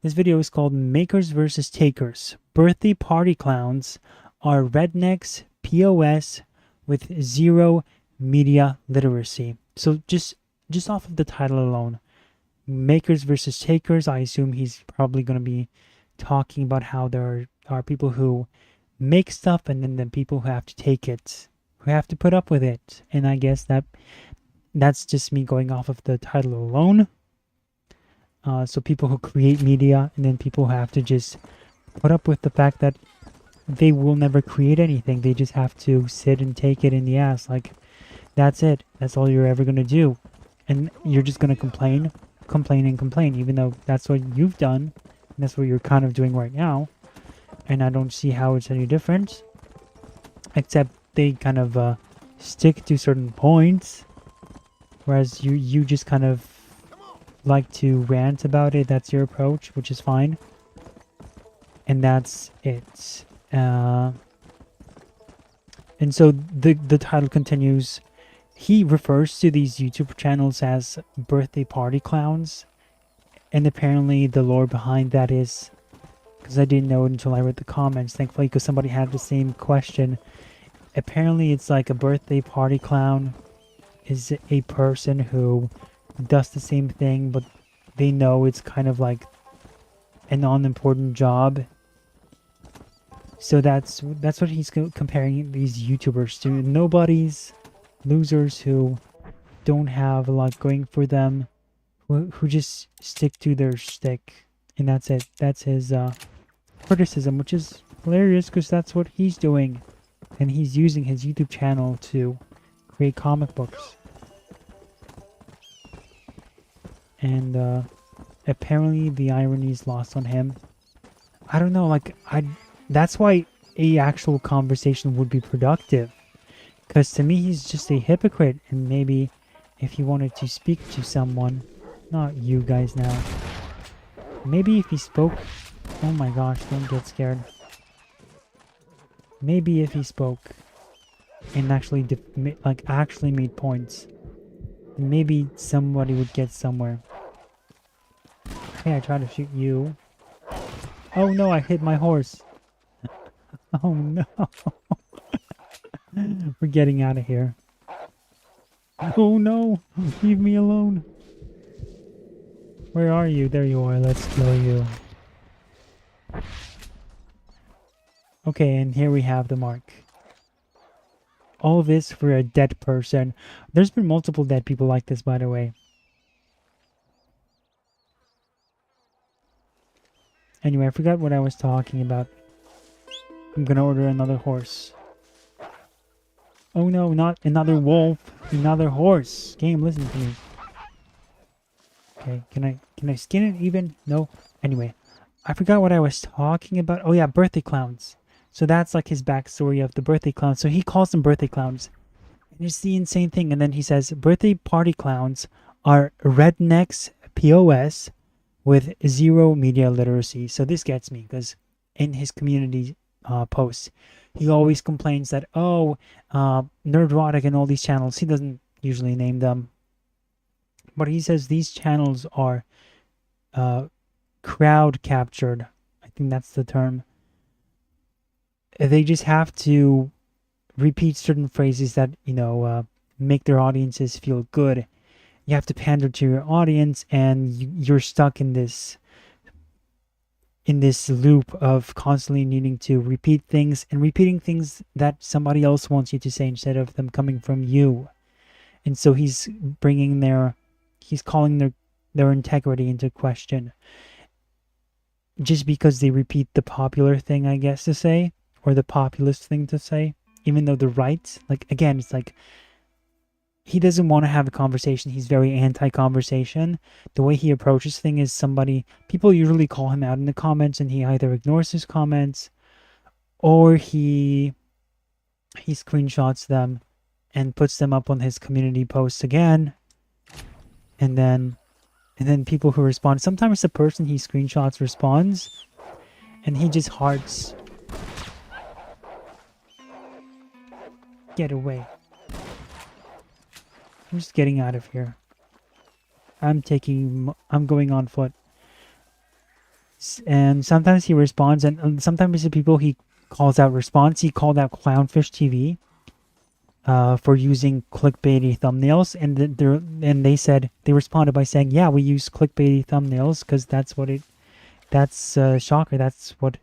This video is called Makers versus Takers. Birthday party clowns are rednecks, POS, with zero media literacy. So just off of the title alone, Makers versus Takers, I assume he's probably going to be talking about how there are people who make stuff and then the people who have to take it, who have to put up with it. And I guess that's just me going off of the title alone. So people who create media and then people who have to just put up with the fact that they will never create anything. They just have to sit and take it in the ass. Like, that's it. That's all you're ever going to do. And you're just going to complain, even though that's what you've done. And that's what you're kind of doing right now. And I don't see how it's any different. Except they kind of stick to certain points. Whereas you just kind of like to rant about it. That's your approach, which is fine. And that's it. And so the title continues. He refers to these YouTube channels as birthday party clowns. And apparently the lore behind that is, because I didn't know it until I read the comments, thankfully, because somebody had the same question. Apparently it's like a birthday party clown is a person who does the same thing, but they know it's kind of like a non-important job. So that's what he's comparing these YouTubers to. Nobodies, losers who don't have a lot going for them, who just stick to their stick, and that's it. That's his criticism, which is hilarious because that's what he's doing, and he's using his YouTube channel to create comic books. And apparently the irony is lost on him. I don't know, like, that's why a actual conversation would be productive. Because to me, he's just a hypocrite. And maybe if he wanted to speak to someone, not you guys now. Maybe if he spoke, oh my gosh, don't get scared. Maybe if he spoke and actually actually made points, then maybe somebody would get somewhere. Hey, I tried to shoot you. Oh no, I hit my horse. Oh no. We're getting out of here. Oh no, leave me alone. Where are you? There you are. Let's kill you. Okay, and here we have the mark. All this for a dead person. There's been multiple dead people like this, by the way. Anyway, I forgot what I was talking about. I'm gonna order another horse. Oh no, not another wolf. Another horse. Game, listen to me. Okay, can I skin it even? No. Anyway, I forgot what I was talking about. Oh yeah, birthday clowns. So that's like his backstory of the birthday clowns. So he calls them birthday clowns. And it's the insane thing. And then he says, birthday party clowns are rednecks, POS, with zero media literacy. So this gets me, because in his community posts, he always complains that, Nerdrotic and all these channels, he doesn't usually name them, but he says these channels are crowd captured. I think that's the term. They just have to repeat certain phrases that, make their audiences feel good. You have to pander to your audience, and you're stuck in this loop of constantly needing to repeat things and repeating things that somebody else wants you to say instead of them coming from you. And so he's calling their integrity into question just because they repeat the popular thing, I guess, to say, or the populist thing to say, even though they're right. Like, again, it's like he doesn't want to have a conversation. He's very anti-conversation. The way he approaches things is people usually call him out in the comments, and he either ignores his comments or he screenshots them and puts them up on his community posts again. And then people who respond, sometimes the person he screenshots responds, and he just hearts. Get away. I'm just getting out of here. I'm going on foot. And sometimes he responds, and sometimes the people he calls out response. He called out Clownfish TV for using clickbaity thumbnails, and they said, they responded by saying, yeah, we use clickbaity thumbnails because that's what it, that's shocker, that's what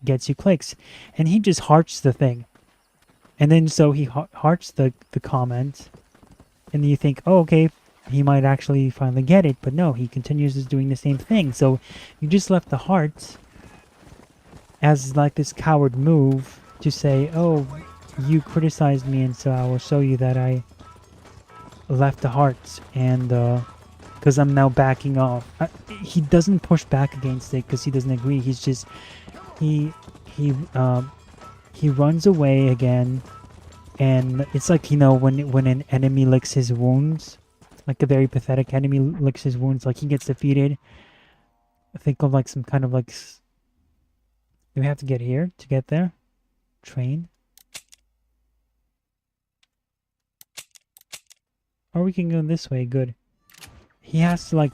gets you clicks. And he just hearts the thing, and then so he hearts the comment, and you think, oh, okay, he might actually finally get it, but no, he continues doing the same thing. So you just left the heart as like this coward move to say, oh, you criticized me, and so I will show you that I left the hearts, and because I'm now backing off. He doesn't push back against it because he doesn't agree. He's just he runs away again, and it's like, you know, when an enemy licks his wounds, like a very pathetic enemy licks his wounds, like he gets defeated. Think of like some kind of like. Do we have to get here to get there? Train. Or we can go this way, good. He has to like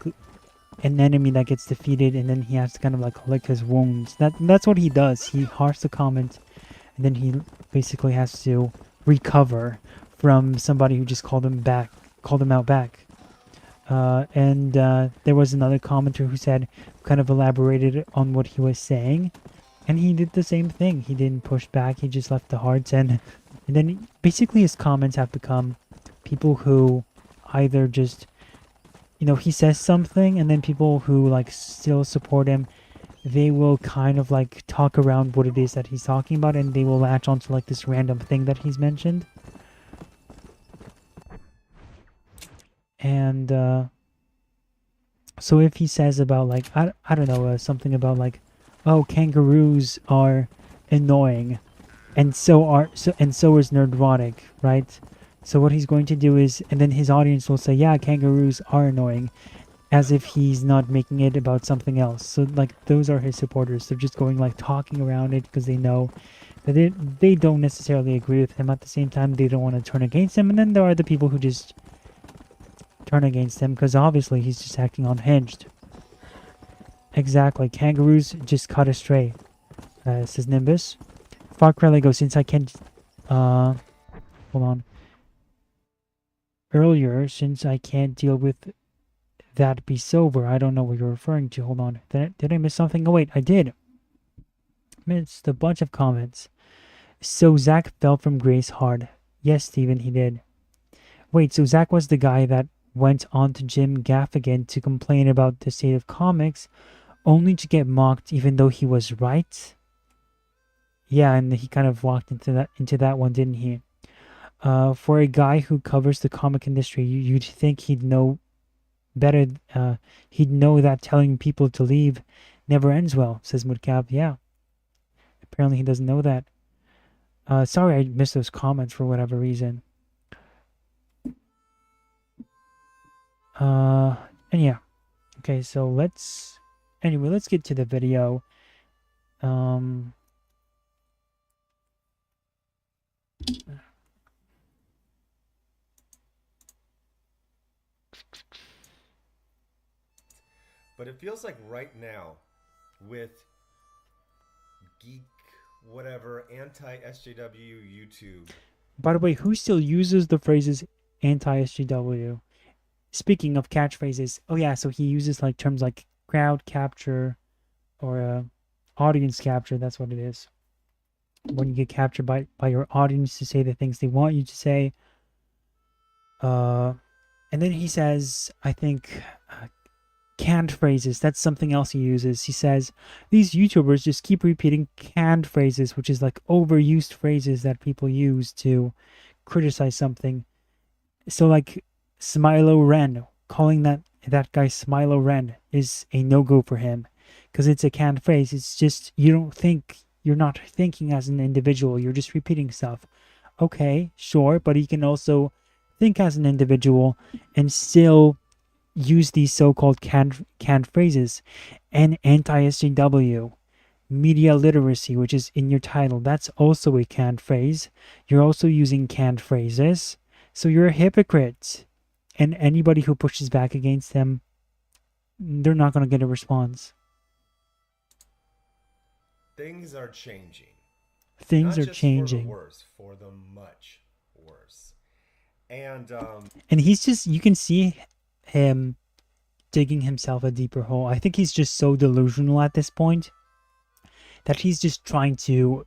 an enemy that gets defeated, and then he has to kind of like lick his wounds. That's what he does. He hearts the comment, and then he basically has to recover from somebody who just called him out back. And there was another commenter who said, kind of elaborated on what he was saying, and he did the same thing. He didn't push back. He just left the hearts, and then basically his comments have become people who either just, you know, he says something, and then people who like still support him, they will kind of like talk around what it is that he's talking about, and they will latch onto like this random thing that he's mentioned. And so if he says about like, I don't know, something about like, oh, kangaroos are annoying, and so is Nerdrotic, right? So what he's going to do is, and then his audience will say, yeah, kangaroos are annoying, as if he's not making it about something else. So like, those are his supporters. They're just going like talking around it because they know that they don't necessarily agree with him. At the same time, they don't want to turn against him. And then there are the people who just turn against him because obviously he's just acting unhinged. Exactly. Kangaroos just cut astray, says Nimbus. Far Cry goes, since I can't, hold on. Earlier, since I can't deal with that, be sober. I don't know what you're referring to. Hold on. Did I miss something? Oh, wait, I did. Missed a bunch of comments. So Zach fell from grace hard. Yes, Steven, he did. Wait, so Zach was the guy that went on to Jim Gaffigan to complain about the state of comics, only to get mocked even though he was right? Yeah, and he kind of walked into that one, didn't he? For a guy who covers the comic industry, you'd think he'd know better. He'd know that telling people to leave never ends well, says Moodcap. Yeah. Apparently he doesn't know that. Sorry I missed those comments for whatever reason. And yeah. Okay, so let's get to the video. But it feels like right now, with geek, whatever, anti-SJW YouTube. By the way, who still uses the phrases anti-SJW? Speaking of catchphrases, oh yeah, so he uses like terms like crowd capture or audience capture. That's what it is. When you get captured by your audience to say the things they want you to say. And then he says, I think, canned phrases. That's something else he uses. He says, these YouTubers just keep repeating canned phrases, which is like overused phrases that people use to criticize something. So like Smilo Ren, calling that guy Smilo Ren is a no-go for him because it's a canned phrase. It's just, you're not thinking as an individual. You're just repeating stuff. Okay, sure, but he can also think as an individual and still use these so-called canned phrases. And anti-SJW, media literacy, which is in your title, that's also a canned phrase. You're also using canned phrases, so you're a hypocrite. And anybody who pushes back against them they're not going to get a response. Things are changing. Things Not are just for the changing. worse, for the much worse. And And he's just, you can see him digging himself a deeper hole. I think he's just so delusional at this point that he's just trying to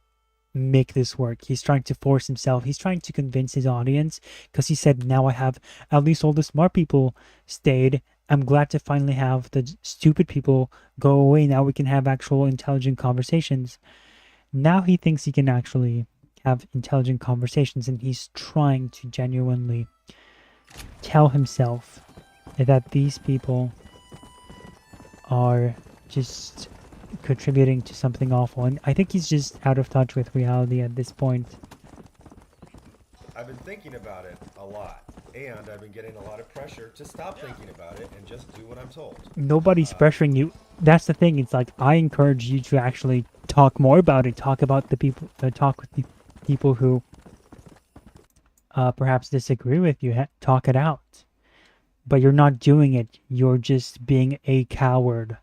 make this work. He's trying to force himself. He's trying to convince his audience because he said, now I have at least all the smart people stayed. I'm glad to finally have the stupid people go away. Now we can have actual intelligent conversations. Now he thinks he can actually have intelligent conversations, and he's trying to genuinely tell himself that these people are just contributing to something awful. And I think he's just out of touch with reality at this point. I've been thinking about it a lot, and I've been getting a lot of pressure to stop thinking about it and just do what I'm told. Nobody's pressuring you. That's the thing. It's like, I encourage you to actually talk more about it. Talk about the people, talk with the people who perhaps disagree with you. Talk it out. But you're not doing it. You're just being a coward.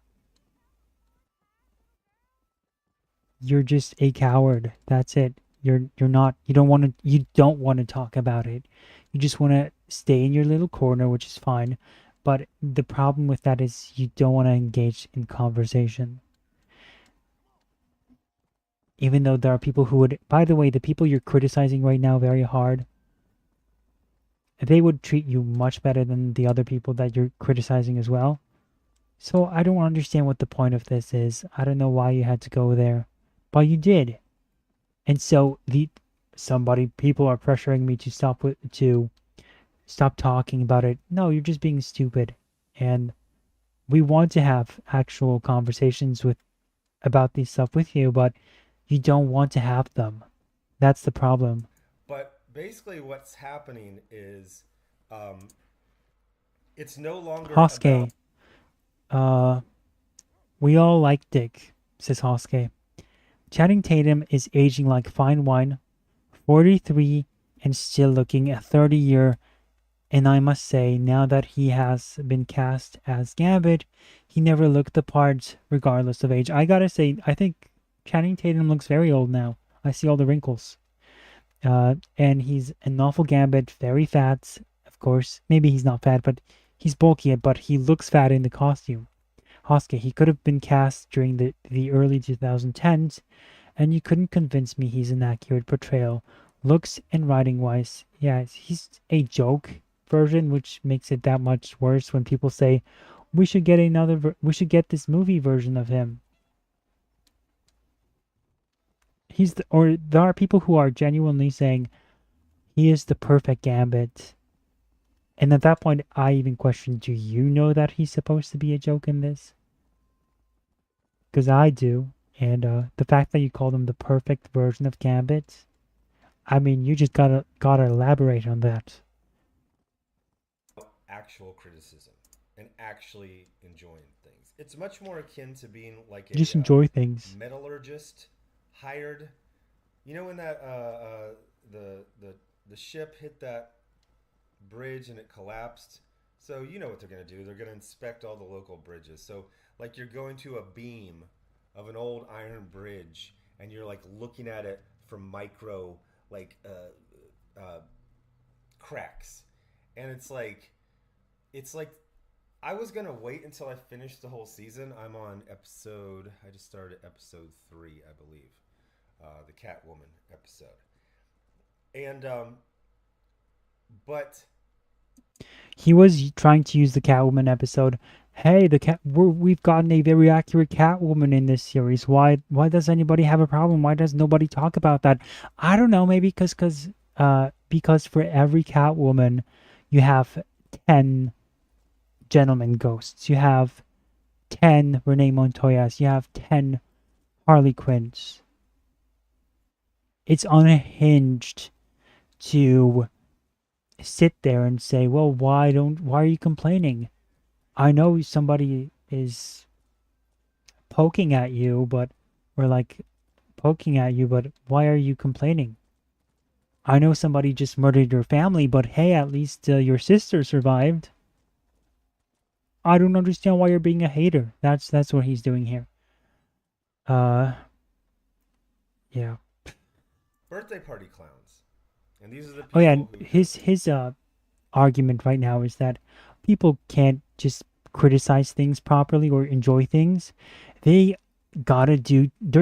You're just a coward. That's it. You don't want to talk about it. You just want to stay in your little corner, which is fine. But the problem with that is you don't want to engage in conversation. Even though there are people who would, by the way, the people you're criticizing right now very hard, they would treat you much better than the other people that you're criticizing as well. So I don't understand what the point of this is. I don't know why you had to go there, but you did. And so people are pressuring me to stop talking about it. No, you're just being stupid. And we want to have actual conversations about this stuff with you, but you don't want to have them. That's the problem. But basically what's happening is it's no longer Hosuke, we all like Dick, says Hosuke. Channing Tatum is aging like fine wine, 43 and still looking a 30-year. And I must say, now that he has been cast as Gambit, he never looked the part regardless of age. I gotta say, I think Channing Tatum looks very old now. I see all the wrinkles. And he's an awful Gambit, very fat, of course. Maybe he's not fat, but he's bulky, but he looks fat in the costume. Hosuke, he could have been cast during the early 2010s, and you couldn't convince me he's an accurate portrayal. Looks and writing-wise, yeah, he's a joke version, which makes it that much worse when people say, we should get this movie version of him. There are people who are genuinely saying he is the perfect Gambit. And at that point, I even question, do you know that he's supposed to be a joke in this? Because I do. And the fact that you called him the perfect version of Gambit, I mean, you just gotta elaborate on that. Actual criticism and actually enjoying things. It's much more akin to being like a just enjoy things. Metallurgist hired. You know when that the ship hit that bridge and it collapsed? So you know what they're going to do. They're going to inspect all the local bridges. So like you're going to a beam of an old iron bridge and you're like looking at it from micro like cracks. And it's like I was going to wait until I finished the whole season. I'm on I just started episode 3, I believe. The Catwoman episode. And but he was trying to use the Catwoman episode. Hey, we've gotten a very accurate Catwoman in this series. Why does anybody have a problem? Why does nobody talk about that? I don't know. Maybe because for every Catwoman, you have 10 gentleman ghosts. You have 10 Renee Montoyas. You have 10 Harley Quinns. It's unhinged to sit there and say, well, why are you complaining? I know somebody is poking at you, but why are you complaining? I know somebody just murdered your family, but hey, at least your sister survived. I don't understand why you're being a hater. That's what he's doing here. Yeah. Birthday party clowns. And these are the Oh yeah, people who his argument right now is that people can't just criticize things properly or enjoy things. They're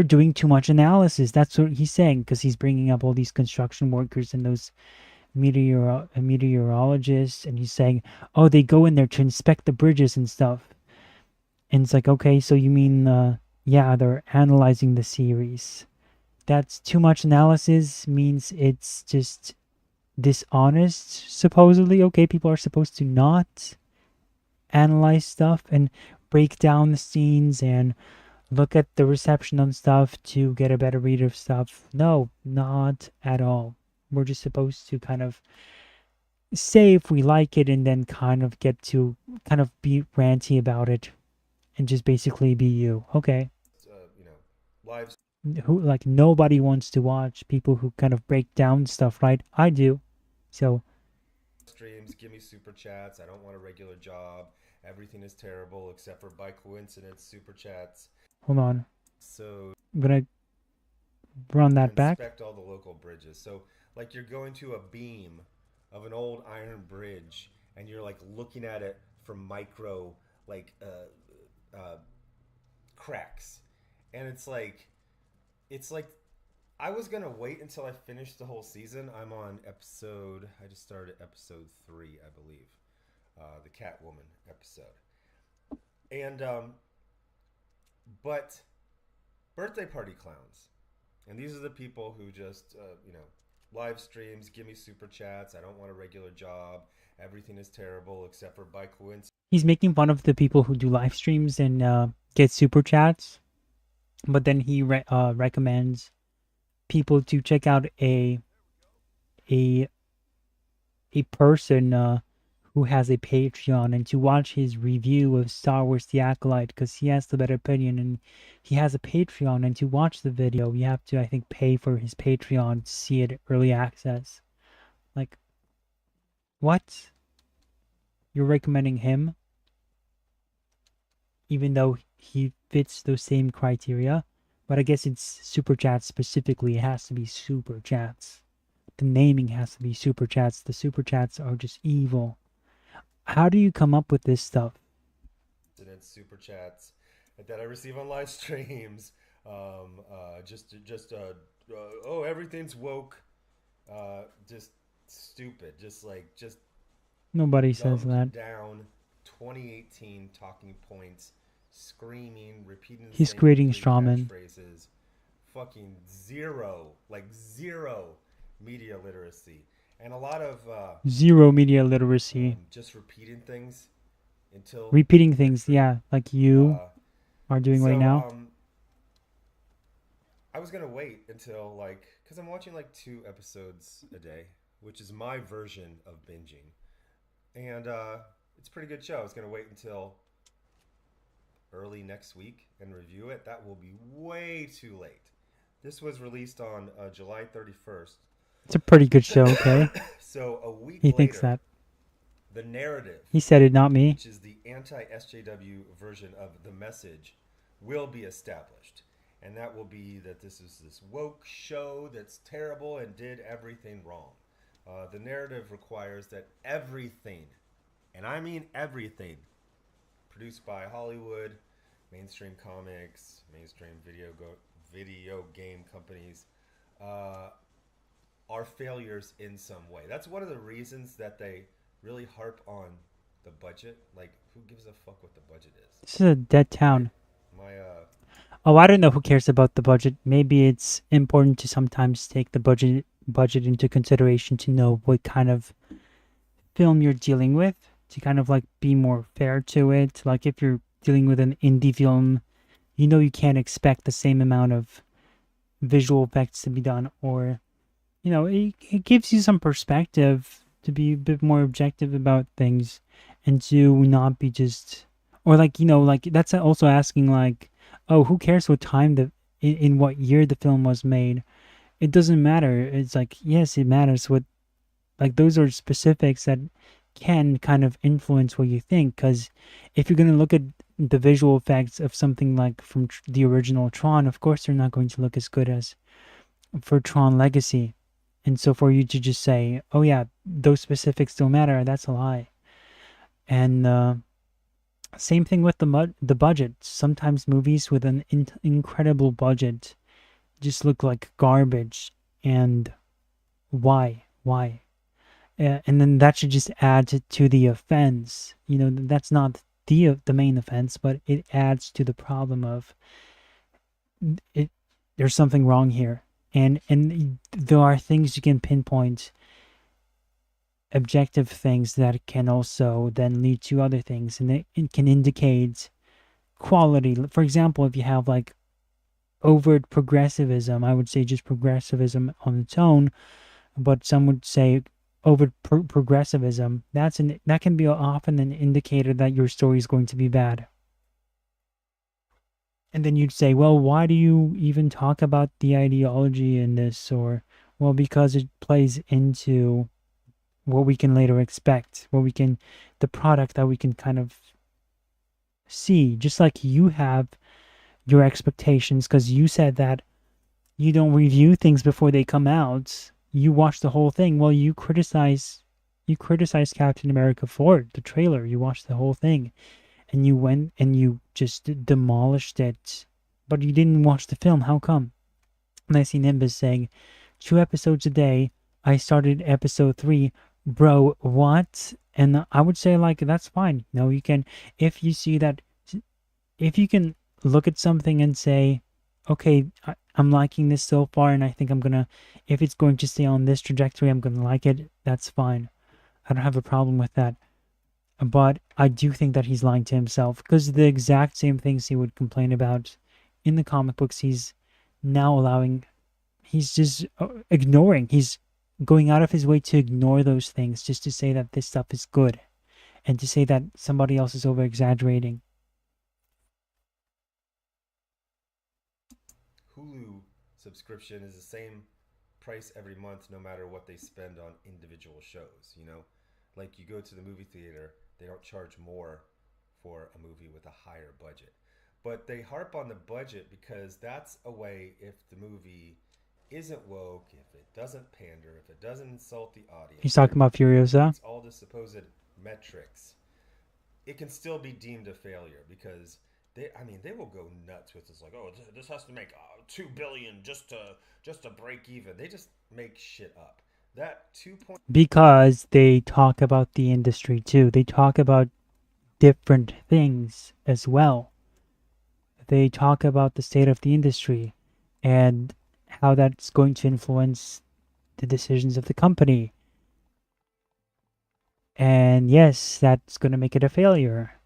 doing too much analysis. That's what he's saying, because he's bringing up all these construction workers and those meteorologists, and he's saying, oh, they go in there to inspect the bridges and stuff. And it's like, okay, so you mean, yeah, they're analyzing the series. That's too much analysis, means it's just dishonest, supposedly. Okay, people are supposed to not analyze stuff and break down the scenes and look at the reception on stuff to get a better read of stuff. No, not at all. We're just supposed to kind of say if we like it and then kind of get to kind of be ranty about it and just basically be you. Okay. lives. Who, like, nobody wants to watch people who kind of break down stuff, right? I do. So Streams, give me super chats. I don't want a regular job. Everything is terrible except for, by coincidence, super chats. hold on. So I'm gonna run that back. Inspect all the local bridges. So like you're going to a beam of an old iron bridge and you're like looking at it from micro cracks, and it's like I was gonna wait until I finished the whole season. I'm on episode. I just started episode 3, I believe, the Catwoman episode, and but birthday party clowns, and these are the people who just live streams, give me super chats. I don't want a regular job. Everything is terrible except for, by coincidence. He's making fun of the people who do live streams and get super chats, but then he recommends people to check out a person who has a Patreon and to watch his review of Star Wars The Acolyte, because he has the better opinion and he has a Patreon, and to watch the video you have to, I think, pay for his Patreon to see it early access. Like, what? You're recommending him even though he fits those same criteria? But I guess it's super chats specifically. It has to be super chats. The naming has to be super chats. The super chats are just evil. How do you come up with this stuff? Super chats that I receive on live streams. Oh, everything's woke. Just stupid. Just Nobody says that. Down 2018 talking points, screaming, repeating the He's same creating strawman phrases. Fucking zero media literacy, and a lot of zero media literacy. Just repeating things until yeah, like you are doing right now. I was gonna wait until because I'm watching 2 episodes a day, which is my version of binging, and it's a pretty good show. I was gonna wait until early next week and review it. That will be way too late. This was released on July 31st. It's a pretty good show, okay? So a week he later, thinks that. The narrative, he said it, not me, which is the anti-SJW version of the message, will be established. And that will be that this is this woke show that's terrible and did everything wrong. The narrative requires that everything, and I mean everything, produced by Hollywood, mainstream comics, mainstream video game companies, are failures in some way. That's one of the reasons that they really harp on the budget. Like, who gives a fuck what the budget is? This is a dead town. Oh, I don't know who cares about the budget. Maybe it's important to sometimes take the budget into consideration to know what kind of film you're dealing with, to kind of be more fair to it. Like, if you're dealing with an indie film, you can't expect the same amount of visual effects to be done, or it gives you some perspective to be a bit more objective about things, and to not be just, or that's also asking oh, who cares what time in what year the film was made? It doesn't matter. It's yes, it matters what, those are specifics that can kind of influence what you think, because if you're going to look at the visual effects of something like from the original Tron, of course they're not going to look as good as for Tron Legacy. And so for you to just say, oh yeah, those specifics don't matter, that's a lie. And same thing with the budget. Sometimes movies with an incredible budget just look like garbage. And why? And then that should just add to the offense. That's not the main offense, but it adds to the problem of it. There's something wrong here, and there are things you can pinpoint, objective things that can also then lead to other things, and it can indicate quality. For example, if you have like overt progressivism, I would say just progressivism on its own, but some would say over progressivism, that can be often an indicator that your story is going to be bad. And then you'd say, well, why do you even talk about the ideology in this? Or, well, because it plays into what we can later expect, the product that we can kind of see. Just like you have your expectations, because you said that you don't review things before they come out. You watch the whole thing. Well, you criticize Captain America for the trailer. You watched the whole thing, and you went and you just demolished it, but you didn't watch the film. How come? And I see Nimbus saying, 2 episodes a day. I started episode 3. Bro, what? And I would say, like, that's fine. No, you can, if you see that, if you can look at something and say, okay, I'm liking this so far, and I think if it's going to stay on this trajectory, I'm going to like it, that's fine. I don't have a problem with that. But I do think that he's lying to himself, because the exact same things he would complain about in the comic books, he's just ignoring. He's going out of his way to ignore those things just to say that this stuff is good, and to say that somebody else is over-exaggerating. Hulu subscription is the same price every month, no matter what they spend on individual shows. Like you go to the movie theater, they don't charge more for a movie with a higher budget, but they harp on the budget because that's a way, if the movie isn't woke, if it doesn't pander, if it doesn't insult the audience, He's talking about Furiosa. It's all the supposed metrics. It can still be deemed a failure because they will go nuts with this, like, oh, this has to make $2 billion just to break even. They just make shit up. That 2 point, because they talk about the industry too. They talk about different things as well. They talk about the state of the industry and how that's going to influence the decisions of the company. And yes, that's going to make it a failure.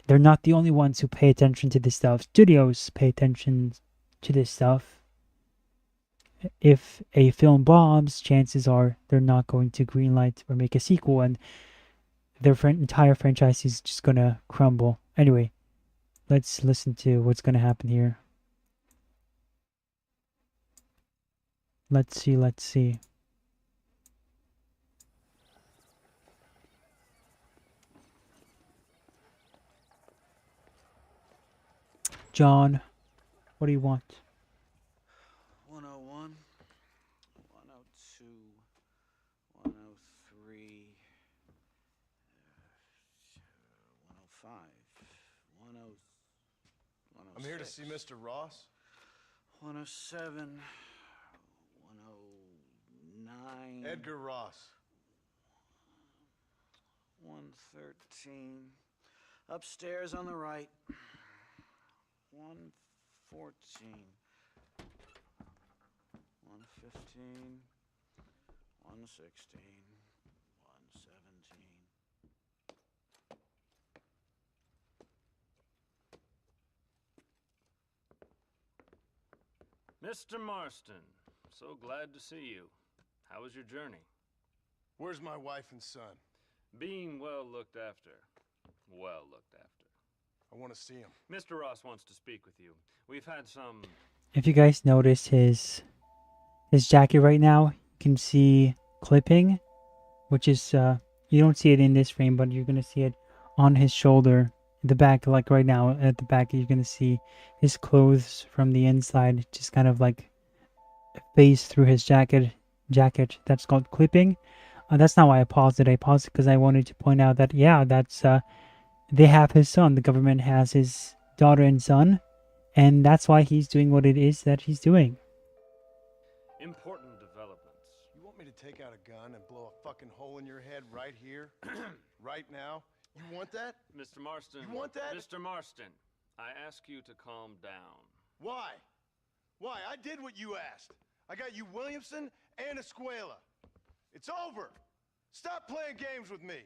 They're not the only ones who pay attention to this stuff. Studios pay attention to this stuff. If a film bombs, chances are they're not going to greenlight or make a sequel, and their entire franchise is just going to crumble. Anyway, let's listen to what's going to happen here. Let's see. John, what do you want? 101, 102, 103, 105, 106. I'm here to see Mr. Ross. 107, 109. Edgar Ross. 113. Upstairs on the right. 114. 115. 116. 117. Mr. Marston, so glad to see you. How was your journey? Where's my wife and son? Being well looked after. Well looked after. I want to see him. Mr. Ross wants to speak with you. We've had some... If you guys notice his jacket right now, you can see clipping, which is You don't see it in this frame, but you're gonna see it on his shoulder, the back, like right now at the back. You're gonna see his clothes from the inside, just kind of like phase through his jacket. That's called clipping. That's not why I paused it. I paused it because I wanted to point out that yeah, that's they have his son. The government has his daughter and son, and that's why he's doing what it is that he's doing. Important developments. You want me to take out a gun and blow a fucking hole in your head right here? Right now? You want that? Mr. Marston. You want that? Mr. Marston, I ask you to calm down. Why? Why? I did what you asked. I got you Williamson and Escuela. It's over. Stop playing games with me.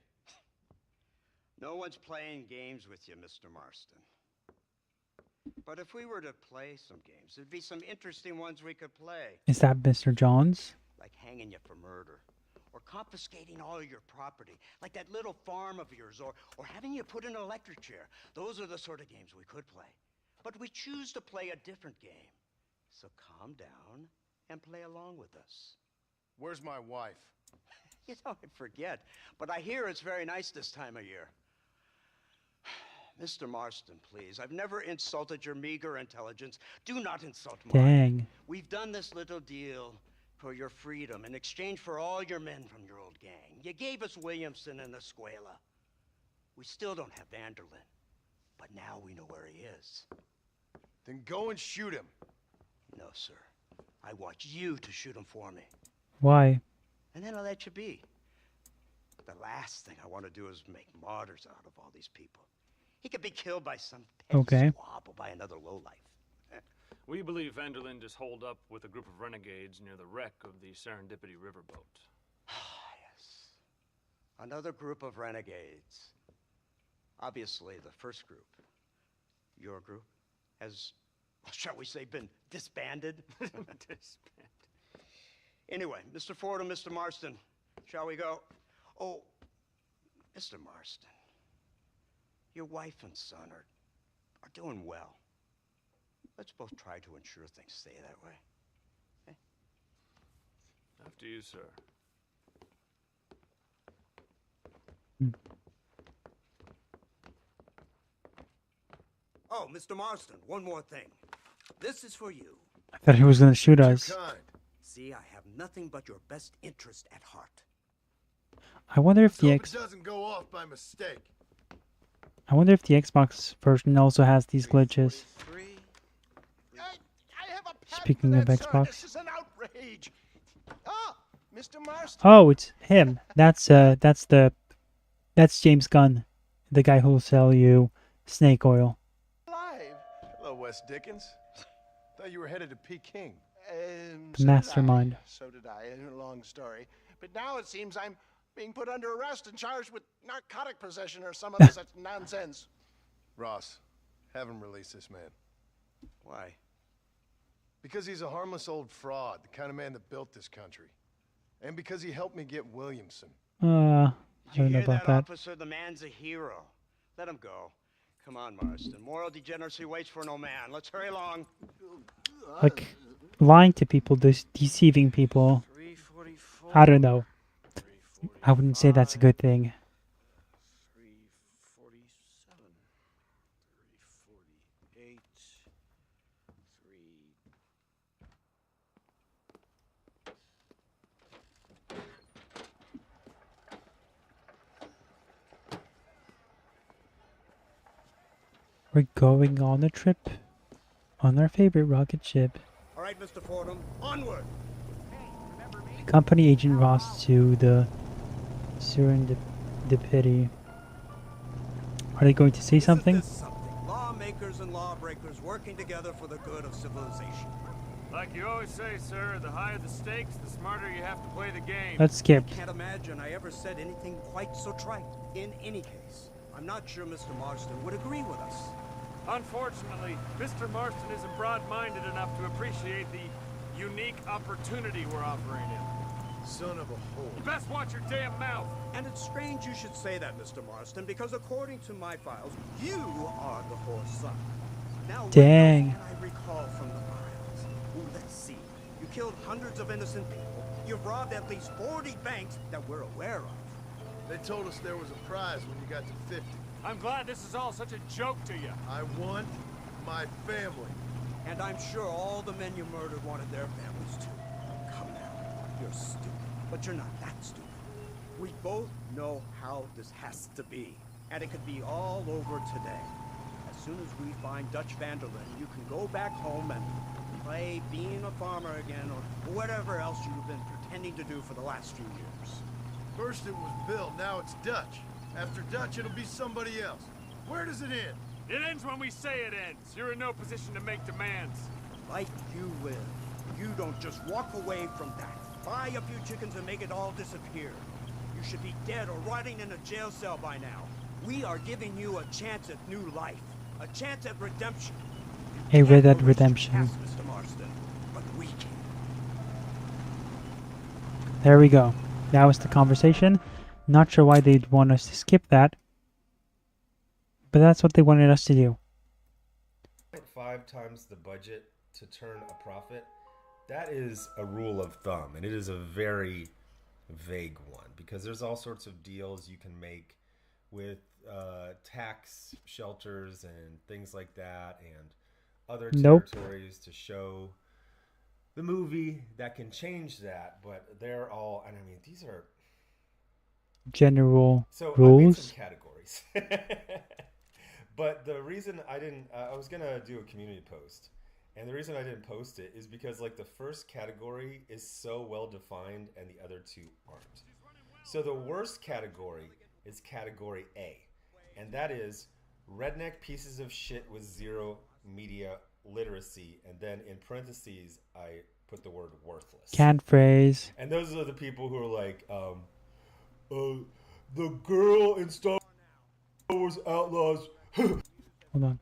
No one's playing games with you, Mr. Marston. But if we were to play some games, there'd be some interesting ones we could play. Is that Mr. Johns? Like hanging you for murder. Or confiscating all your property. Like that little farm of yours. Or having you put in an electric chair. Those are the sort of games we could play. But we choose to play a different game. So calm down and play along with us. Where's my wife? You know, I forget. But I hear it's very nice this time of year. Mr. Marston, please. I've never insulted your meager intelligence. Do not insult mine. Dang. We've done this little deal for your freedom in exchange for all your men from your old gang. You gave us Williamson and Escuela. We still don't have Vanderlyn. But now we know where he is. Then go and shoot him. No, sir. I want you to shoot him for me. Why? And then I'll let you be. The last thing I want to do is make martyrs out of all these people. He could be killed by some petty squab or by another lowlife. We believe Vanderlyn is holed up with a group of renegades near the wreck of the Serendipity riverboat. Yes. Another group of renegades. Obviously, the first group, your group, has, shall we say, been disbanded? Anyway, Mr. Ford and Mr. Marston, shall we go? Oh, Mr. Marston, your wife and son are doing well. Let's both try to ensure things stay that way. Okay? After you, sir. Oh, Mr. Marston, one more thing. This is for you. I thought he was going to shoot us. See, I have nothing but your best interest at heart. I wonder if the doesn't go off by mistake. I wonder if the Xbox version also has these glitches. Speaking of Xbox. This is an outrage. Ah, Mr. Marston. Oh, it's him. That's James Gunn, the guy who'll sell you snake oil. Alive. Hello, Wes Dickens. Thought you were headed to Peking. The mastermind. So did I. A long story. But now it seems I'm being put under arrest and charged with narcotic possession or some other such nonsense. Ross, have him release this man. Why? Because he's a harmless old fraud, the kind of man that built this country. And because he helped me get Williamson. I Did you don't know hear about that, that. officer? The man's a hero. Let him go. Come on, Marston. Moral degeneracy waits for no man. Let's hurry along. Like, lying to people, deceiving people. I don't know. I wouldn't say that's a good thing. 347. 348. 3. We're going on a trip on our favorite rocket ship. All right, Mr. Fordham, onward. Accompany Agent Ross to the Serendipity. Are they going to say something? Lawmakers and lawbreakers working together for the good of civilization. Like you always say, sir, the higher the stakes, the smarter you have to play the game. Let's skip. I can't imagine I ever said anything quite so trite. In any case, I'm not sure Mr. Marston would agree with us. Unfortunately, Mr. Marston isn't broad-minded enough to appreciate the unique opportunity we're offering him. Son of a whore. You best watch your damn mouth. And it's strange you should say that, Mr. Marston, because according to my files, you are the whore's son. Now, dang. what else can I recall from the files? Ooh, let's see. You killed hundreds of innocent people. You've robbed at least 40 banks that we're aware of. They told us there was a prize when you got to 50. I'm glad this is all such a joke to you. I want my family. And I'm sure all the men you murdered wanted their families too. Come now, you're stupid, but you're not that stupid. We both know how this has to be, and it could be all over today. As soon as we find Dutch Vanderlyn, you can go back home and play being a farmer again, or whatever else you've been pretending to do for the last few years. First it was Bill, now it's Dutch. After Dutch, it'll be somebody else. Where does it end? It ends when we say it ends. You're in no position to make demands. Like you live. You don't just walk away from that. Buy a few chickens and make it all disappear. You should be dead or rotting in a jail cell by now. We are giving you a chance at new life. A chance at redemption. A Red Dead Redemption. Mr. Marston, but we can. There we go. That was the conversation. Not sure why they'd want us to skip that. But that's what they wanted us to do. 5 times the budget to turn a profit. That is a rule of thumb, and it is a very vague one because there's all sorts of deals you can make with tax shelters and things like that, and other territories to show the movie that can change that. But they're all, and I mean, these are general so rules. I made some categories. But the reason I didn't, I was going to do a community post. And the reason I didn't post it is because like the first category is so well defined and the other two aren't. So the worst category is category A. And that is redneck pieces of shit with zero media literacy. And then in parentheses, I put the word worthless. Cat phrase. And those are the people who are like, the girl in Star Wars Outlaws. Hold on.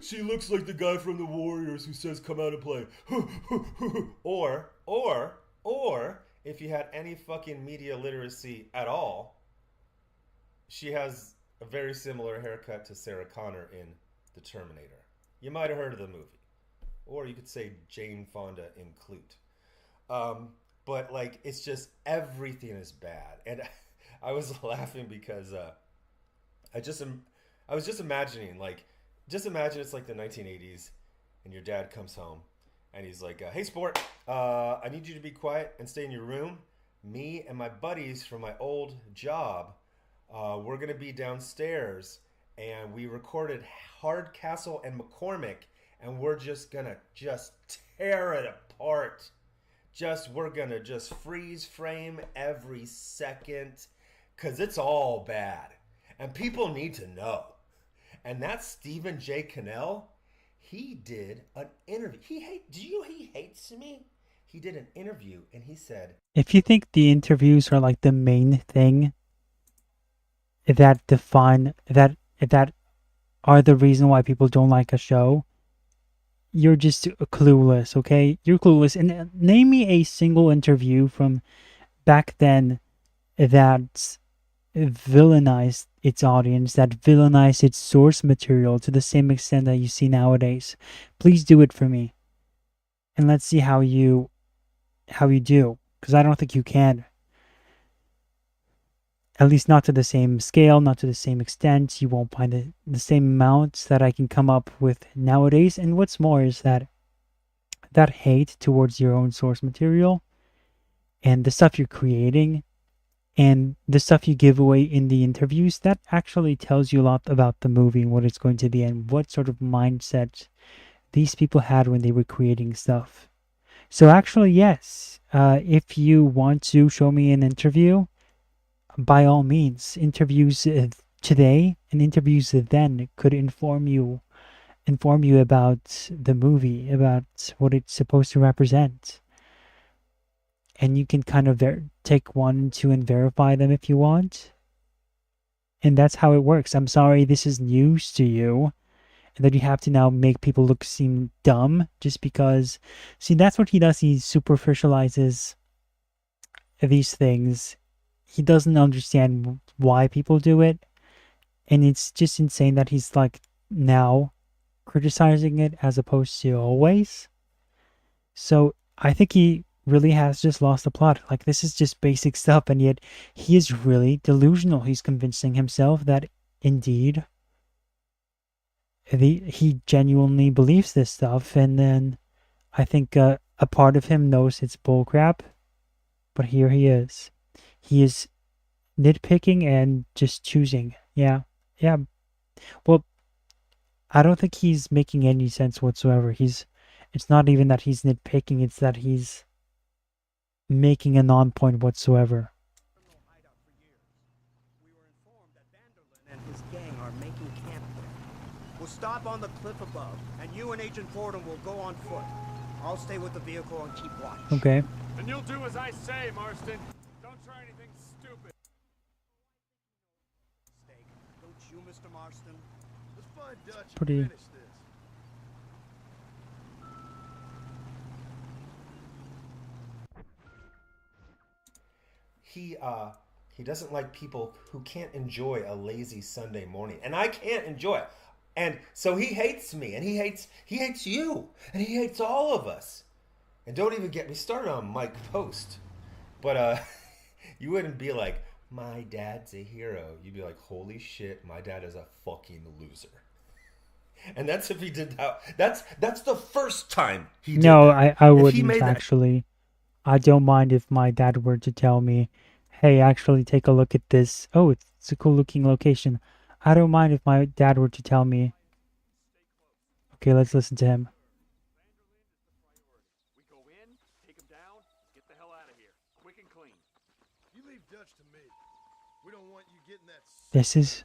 She looks like the guy from the Warriors who says come out and play. or if you had any fucking media literacy at all, she has a very similar haircut to Sarah Connor in The Terminator. You might have heard of the movie. Or you could say Jane Fonda in Clute. But like it's just everything is bad. And I was laughing because I was just imagining, like, just imagine it's like the 1980s and your dad comes home and he's like, hey, sport, I need you to be quiet and stay in your room. Me and my buddies from my old job, we're going to be downstairs and we recorded Hardcastle and McCormick and we're just going to just tear it apart. We're going to just freeze frame every second because it's all bad. And people need to know. And that's Stephen J. Cannell. He did an interview. He hates me? He did an interview and he said, if you think the interviews are like the main thing that define, that are the reason why people don't like a show, you're just clueless, okay? You're clueless. And name me a single interview from back then that villainized its audience, that villainized its source material to the same extent that you see nowadays. Please do it for me. And let's see how you do. Because I don't think you can. At least not to the same scale, not to the same extent. You won't find the same amounts that I can come up with nowadays. And what's more is that hate towards your own source material and the stuff you're creating and the stuff you give away in the interviews, that actually tells you a lot about the movie and what it's going to be and what sort of mindset these people had when they were creating stuff. So actually, yes, if you want to show me an interview, by all means, interviews today and interviews then could inform you about the movie, about what it's supposed to represent. And you can kind of take 1 and 2 and verify them if you want. And that's how it works. I'm sorry this is news to you. And that you have to now make people seem dumb just because... See, that's what he does. He superficializes these things. He doesn't understand why people do it. And it's just insane that he's like now criticizing it as opposed to always. So I think he really has just lost the plot. Like, this is just basic stuff, and yet he is really delusional. He's convincing himself that indeed he genuinely believes this stuff, and then I think a part of him knows it's bullcrap, but here he is. He is nitpicking and just choosing. Yeah. Well, I don't think he's making any sense whatsoever. It's not even that he's nitpicking, it's that he's making a non-point whatsoever. And his gang are making camp there. We'll stop on the cliff above, and you and Agent Fordham will go on foot. I'll stay with the vehicle and keep watch. Okay. And you'll do as I say, Marston. Don't try anything stupid. Don't you, Mr. Marston? Let's find Dutch and Pretty- finish this. He doesn't like people who can't enjoy a lazy Sunday morning, and I can't enjoy it. And so he hates me, and he hates you, and he hates all of us. And don't even get me started on Mike Post. But you wouldn't be like, my dad's a hero. You'd be like, holy shit, my dad is a fucking loser. And that's if he did that. That's the first time he did No, that. I If he wouldn't made that- actually. I don't mind if my dad were to tell me, hey, actually take a look at this. Oh, it's a cool looking location. I don't mind if my dad were to tell me. Okay, let's listen to him. We go in, take him down, get the hell out of here. Quick and clean. You leave Dutch to me. We don't want you getting that. This is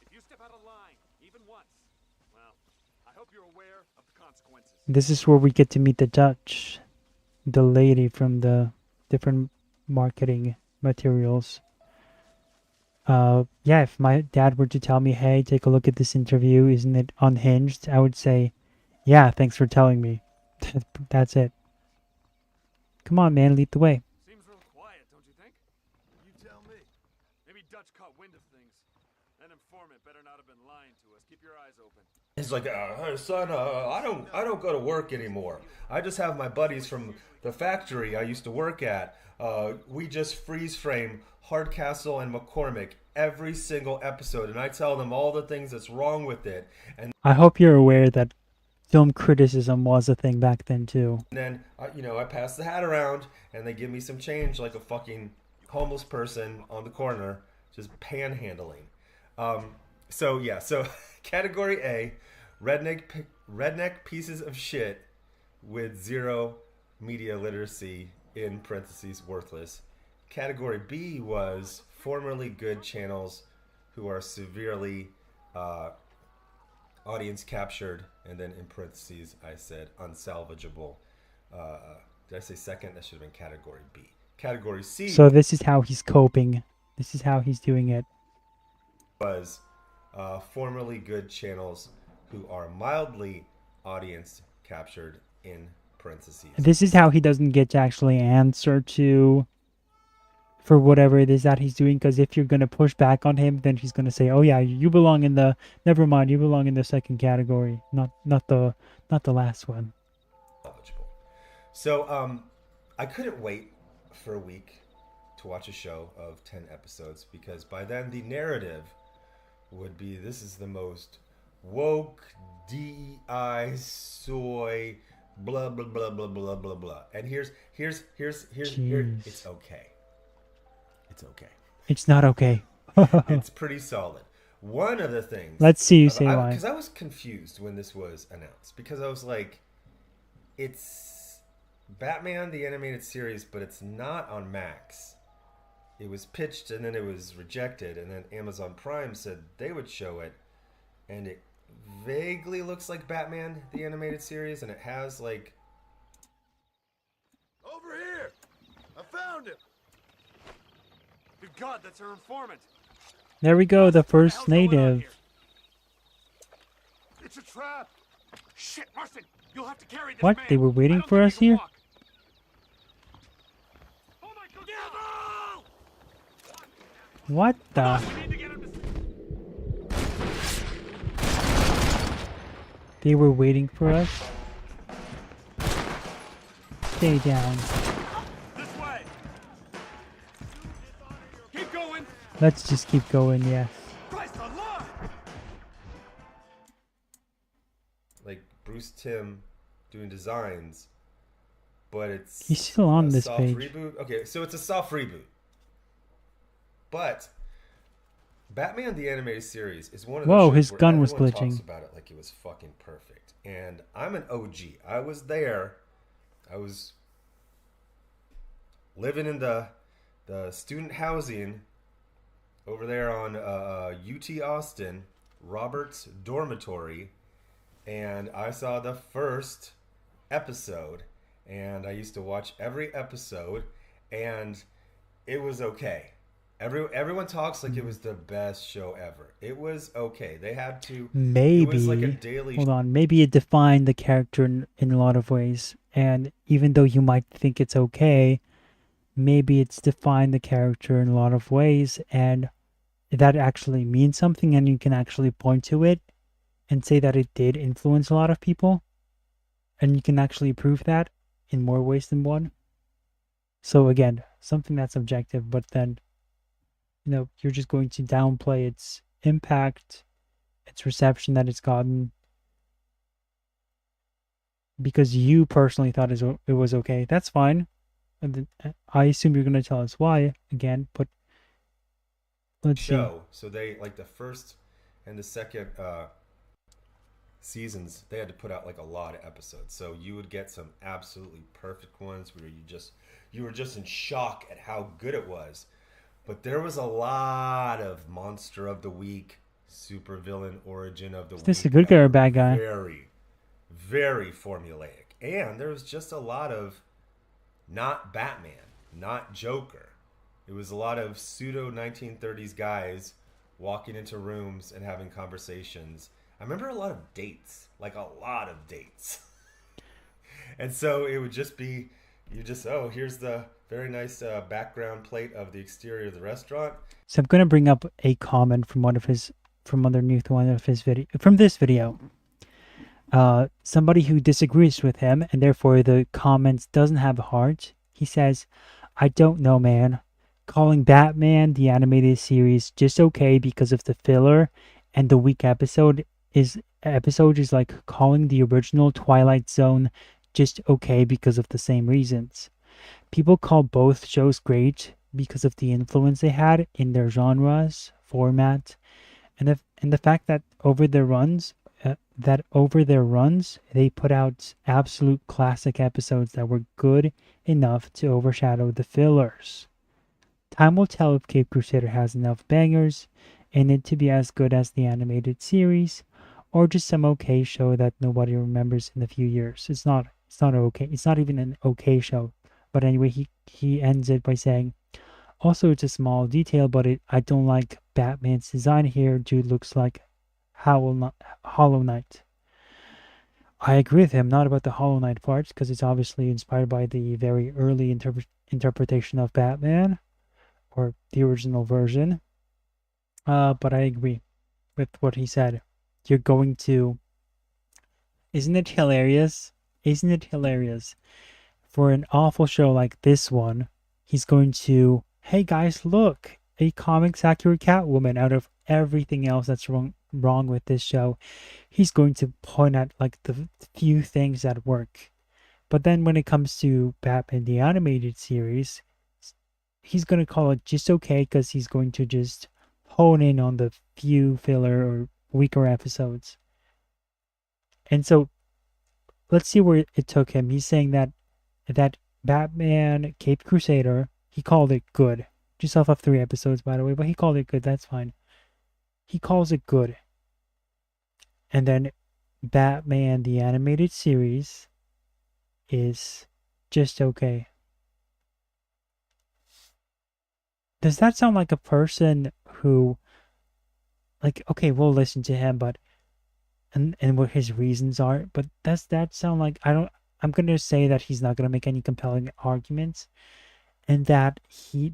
If you step out of line, even once, well, I hope you're aware of the consequences. this is where we get to meet the Dutch, the lady from the different marketing materials. Yeah, if my dad were to tell me, hey, take a look at this interview, isn't it unhinged? I would say, yeah, thanks for telling me. That's it. Come on, man, lead the way. Seems real quiet, don't you think? You tell me. Maybe Dutch caught wind of things. That informant better not have been lying to us. Keep your eyes open. He's like, hey, son, I don't go to work anymore. I just have my buddies from the factory I used to work at. We just freeze frame Hardcastle and McCormick every single episode, and I tell them all the things that's wrong with it. And I hope you're aware that film criticism was a thing back then too. then, I pass the hat around, and they give me some change like a fucking homeless person on the corner, just panhandling. So category A, redneck pieces of shit with zero media literacy, in parentheses worthless. Category B was formerly good channels who are severely audience captured, and then in parentheses I said unsalvageable. Did I say second? That should have been category B. Category C So this is how he's coping. This is how he's doing it. was formerly good channels who are mildly audience captured, in parentheses. This is how he doesn't get to actually answer to for whatever it is that he's doing, because if you're going to push back on him, then he's going to say, oh yeah, you belong in the, never mind, you belong in the second category, not the last one. So I couldn't wait for a week to watch a show of 10 episodes, because by then the narrative would be, this is the most woke, DEI, soy, blah blah blah blah blah blah blah. And here, Jeez. it's okay. It's okay. It's not okay. It's pretty solid. One of the things. Let's see you say why. Because I was confused when this was announced, because I was like, it's Batman the Animated Series, but it's not on Max. It was pitched and then it was rejected, and then Amazon Prime said they would show it, and it vaguely looks like Batman the Animated Series, and it has like... Over here! I found him! Good God, that's our informant. There we go, the first native. It's a trap. Shit, Marston, you'll have to carry this What? man. They were waiting for us here? Oh my God! What the? They were waiting for us? Stay down. Let's just keep going, yes. Like Bruce Timm doing designs, but it's He's still on a this soft page. reboot. Okay, so it's a soft reboot. But Batman the Animated Series is one of those Whoa, shows his where gun was everyone talks glitching. about it like it was fucking perfect. And I'm an OG. I was there. I was living in the student housing over there on UT Austin, Robert's dormitory, and I saw the first episode, and I used to watch every episode, and it was okay. Everyone talks like it was the best show ever. It was okay. They had to. Maybe. It was like a daily. Hold on. Maybe it defined the character in a lot of ways. And even though you might think it's okay, maybe it's defined the character in a lot of ways. And that actually means something. And you can actually point to it and say that it did influence a lot of people. And you can actually prove that in more ways than one. So again, something that's objective, but then, you're just going to downplay its impact, its reception that it's gotten, because you personally thought it was okay. That's fine. And then, I assume you're going to tell us why again, but let's see. So they, like, the first and the second seasons, they had to put out like a lot of episodes. So you would get some absolutely perfect ones where you were just in shock at how good it was. But there was a lot of Monster of the Week, Supervillain Origin of the Week. Is this a good guy or a bad guy? Very, very formulaic. And there was just a lot of not Batman, not Joker. It was a lot of pseudo 1930s guys walking into rooms and having conversations. I remember a lot of dates, like a lot of dates. And so it would just be, here's the very nice background plate of the exterior of the restaurant. So I'm going to bring up a comment from underneath one of his from this video. Somebody who disagrees with him, and therefore the comments doesn't have a heart. He says, "I don't know, man. Calling Batman the animated series just okay because of the filler and the weak episode is like calling the original Twilight Zone just okay because of the same reasons. People call both shows great because of the influence they had in their genres, format, and the fact that over their runs, they put out absolute classic episodes that were good enough to overshadow the fillers. Time will tell if Cape Crusader has enough bangers in it to be as good as the animated series, or just some okay show that nobody remembers in a few years. It's not okay. It's not even an okay show. But anyway, he ends it by saying, also it's a small detail, but I don't like Batman's design here. Dude looks like Hollow Knight. I agree with him, not about the Hollow Knight parts, because it's obviously inspired by the very early interpretation of Batman, or the original version. But I agree with what he said. You're going to... Isn't it hilarious? Isn't it hilarious? For an awful show like this one, he's going to, hey guys, look, a comics accurate Catwoman out of everything else that's wrong with this show. He's going to point at like the few things that work. But then when it comes to Batman the Animated Series, he's going to call it just okay because he's going to just hone in on the few filler or weaker episodes. And so let's see where it took him. He's saying that Batman Caped Crusader, he called it good. Just off of 3 episodes, by the way, but he called it good. That's fine. He calls it good. And then Batman the Animated Series is just okay. Does that sound like a person who, like, okay, we'll listen to him, but and what his reasons are, but does that sound like, I'm going to say that he's not going to make any compelling arguments, and that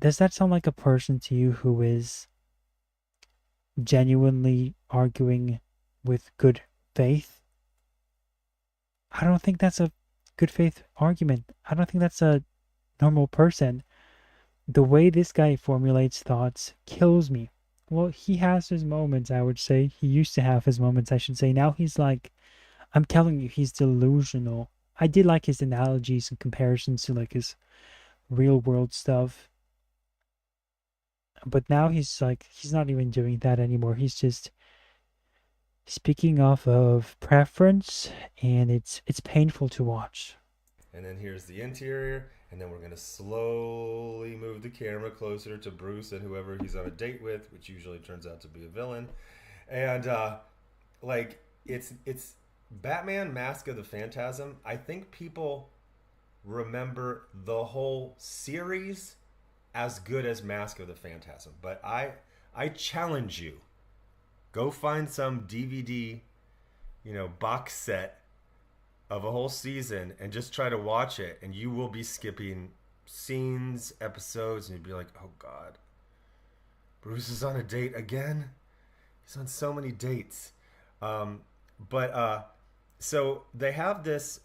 does that sound like a person to you who is genuinely arguing with good faith? I don't think that's a good faith argument. I don't think that's a normal person. the way this guy formulates thoughts kills me. Well, he has his moments, I would say. He used to have his moments, I should say. Now he's like, I'm telling you, he's delusional. I did like his analogies and comparisons to like his real world stuff. But now he's like, he's not even doing that anymore. He's just speaking off of preference, and it's painful to watch. And then here's the interior, and then we're going to slowly move the camera closer to Bruce and whoever he's on a date with, which usually turns out to be a villain. And like it's Batman Mask of the Phantasm. I think people remember the whole series as good as Mask of the Phantasm, but I challenge you, go find some DVD, box set of a whole season and just try to watch it, and you will be skipping scenes, episodes, and you'd be like, oh god, Bruce is on a date again. He's on so many dates. So they have this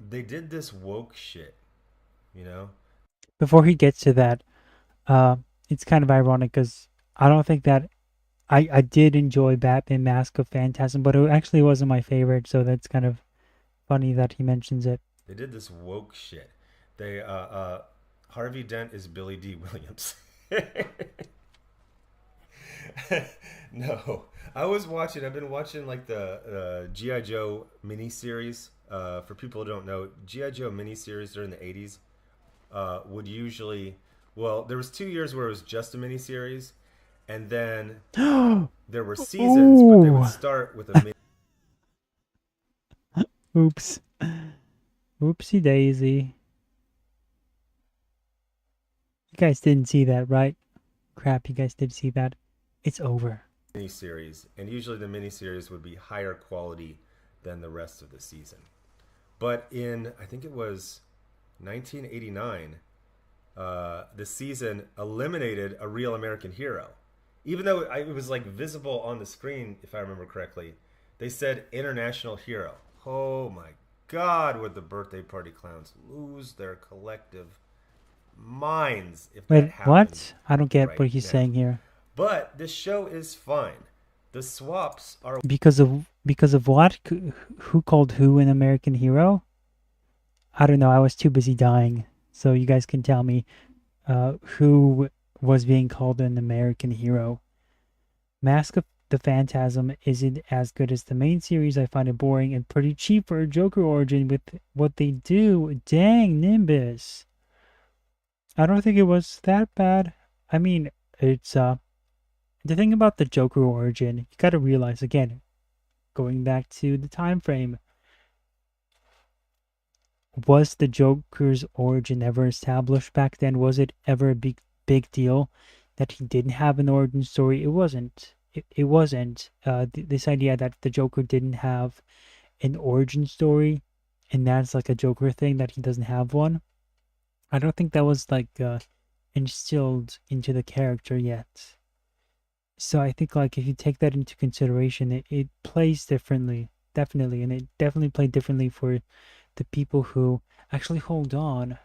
they did this woke shit, Before he gets to that, it's kind of ironic because I don't think that I did enjoy Batman Mask of Phantasm, but it actually wasn't my favorite, so that's kind of funny that he mentions it. They did this woke shit. They Harvey Dent is Billy D. Williams. No, I've been watching like the G.I. Joe miniseries. For people who don't know, G.I. Joe miniseries during the 80s would usually, well, there was 2 years where it was just a miniseries, and then there were seasons, but they would start with a mini. Oops. Oopsie daisy. You guys didn't see that, right? Crap, you guys did see that. It's over. Miniseries, and usually the miniseries would be higher quality than the rest of the season. But in, I think it was 1989, the season eliminated a real American hero. Even though it was like visible on the screen, if I remember correctly, they said international hero. Oh my god, would the birthday party clowns lose their collective minds if that happened. What? I don't get right what he's now. saying here. But this show is fine. The swaps are Because of what? Who called who an American hero? I don't know. I was too busy dying, so you guys can tell me who was being called an American hero. Mask of the Phantasm isn't as good as the main series. I find it boring and pretty cheap for a Joker origin with what they do. Dang, Nimbus. I don't think it was that bad. I mean, it's the thing about the Joker origin, you gotta realize again, going back to the time frame, was the Joker's origin ever established back then? Was it ever a big deal that he didn't have an origin story? It wasn't. It wasn't. This idea that the Joker didn't have an origin story, and that's like a Joker thing that he doesn't have one. I don't think that was like instilled into the character yet. So I think like if you take that into consideration, it plays differently, definitely, and it definitely played differently for the people who actually hold on.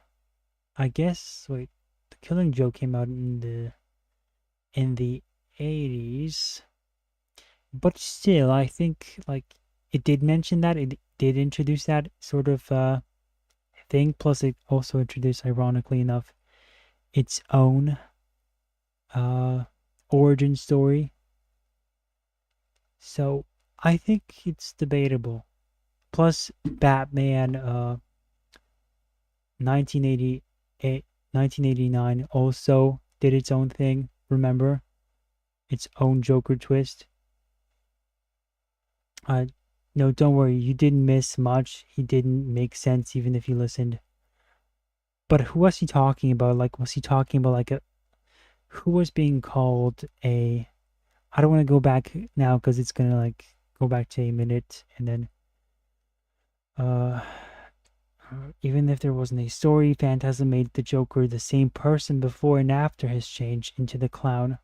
I guess wait, The Killing Joke came out in the 80s, but still, I think like it did mention that it did introduce that sort of thing. Plus, it also introduced, ironically enough, its own origin story. So I think it's debatable. Plus, Batman 1989 also did its own thing, remember? Its own Joker twist. No, don't worry, you didn't miss much. He didn't make sense even if you listened. But who was he talking about? Like, was he talking about like who was being called a... I don't want to go back now because it's gonna like go back to a minute, and then even if there wasn't a story, Phantasm made the Joker the same person before and after his change into the clown.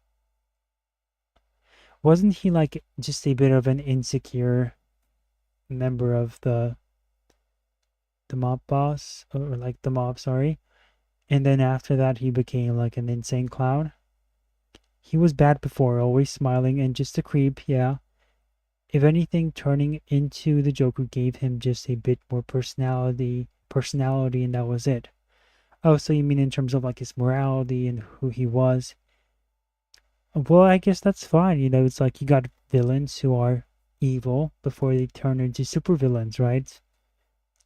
Wasn't he like just a bit of an insecure member of the mob boss, or like the mob, sorry? and then after that he became like an insane clown. He was bad before, always smiling and just a creep, yeah. If anything, turning into the Joker gave him just a bit more personality, and that was it. Oh, so you mean in terms of like his morality and who he was? Well, I guess that's fine. You know, it's like you got villains who are evil before they turn into supervillains, right?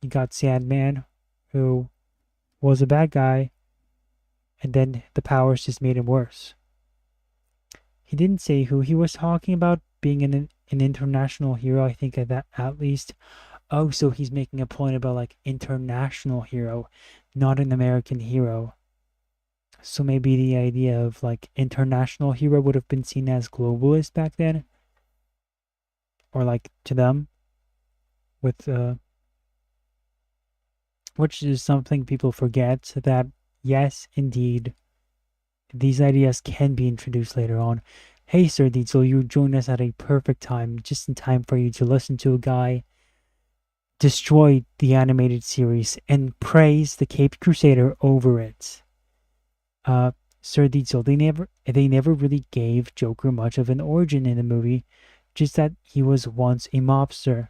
You got Sandman, who was a bad guy, and then the powers just made him worse. He didn't say who he was talking about being an international hero, I think at least. Oh, so he's making a point about like international hero, not an American hero. So maybe the idea of like international hero would have been seen as globalist back then, or like to them, with which is something people forget, that yes, indeed, these ideas can be introduced later on. Hey, Sir Diesel, you joined us at a perfect time, just in time for you to listen to a guy destroy the animated series and praise the Caped Crusader over it. Sir Diesel, they never really gave Joker much of an origin in the movie, just that he was once a mobster.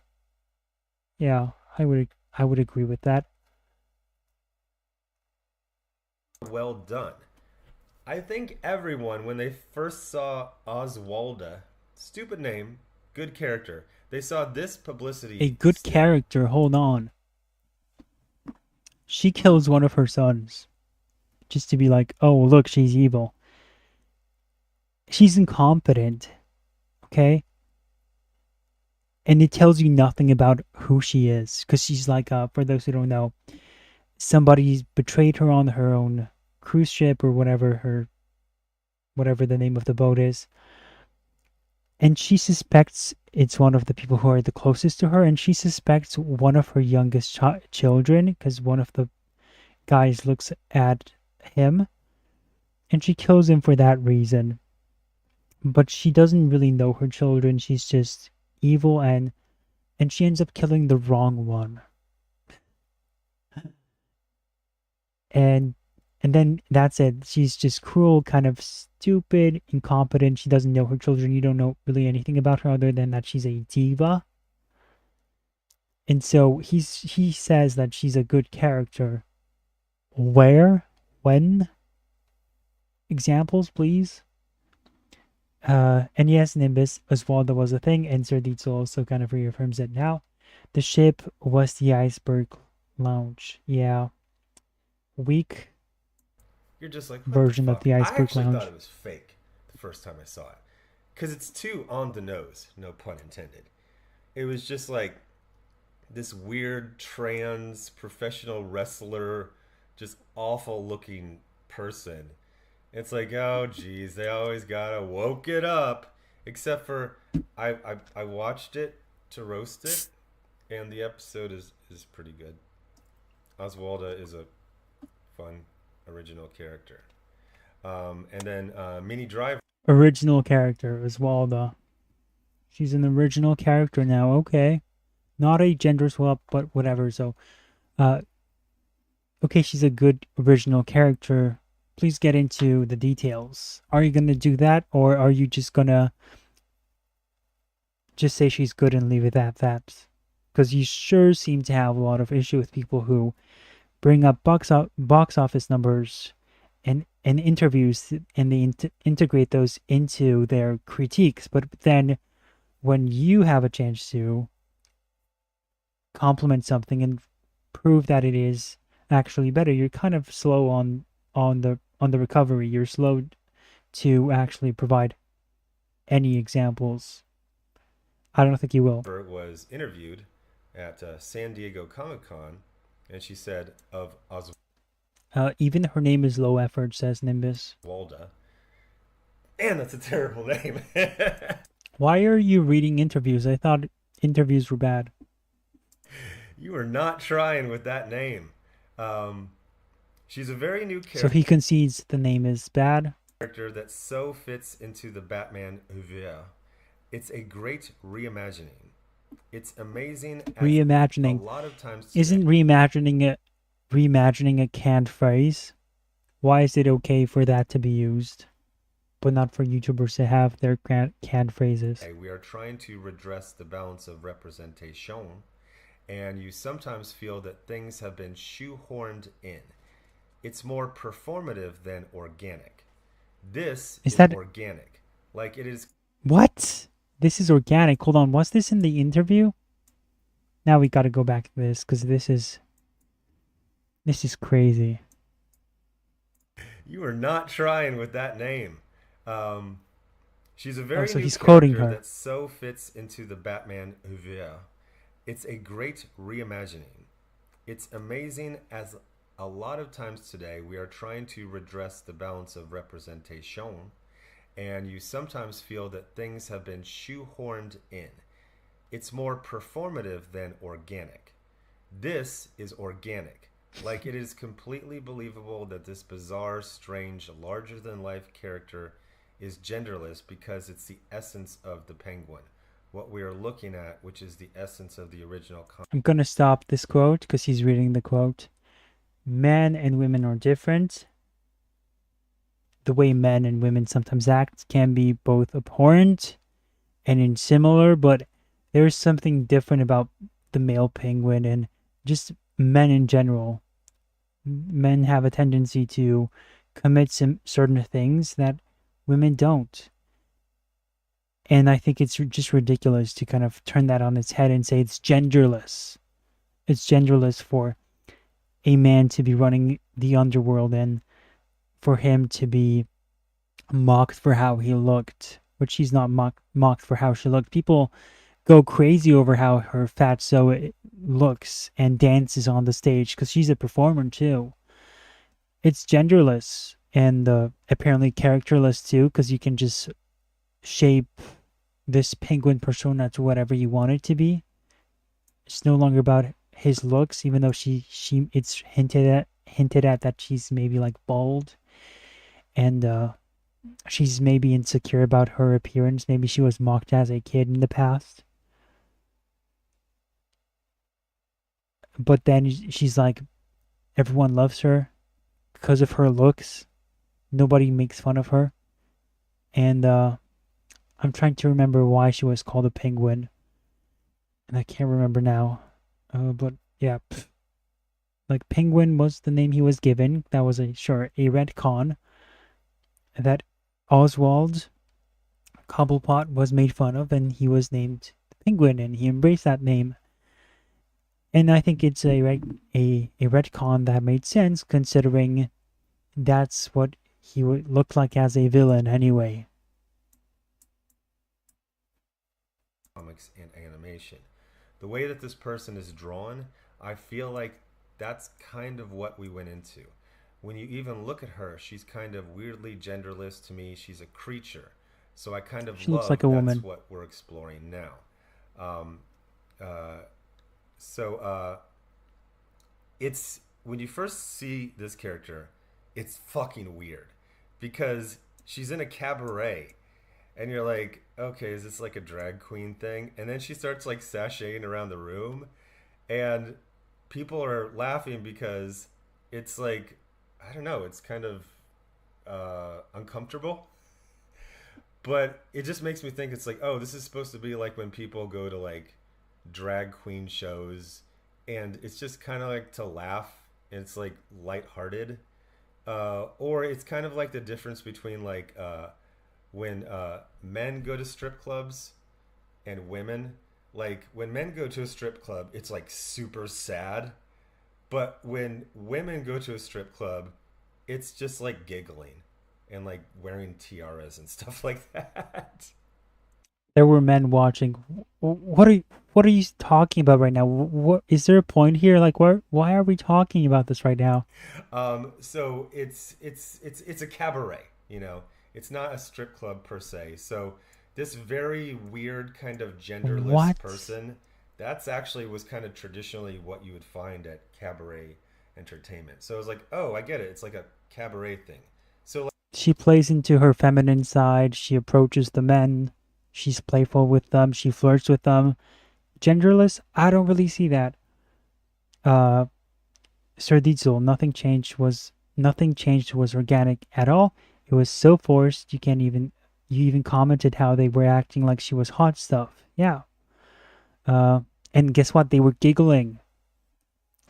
Yeah, I would agree with that. Well done. I think everyone, when they first saw Oswalda, stupid name, good character, they saw this publicity. A good character, hold on. She kills one of her sons. Just to be like, oh, look, she's evil. She's incompetent. Okay? And it tells you nothing about who she is. Because she's like, for those who don't know, somebody's betrayed her on her own cruise ship or whatever the name of the boat is. And she suspects it's one of the people who are the closest to her, and she suspects one of her youngest children, because one of the guys looks at him, and she kills him for that reason. But she doesn't really know her children. She's just evil, and she ends up killing the wrong one. And then that's it. She's just cruel, kind of stupid, incompetent. She doesn't know her children. You don't know really anything about her other than that she's a diva. And so he says that she's a good character. Where? When? Examples, please. And yes, Nimbus Oswaldo was a thing, and Sir Dietzel also kind of reaffirms it now. The ship was the Iceberg Lounge. Yeah. Weak. You're just like, version of the Iceberg Lounge. I thought it was fake the first time I saw it, because it's too on the nose, no pun intended. It was just like this weird trans professional wrestler, just awful looking person. It's like, oh geez, they always gotta woke it up. Except for I watched it to roast it, and the episode is pretty good. Oswalda is a fun original character. And then Minnie Driver. Original character Oswalda. She's an original character now. Okay, not a gender swap, but whatever. So, okay, she's a good original character. Please get into the details. Are you gonna do that, or are you just gonna just say she's good and leave it at that? Because you sure seem to have a lot of issue with people who bring up box office numbers and interviews, and they integrate those into their critiques. But then when you have a chance to compliment something and prove that it is actually better, you're kind of slow on the recovery. You're slow to actually provide any examples. I don't think you will. Was interviewed at San Diego Comic-Con, and she said of even her name is low effort, says Nimbus. Walda. And that's a terrible name. Why are you reading interviews? I thought interviews were bad. You are not trying with that name. She's a very new character. So he concedes the name is bad. Character that so fits into the Batman univers. It's a great reimagining. It's amazing. Reimagining. A lot of times today. Isn't reimagining a canned phrase? Why is it okay for that to be used, but not for YouTubers to have their canned phrases? We are trying to redress the balance of representation, and you sometimes feel that things have been shoehorned in. It's more performative than organic. This is organic. Like it is. What? This is organic. Hold on. Was this in the interview? Now we got to go back to this because this is crazy. You are not trying with that name. She's a very so new he's character quoting her. that so fits into the Batman univers. It's a great reimagining. It's amazing as a lot of times today we are trying to redress the balance of representation, and you sometimes feel that things have been shoehorned in. It's more performative than organic. This is organic. Like it is completely believable that this bizarre, strange, larger-than-life character is genderless because it's the essence of the Penguin. What we are looking at, which is the essence of the original comic. I'm going to stop this quote because he's reading the quote. Men and women are different. The way men and women sometimes act can be both abhorrent and insimilar, but there's something different about the male penguin and just men in general. Men have a tendency to commit some certain things that women don't. And I think it's just ridiculous to kind of turn that on its head and say it's genderless. It's genderless for a man to be running the underworld and for him to be mocked for how he looked, which he's not mocked for how she looked. People go crazy over how her fatso looks and dances on the stage because she's a performer too. It's genderless and apparently characterless too, because you can just shape this penguin persona to whatever you want it to be. It's no longer about his looks, even though it's hinted at that she's maybe like bald and she's maybe insecure about her appearance. Maybe she was mocked as a kid in the past. But then she's like, everyone loves her because of her looks. Nobody makes fun of her. And I'm trying to remember why she was called a penguin. And I can't remember now. But yeah. Like penguin was the name he was given. That was a retcon. That Oswald Cobblepot was made fun of and he was named the penguin and he embraced that name. And I think it's a retcon that made sense considering that's what he would look like as a villain anyway. Comics and animation. The way that this person is drawn, I feel like that's kind of what we went into. When you even look at her, she's kind of weirdly genderless to me. She's a creature. So I kind of she looks like a woman. That's what we're exploring now. It's when you first see this character, it's fucking weird because she's in a cabaret and you're like, okay, is this like a drag queen thing? And then she starts like sashaying around the room and people are laughing because it's like, I don't know, it's kind of uncomfortable. But it just makes me think it's like, oh, this is supposed to be like when people go to like drag queen shows and it's just kind of like to laugh and it's like lighthearted. Or it's kind of like the difference between like when men go to strip clubs and women. Like when men go to a strip club, it's like super sad. But when women go to a strip club, it's just like giggling and like wearing tiaras and stuff like that. There were men watching. What are you talking about right now? What is there a point here? Like, why are we talking about this right now? So it's a cabaret, you know. It's not a strip club per se. So this very weird kind of genderless person, that's actually was kind of traditionally what you would find at cabaret entertainment. So I was like, oh, I get it. It's like a cabaret thing. So she plays into her feminine side. She approaches the men. She's playful with them. She flirts with them. Genderless? I don't really see that. Sir Diesel, Nothing Changed was Nothing changed was organic at all. It was so forced you even commented how they were acting like she was hot stuff. Yeah. And guess what? They were giggling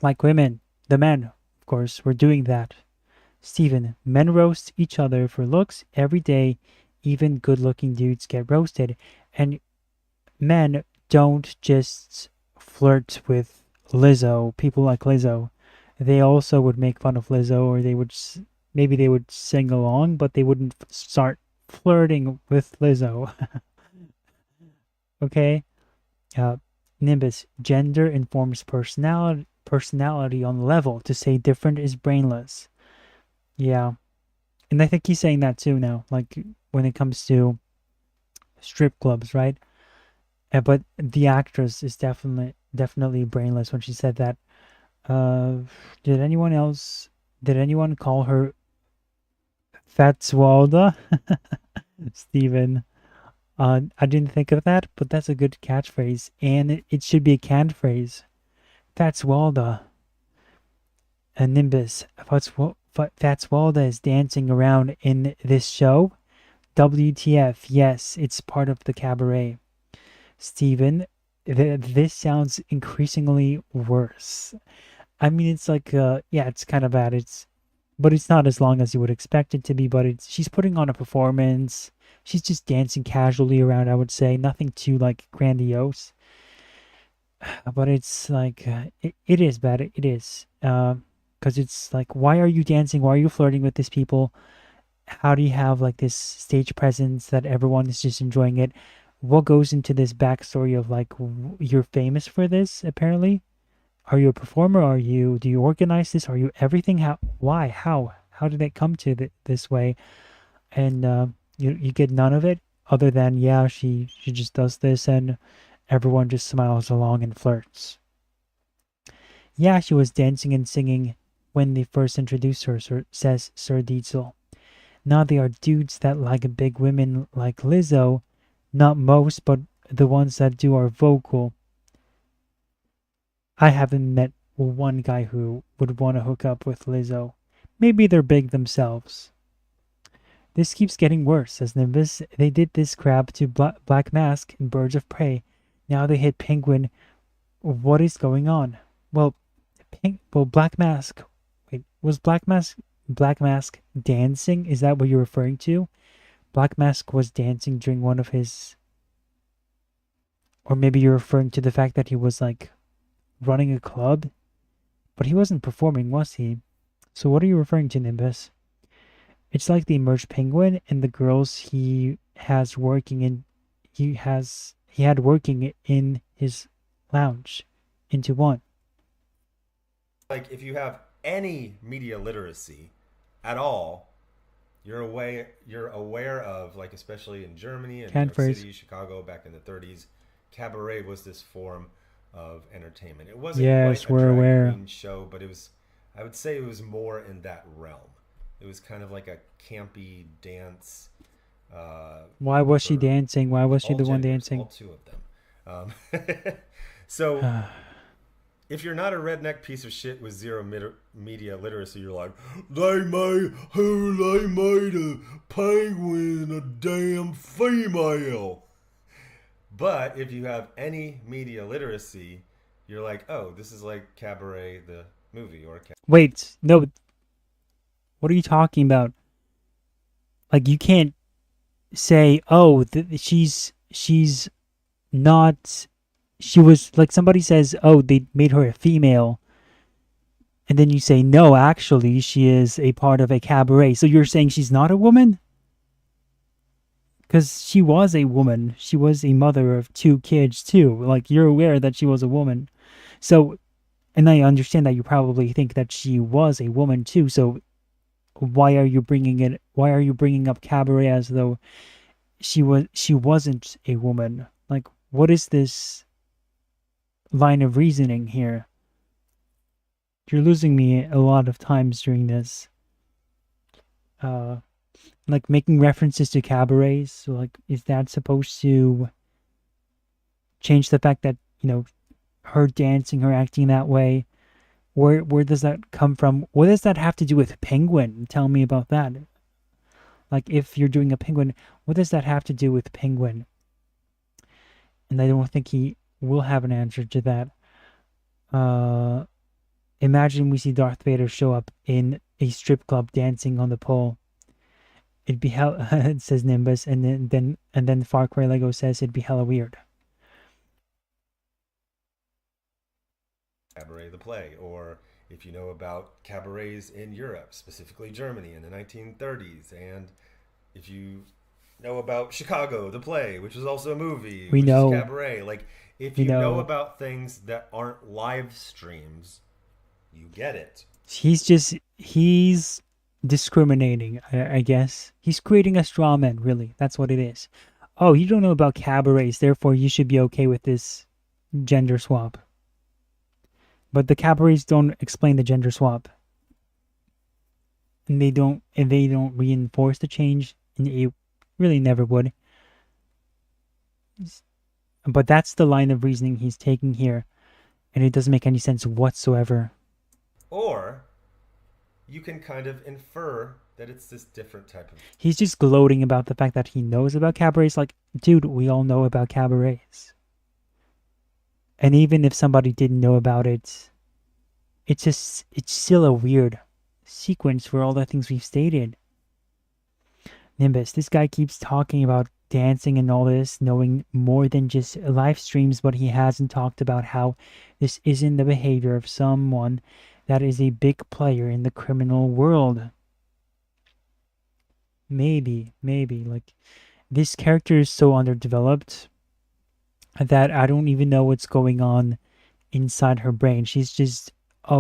like women. The men, of course, were doing that. Steven, men roast each other for looks every day. Even good-looking dudes get roasted. And men don't just flirt with Lizzo, people like Lizzo. They also would make fun of Lizzo, or maybe they would sing along, but they wouldn't start flirting with Lizzo. Okay? Nimbus, gender informs personality on level. To say different is brainless. Yeah. And I think he's saying that too now, like when it comes to strip clubs, right? But the actress is definitely brainless when she said that. Uh, did anyone call her Fatswalda? Steven. I didn't think of that, but that's a good catchphrase, and it should be a canned phrase. Fatswalda. And Nimbus. Fatswalda is dancing around in this show. WTF? Yes, it's part of the cabaret. Steven, this sounds increasingly worse. I mean, it's like, yeah, it's kind of bad. But it's not as long as you would expect it to be. But she's putting on a performance. She's just dancing casually around. I would say nothing too like grandiose. But it's like, it is bad. It is, because it's like, why are you dancing? Why are you flirting with these people? How do you have like this stage presence that everyone is just enjoying it? What goes into this backstory of like you're famous for this? Apparently, are you a performer? Do you organize this? Are you everything? Why, how did it come to this way? And you get none of it other than, yeah, she just does this and everyone just smiles along and flirts. Yeah, she was dancing and singing when they first introduced her, says Sir Diesel. Now they are dudes that like big women like Lizzo. Not most, but the ones that do are vocal. I haven't met one guy who would want to hook up with Lizzo. Maybe they're big themselves. This keeps getting worse, says Nimbus. They did this crap to Black Mask and Birds of Prey. Now they hit Penguin. What is going on? Well, Black Mask. Wait, was Black Mask dancing? Is that what you're referring to? Black Mask was dancing during one of his... Or maybe you're referring to the fact that he was like running a club? But he wasn't performing, was he? So what are you referring to, Nimbus? It's like the merged Penguin and the girls he had working in his lounge into one. Like, if you have any media literacy at all, you're aware of, like, especially in Germany and New York City, Chicago back in the 30s, cabaret was this form of entertainment. It wasn't quite a drag queen show, but I would say it was more in that realm. It was kind of like a campy dance. Why was she dancing? Why was she the one dancing? All two of them. So, if you're not a redneck piece of shit with zero media literacy, you're like, they made a penguin a damn female. But if you have any media literacy, you're like, oh, this is like Cabaret the movie or Wait, no. What are you talking about? Like, you can't say, oh, she's not... She was, like, somebody says, oh, they made her a female. And then you say, no, actually, she is a part of a cabaret. So you're saying she's not a woman? Because she was a woman. She was a mother of 2 kids, too. Like, you're aware that she was a woman. So, and I understand that you probably think that she was a woman, too. So, why are you bringing up cabaret as though she wasn't a woman? Like, what is this line of reasoning here? You're losing me a lot of times during this. Like making references to cabarets. So, like, is that supposed to change the fact that, her dancing, her acting that way Where does that come from? What does that have to do with Penguin? Tell me about that. Like, if you're doing a Penguin, what does that have to do with Penguin? And I don't think he will have an answer to that. Imagine we see Darth Vader show up in a strip club dancing on the pole. It'd be hell. It says Nimbus, and then Far Cry Lego says it'd be hella weird. Cabaret the play, or if you know about cabarets in Europe, specifically Germany in the 1930s, and if you know about Chicago the play, which is also a movie, We which know. is cabaret. Like, if We you know know. about things that aren't live streams, you get it. He's discriminating, I guess. He's creating a straw man, really. That's what it is. Oh, you don't know about cabarets, therefore you should be okay with this gender swap. But the cabarets don't explain the gender swap. And they don't reinforce the change, and it really never would. But that's the line of reasoning he's taking here, and it doesn't make any sense whatsoever. Or you can kind of infer that it's this different type of... He's just gloating about the fact that he knows about cabarets. Like, dude, we all know about cabarets. And even if somebody didn't know about it, it's still a weird sequence for all the things we've stated. Nimbus, this guy keeps talking about dancing and all this, knowing more than just live streams, but he hasn't talked about how this isn't the behavior of someone that is a big player in the criminal world. Maybe, like, this character is so underdeveloped that I don't even know what's going on inside her brain. She's just,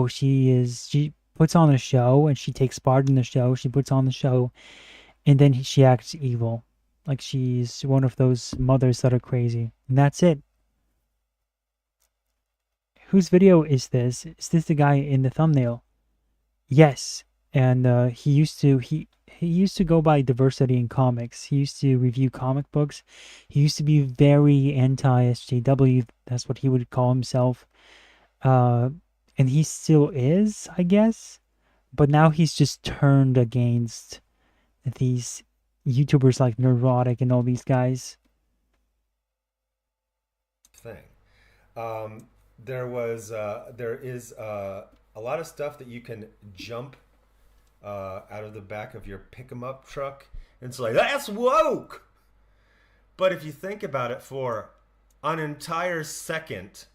she puts on a show and she takes part in the show. She puts on the show and then she acts evil. Like, she's one of those mothers that are crazy. And that's it. Whose video is this? Is this the guy in the thumbnail? Yes. And he used to go by Diversity in Comics. He used to review comic books. He used to be very anti-SJW. That's what he would call himself. And he still is, I guess. But now he's just turned against these YouTubers like Neurotic and all these guys. Thing. There is a lot of stuff that you can jump out of the back of your pick-em-up truck, and it's like, that's woke! But if you think about it for an entire second,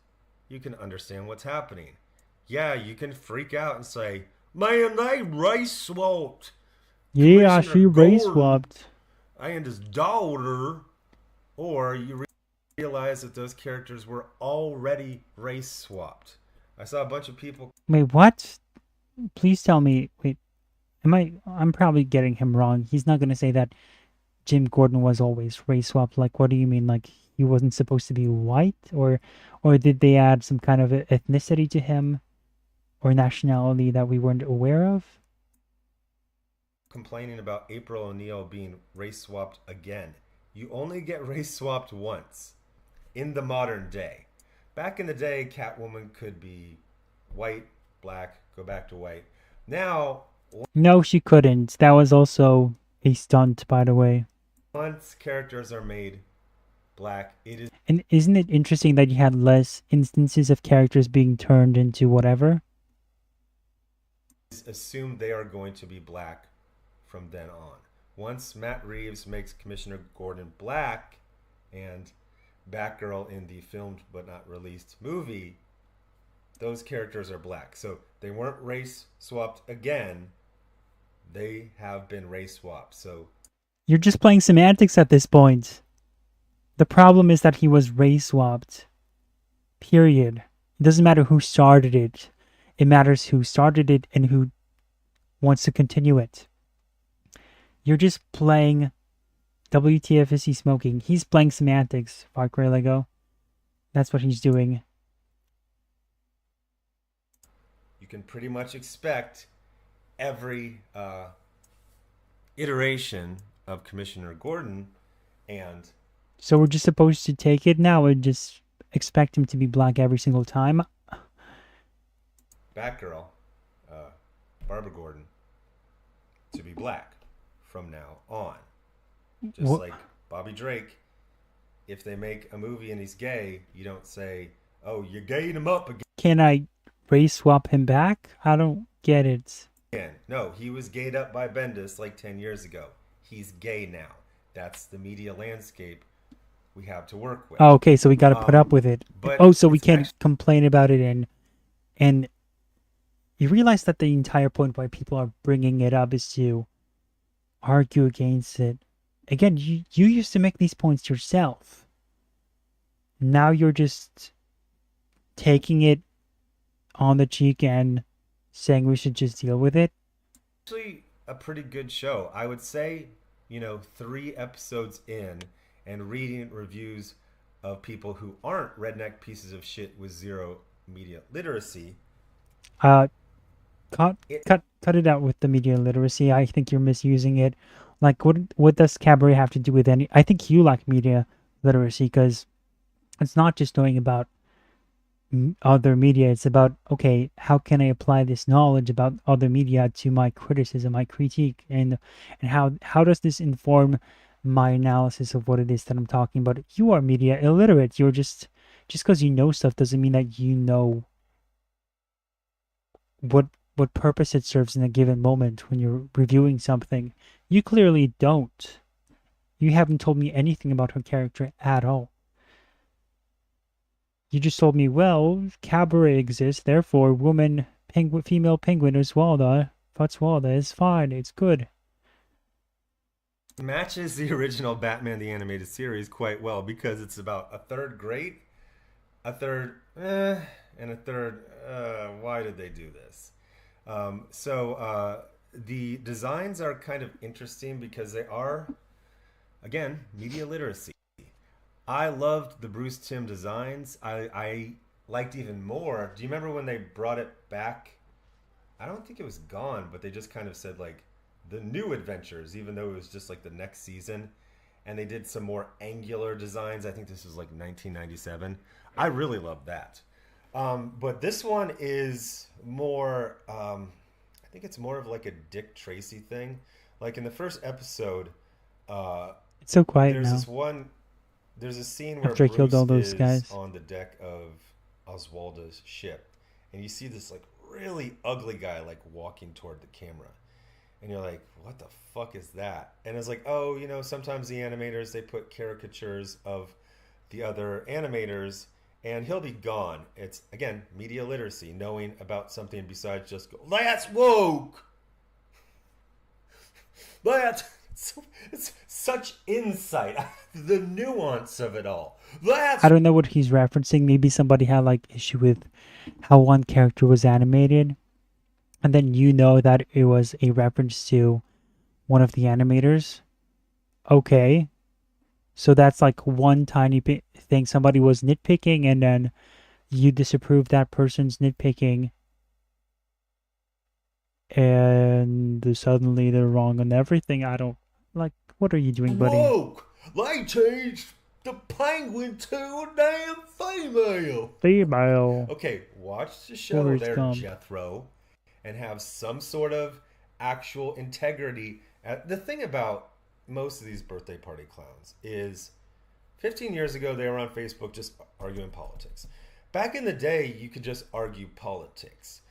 you can understand what's happening. Yeah, you can freak out and say, man, they race swapped. Yeah, she race swapped. And his daughter. Or you realize that those characters were already race swapped. I saw a bunch of people... Wait, what? Please tell me. Wait, I'm probably getting him wrong. He's not going to say that Jim Gordon was always race swapped. Like, what do you mean? Like, he wasn't supposed to be white? Or did they add some kind of ethnicity to him? Or nationality that we weren't aware of? Complaining about April O'Neil being race swapped again. You only get race swapped once in the modern day. Back in the day, Catwoman could be white, black, go back to white. Now... No, she couldn't. That was also a stunt, by the way. Once characters are made black, it is... And isn't it interesting that you had less instances of characters being turned into whatever? Assume they are going to be black from then on. Once Matt Reeves makes Commissioner Gordon black and Batgirl in the filmed but not released movie, those characters are black. So they weren't race swapped again. They have been race swapped. So you're just playing semantics at this point. The problem is that he was race swapped. Period. It doesn't matter who started it. It matters who started it and who wants to continue it. You're just playing WTF is he smoking. He's playing semantics, Far Cry Lego. That's what he's doing. You can pretty much expect every iteration of Commissioner Gordon, and... So we're just supposed to take it now and just expect him to be black every single time? Batgirl, Barbara Gordon, to be black from now on. Just like Bobby Drake, if they make a movie and he's gay, you don't say, "Oh, you're gaying him up again." Can I race swap him back? I don't get it. No, he was gayed up by Bendis like 10 years ago. He's gay now. That's the media landscape we have to work with. Oh, okay, so we got to put up with it. So we can't complain about it, and you realize that the entire point why people are bringing it up is to argue against it. Again, you used to make these points yourself. Now you're just taking it on the cheek and saying we should just deal with it. Actually, a pretty good show. I would say, 3 episodes in and reading reviews of people who aren't redneck pieces of shit with zero media literacy. Cut it out with the media literacy. I think you're misusing it. Like, what does Cabaret have to do with any? I think you like media literacy because it's not just knowing about other media. It's about, okay, how can I apply this knowledge about other media to my criticism, my critique, and how does this inform my analysis of what it is that I'm talking about? You are media illiterate. You're just because you know stuff doesn't mean that you know what purpose it serves in a given moment when you're reviewing something. You clearly don't. You haven't told me anything about her character at all. You just told me, well, Cabaret exists, therefore female penguin Fatswalda is fine, it's good. Matches the original Batman the Animated Series quite well because it's about a third great, a third and a third why did they do this? The designs are kind of interesting because they are, again, media literacy. I loved the Bruce Timm designs. I liked even more. Do you remember when they brought it back? I don't think it was gone, but they just kind of said like the new adventures, even though it was just like the next season. And they did some more angular designs. I think this was like 1997. I really loved that. But this one is more, I think it's more of like a Dick Tracy thing. Like in the first episode, it's so quiet now. There's a scene where After I Bruce killed all those is guys on the deck of Oswalda's ship, and you see this like really ugly guy like walking toward the camera, and you're like, what the fuck is that? And it's like, oh, sometimes the animators, they put caricatures of the other animators, and he'll be gone. It's, again, media literacy, knowing about something besides just go, that's woke! It's such insight, the nuance of it all. I don't know what he's referencing. Maybe somebody had like issue with how one character was animated, and then that it was a reference to one of the animators. Okay, so that's like one tiny thing somebody was nitpicking, and then you disapprove that person's nitpicking, and suddenly they're wrong on everything. I don't like. What are you doing, buddy? Woke! They changed the penguin to a damn female. Okay, watch the show there, Jethro, and have some sort of actual integrity. The thing about most of these birthday party clowns is 15 years ago they were on Facebook just arguing politics. Back in the day, you could just argue politics.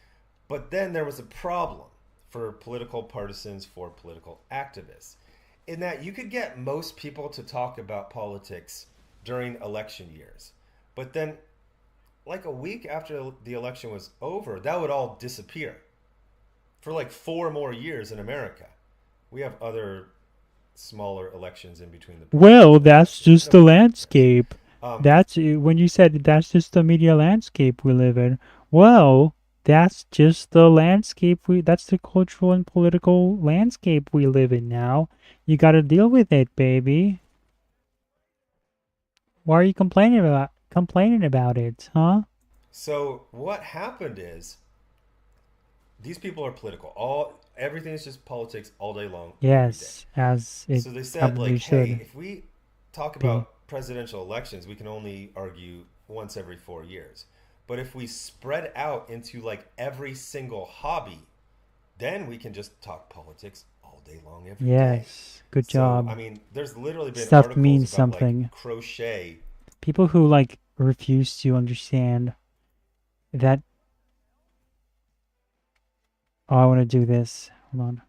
But then there was a problem for political partisans, for political activists, in that you could get most people to talk about politics during election years. But then, like a week after the election was over, that would all disappear for like 4 more years in America. We have other smaller elections in between the... Well, that's just the landscape. That's when you said that's just the media landscape we live in. Well, that's just the landscape that's the cultural and political landscape we live in now. You got to deal with it, baby. Why are you complaining about it, huh? So what happened is these people are political. Everything is just politics all day long. Yes, as it so they said, like, should. hey, if we talk about presidential elections, we can only argue once every 4 years. But if we spread out into like every single hobby, then we can just talk politics all day long every day. Yes, good job. I mean, there's literally been Stuff articles means about something. like crochet. People who like refuse to understand that. Oh, I want to do this. Hold on.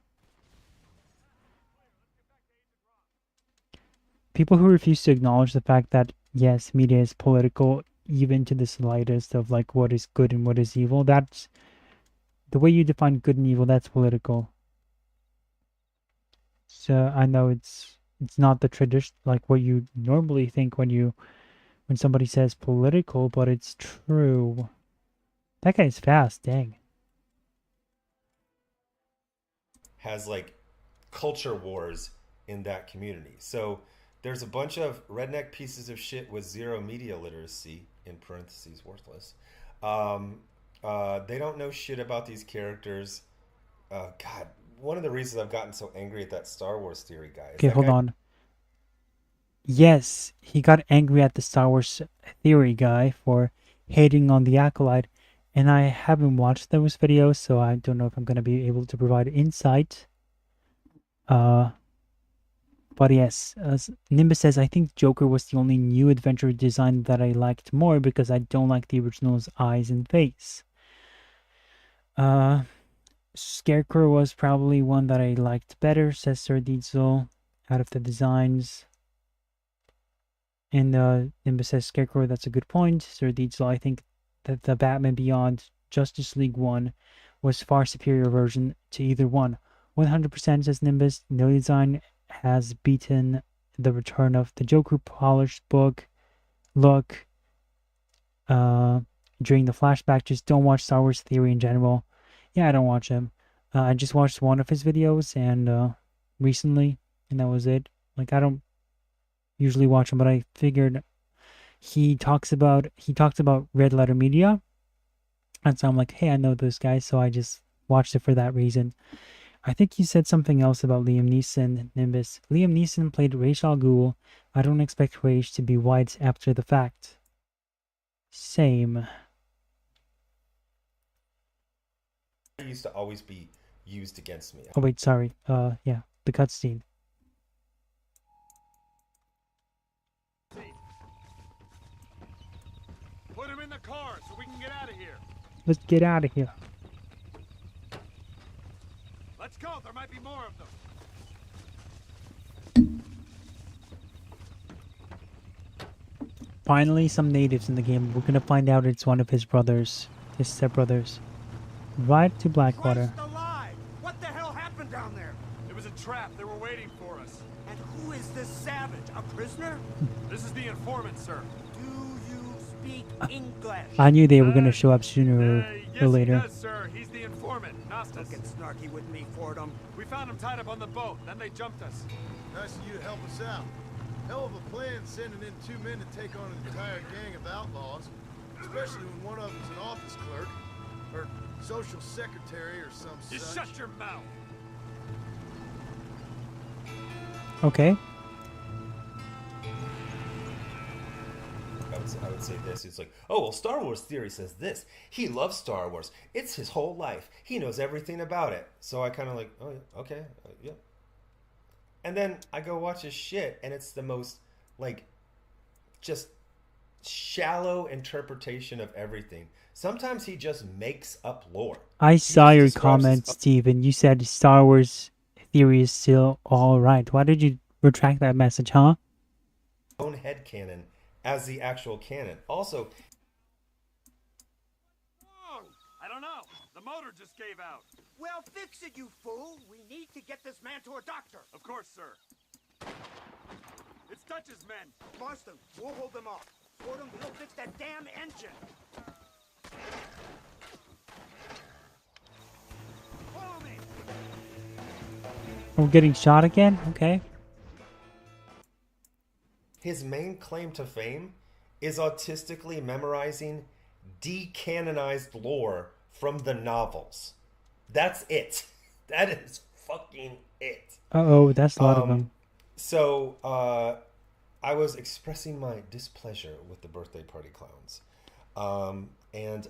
People who refuse to acknowledge the fact that yes, media is political, even to the slightest of like what is good and what is evil. That's the way you define good and evil. That's political. So I know it's not the tradition like what you normally think when somebody says political, but it's true. That guy's fast, dang. Has like culture wars in that community. So there's a bunch of redneck pieces of shit with zero media literacy, in parentheses worthless. They don't know shit about these characters. God, one of the reasons I've gotten so angry at that Star Wars theory guy. Okay, hold on. Yes, he got angry at the Star Wars theory guy for hating on the Acolyte, and I haven't watched those videos, so I don't know if I'm going to be able to provide insight. But yes, as Nimbus says, I think Joker was the only new adventure design that I liked more because I don't like the original's eyes and face. Scarecrow was probably one that I liked better, says Sir Diesel, out of the designs. And Nimbus says Scarecrow, that's a good point. Sir Diesel, I think that the Batman Beyond Justice League 1 was far superior version to either one. 100% says Nimbus, no design has beaten the return of the Joker polished book look during the flashback. Just don't watch Star Wars Theory in general. Yeah, I don't watch him. I just watched one of his videos and recently, and that was it. Like, I don't usually watch him, but I figured he talked about Red Letter Media, and so I'm like, hey, I know this guy, so I just watched it for that reason. I think he said something else about Liam Neeson, Nimbus. Liam Neeson played Ra's al Ghul. I don't expect Ra's to be white after the fact. Same. It used to always be used against me. Oh wait, sorry. Yeah, the cutscene. Put him in the car so we can get out of here. Let's get out of here. Let's go. There might be more of them. Finally, some natives in the game. We're gonna find out it's one of his brothers, his stepbrothers. Right to Blackwater. Christ alive! What the hell happened down there? It was a trap. They were waiting for us. And who is this savage? A prisoner? This is the informant, sir. Do you speak English? I knew they were gonna show up sooner Yes, or later. he does, sir. He's the informant, Nastas. Don't get snarky with me, Fordham. We found him tied up on the boat. Then they jumped us. Nice of you to help us out. Hell of a plan sending in 2 men to take on an entire gang of outlaws, especially when one of them's an office clerk, or social secretary, or some You such. shut your mouth. Okay. I would say this. It's like, oh, well, Star Wars Theory says this. He loves Star Wars. It's his whole life. He knows everything about it. So I kind of like, oh, yeah, okay, yeah. And then I go watch his shit, and it's the most, like, just shallow interpretation of everything. Sometimes he just makes up lore. I saw your comment, Steven. You said Star Wars Theory is still alright. Why did you retract that message, huh? Own headcanon as the actual canon. Also, I don't know. The motor just gave out. Well, fix it, you fool. We need to get this man to a doctor. Of course, sir. It's Dutch's men. Marston, we'll hold them off. Fordham, we'll fix that damn engine. Follow me. We're getting shot again? Okay. his main claim to fame is autistically memorizing decanonized lore from the novels. That's it. That is fucking it. Uh-oh, that's a lot of them. So, I was expressing my displeasure with the birthday party clowns. And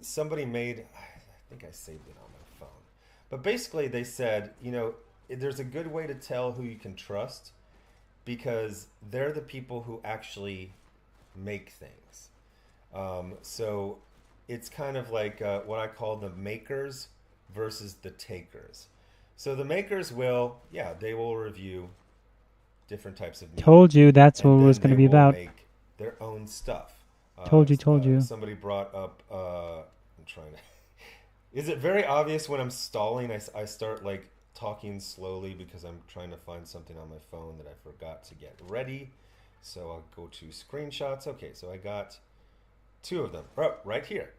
somebody made, I think I saved it on my phone, but basically they said, you know, there's a good way to tell who you can trust because they're the people who actually make things. So it's kind of like what I call the makers versus the takers. So the makers will, yeah, they will review different types of media. Told you that's what and it was then going to they be will about. make their own stuff. Told you. Somebody brought up, I'm trying to, is it very obvious when I'm stalling, I start like talking slowly because I'm trying to find something on my phone that I forgot to get ready. So I'll go to screenshots. Okay, so I got 2 of them. Oh, right here.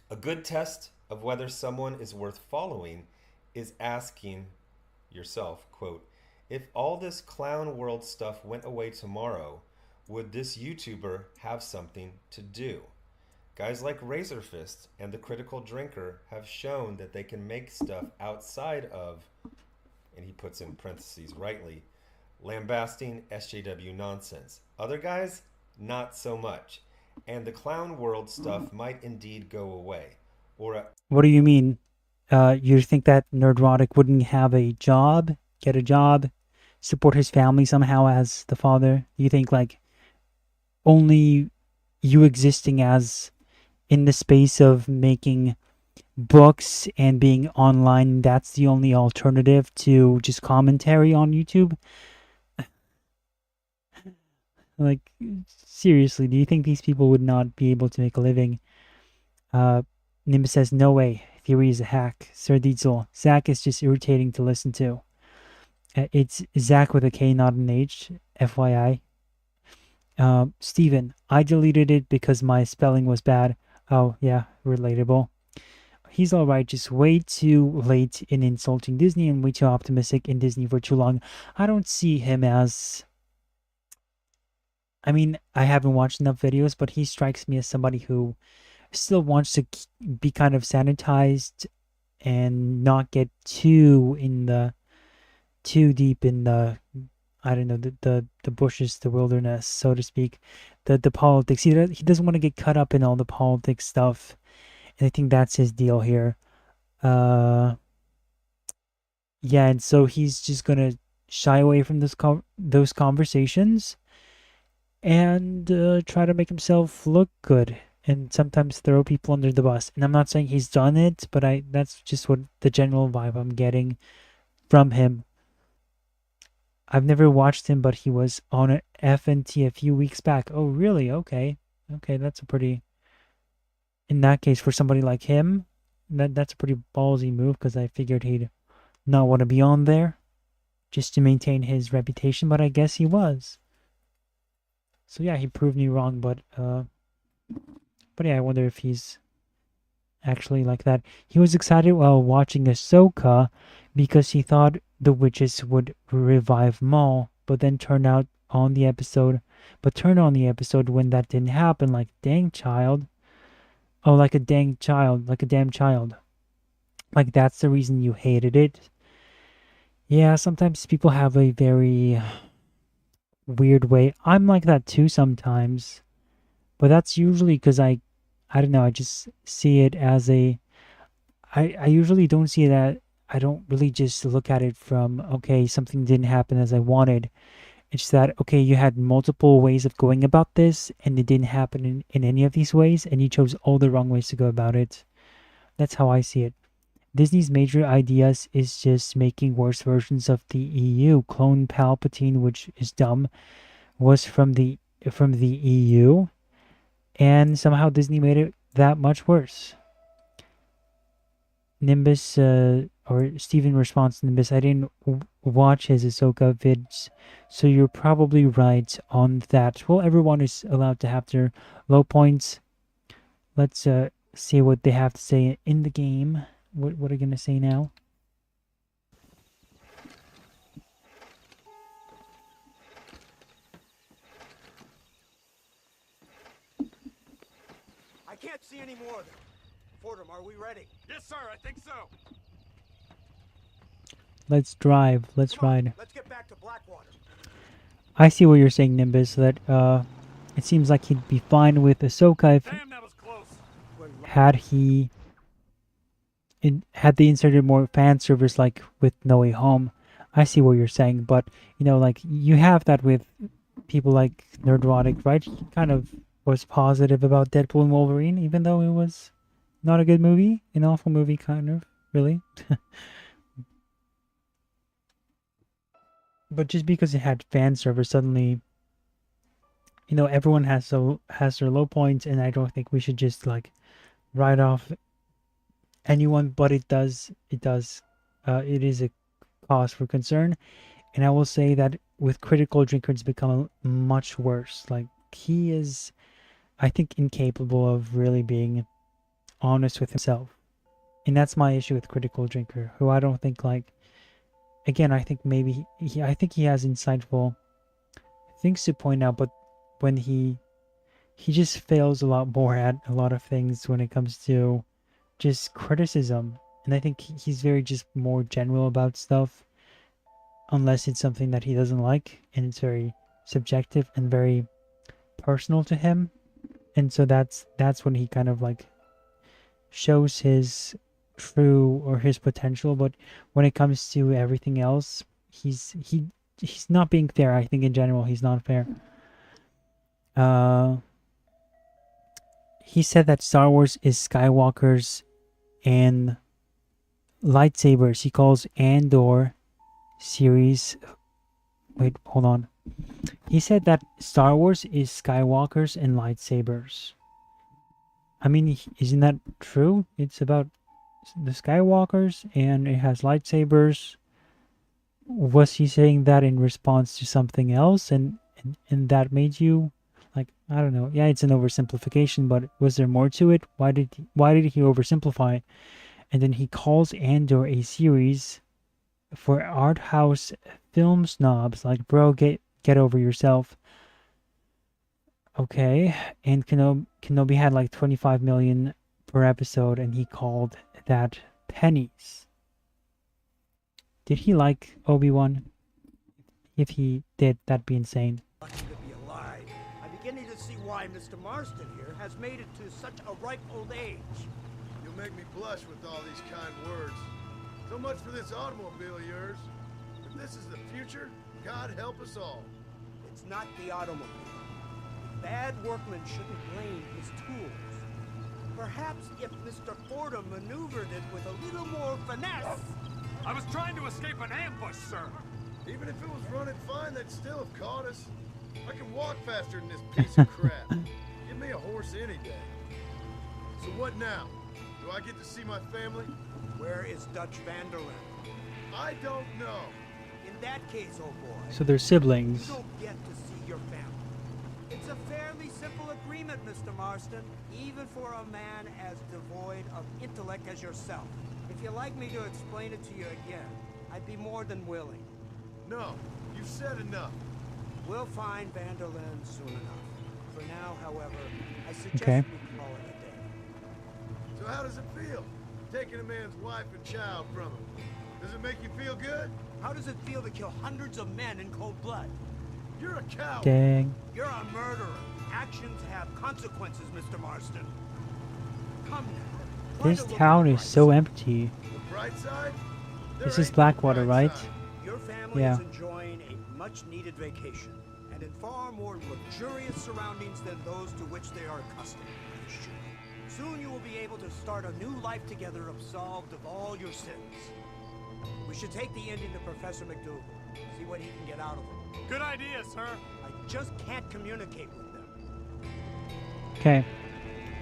A good test of whether someone is worth following is asking yourself, quote, if all this clown world stuff went away tomorrow, would this YouTuber have something to do? Guys like Razorfist and The Critical Drinker have shown that they can make stuff outside of, and he puts in parentheses rightly, lambasting SJW nonsense. Other guys, not so much. And the clown world stuff might indeed go away. What do you mean? You think that Nerdrotic wouldn't have a job, get a job, support his family somehow as the father? You think like only you existing as in the space of making books and being online, that's the only alternative to just commentary on YouTube? Like, seriously, do you think these people would not be able to make a living? Nimbus says, no way. Theory is a hack. Sir Diesel, Zach is just irritating to listen to. It's Zach with a K, not an H, FYI. Steven, I deleted it because my spelling was bad. Oh, yeah, relatable. He's alright, just way too late in insulting Disney and way too optimistic in Disney for too long. I don't see him as... I mean, I haven't watched enough videos, but he strikes me as somebody who still wants to be kind of sanitized and not get too deep in the, I don't know, the bushes, the wilderness, so to speak, the politics. He doesn't want to get caught up in all the politics stuff, and I think that's his deal here. Yeah, and so he's just gonna shy away from those conversations and try to make himself look good and sometimes throw people under the bus. And I'm not saying he's done it, but that's just what the general vibe I'm getting from him. I've never watched him, but he was on a FNT a few weeks back. Oh, really? Okay. Okay, that's a pretty... In that case, for somebody like him, that's a pretty ballsy move, because I figured he'd not want to be on there just to maintain his reputation, but I guess he was. So yeah, he proved me wrong, but yeah, I wonder if he's actually like that. He was excited while watching Ahsoka because he thought the witches would revive Maul, but then turned on the episode when that didn't happen. Like, dang child. Oh, like a dang child, like a damn child. Like, that's the reason you hated it. Yeah, sometimes people have a very weird way. I'm like that too sometimes. But that's usually because I don't know, I just see it as I usually don't see that. I don't really just look at it from, okay, something didn't happen as I wanted. It's that, okay, you had multiple ways of going about this, and it didn't happen in any of these ways, and you chose all the wrong ways to go about it. That's how I see it. Disney's major ideas is just making worse versions of the EU. Clone Palpatine, which is dumb, was from the EU, and somehow Disney made it that much worse. Nimbus, or Steven responds to Nimbus, I didn't watch his Ahsoka vids, so you're probably right on that. Well, everyone is allowed to have their low points. Let's see what they have to say in the game. What are you going to say now? I can't see any more of them. Fordham, are we ready? Yes, sir, I think so. Let's drive. Let's ride. Let's get back to Blackwater. I see what you're saying, Nimbus, that it seems like he'd be fine with Ahsoka if had he had they inserted more fan service like with No Way Home. I see what you're saying, but you know, like you have that with people like Nerdrotic, right? He kind of was positive about Deadpool and Wolverine, even though it was not a good movie, an awful movie, kind of, really. But just because it had fan service, suddenly, you know, everyone has their low points, and I don't think we should just like write off anyone. But it it is a cause for concern, and I will say that with Critical Drinker, it's become much worse. Like he is, I think, incapable of really being honest with himself, and that's my issue with Critical Drinker, who I don't think like. Again, I think maybe I think he has insightful things to point out, but when he just fails a lot more at a lot of things when it comes to just criticism, and I think he's very just more general about stuff, unless it's something that he doesn't like, and it's very subjective and very personal to him, and so that's when he kind of like shows his true or his potential. But when it comes to everything else, he's not being fair. I think in general he's not fair. He said that Star Wars is Skywalker's and lightsabers. He calls Andor series. Wait, hold on. He said that Star Wars is Skywalker's and lightsabers. I mean, isn't that true? It's about the Skywalkers and it has lightsabers. Was he saying that in response to something else, and that made you like, I don't know. Yeah, it's an oversimplification, but was there more to it? Why did he oversimplify? And then he calls Andor a series for art house film snobs. Like, bro, get over yourself. Okay, and Kenobi had like 25 million per episode, and he called that pennies. Did he like Obi-Wan? If he did, that'd be insane. Lucky to be alive. I'm beginning to see why Mr. Marston here has made it to such a ripe old age. You'll make me blush with all these kind words. So much for this automobile of yours. If this is the future, God help us all. It's not the automobile. Bad workmen shouldn't blame his tools. Perhaps if Mr. Fordham maneuvered it with a little more finesse. I was trying to escape an ambush, sir. Even if it was running fine, they'd still have caught us. I can walk faster than this piece of crap. Give me a horse any day. So what now? Do I get to see my family? Where is Dutch Vanderland? I don't know. In that case, old boy. So they're siblings. You don't get to see your family. It's a fairly simple agreement, Mr. Marston, even for a man as devoid of intellect as yourself. If you'd like me to explain it to you again, I'd be more than willing. No, you've said enough. We'll find Vanderland soon enough. For now, however, I suggest we call it a day. So how does it feel, taking a man's wife and child from him? Does it make you feel good? How does it feel to kill hundreds of men in cold blood? You're a coward. Dang. You're a murderer. Actions have consequences, Mr. Marston. Come now. This town is so empty. The bright side? This is Blackwater, right? Your family is enjoying a much-needed vacation, and in far more luxurious surroundings than those to which they are accustomed. Soon you will be able to start a new life together, absolved of all your sins. We should take the Indian to Professor McDougal, see what he can get out of him. Good idea, sir. I just can't communicate with them. Okay.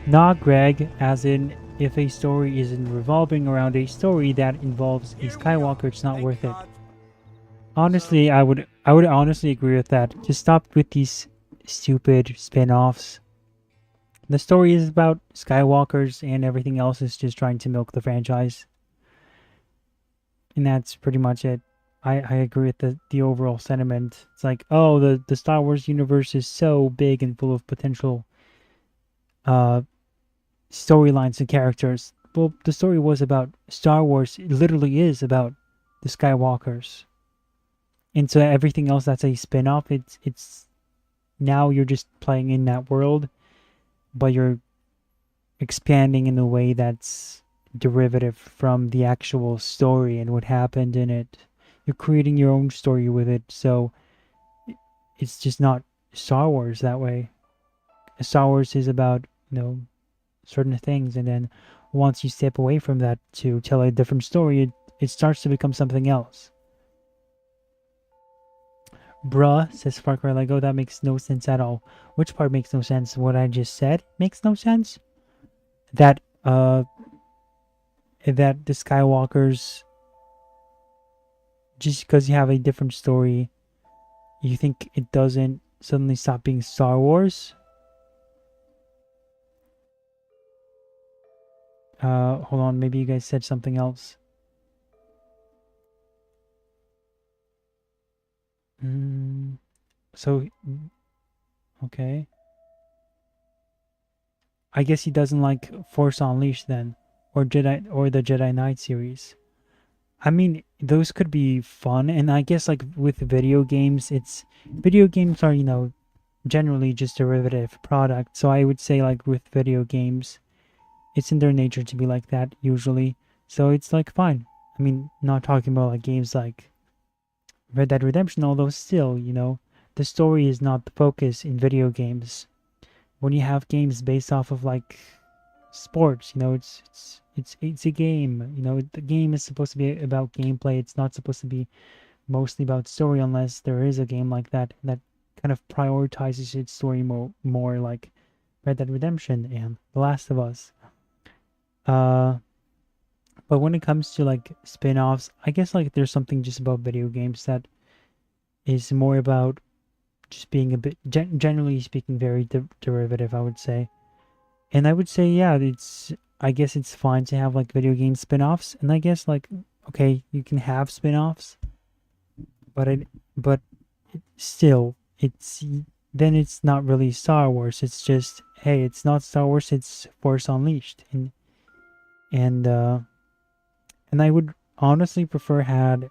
Not Greg, as in, if a story isn't revolving around a story that involves a Skywalker, it's not worth it. Honestly, I would honestly agree with that. Just stop with these stupid spin-offs. The story is about Skywalkers, and everything else is just trying to milk the franchise. And that's pretty much it. I agree with the overall sentiment. It's like, oh, the Star Wars universe is so big and full of potential storylines and characters. Well, the story was about Star Wars. It literally is about the Skywalkers. And so everything else that's a spin-off, it's now you're just playing in that world, but you're expanding in a way that's derivative from the actual story and what happened in it. You're creating your own story with it, so it's just not Star Wars that way. Star Wars is about, certain things, and then once you step away from that to tell a different story, it starts to become something else. Bruh, says Far Cry Lego, that makes no sense at all. Which part makes no sense? What I just said makes no sense? That the Skywalkers, just because you have a different story, you think it doesn't suddenly stop being Star Wars? Hold on, maybe you guys said something else. So, okay. I guess he doesn't like Force Unleashed then, or the Jedi Knight series. I mean, those could be fun, and I guess like with video games, video games are, generally just derivative product. So I would say like with video games, it's in their nature to be like that usually. So it's like fine. I mean, not talking about like games like Red Dead Redemption, although still, the story is not the focus in video games. When you have games based off of like sports, it's a game. The game is supposed to be about gameplay. It's not supposed to be mostly about story, unless there is a game like that kind of prioritizes its story more like Red Dead Redemption and The Last of Us. But when it comes to like spin-offs, I guess like there's something just about video games that is more about just being a bit, generally speaking, very derivative, I would say. And I would say, yeah, I guess it's fine to have like video game spin-offs, and I guess like, okay, you can have spin-offs, but still, then it's not really Star Wars. It's just, hey, it's not Star Wars, it's Force Unleashed, and I would honestly prefer had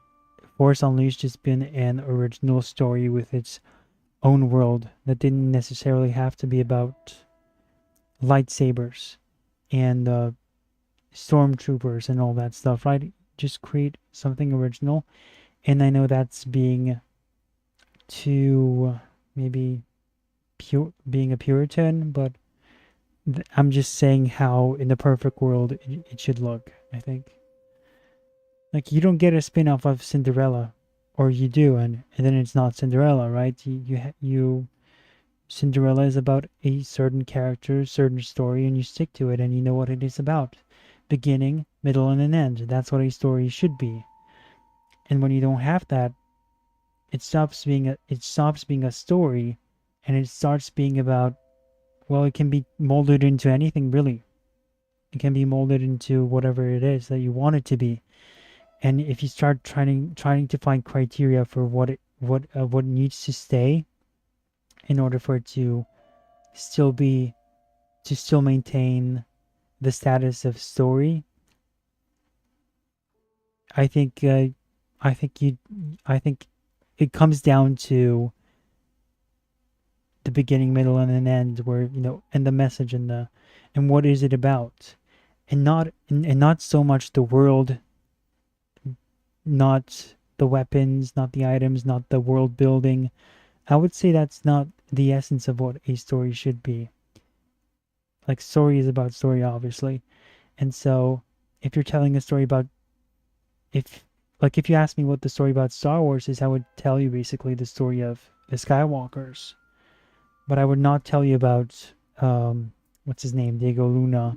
Force Unleashed just been an original story with its own world that didn't necessarily have to be about lightsabers and stormtroopers and all that stuff, right? Just create something original. And I know that's being too, maybe being a Puritan, but I'm just saying how in the perfect world it should look, I think. Like, you don't get a spin-off of Cinderella, or you do, and then it's not Cinderella, right? Cinderella is about a certain character, certain story, and you stick to it, and you know what it is about. Beginning, middle, and an end. That's what a story should be. And when you don't have that, it stops being a story, and it starts being about, well, it can be molded into anything, really. It can be molded into whatever it is that you want it to be. And if you start trying to find criteria for what needs to stay in order for it to still maintain the status of story, I think it comes down to the beginning, middle, and an end, where and the message and what is it about, and not so much the world, not the weapons, not the items, not the world building. I would say that's not the essence of what a story should be. Like, story is about story, obviously. And so if you're telling a story about, if you ask me what the story about Star Wars is, I would tell you basically the story of the Skywalkers. But I would not tell you about what's his name, Diego Luna,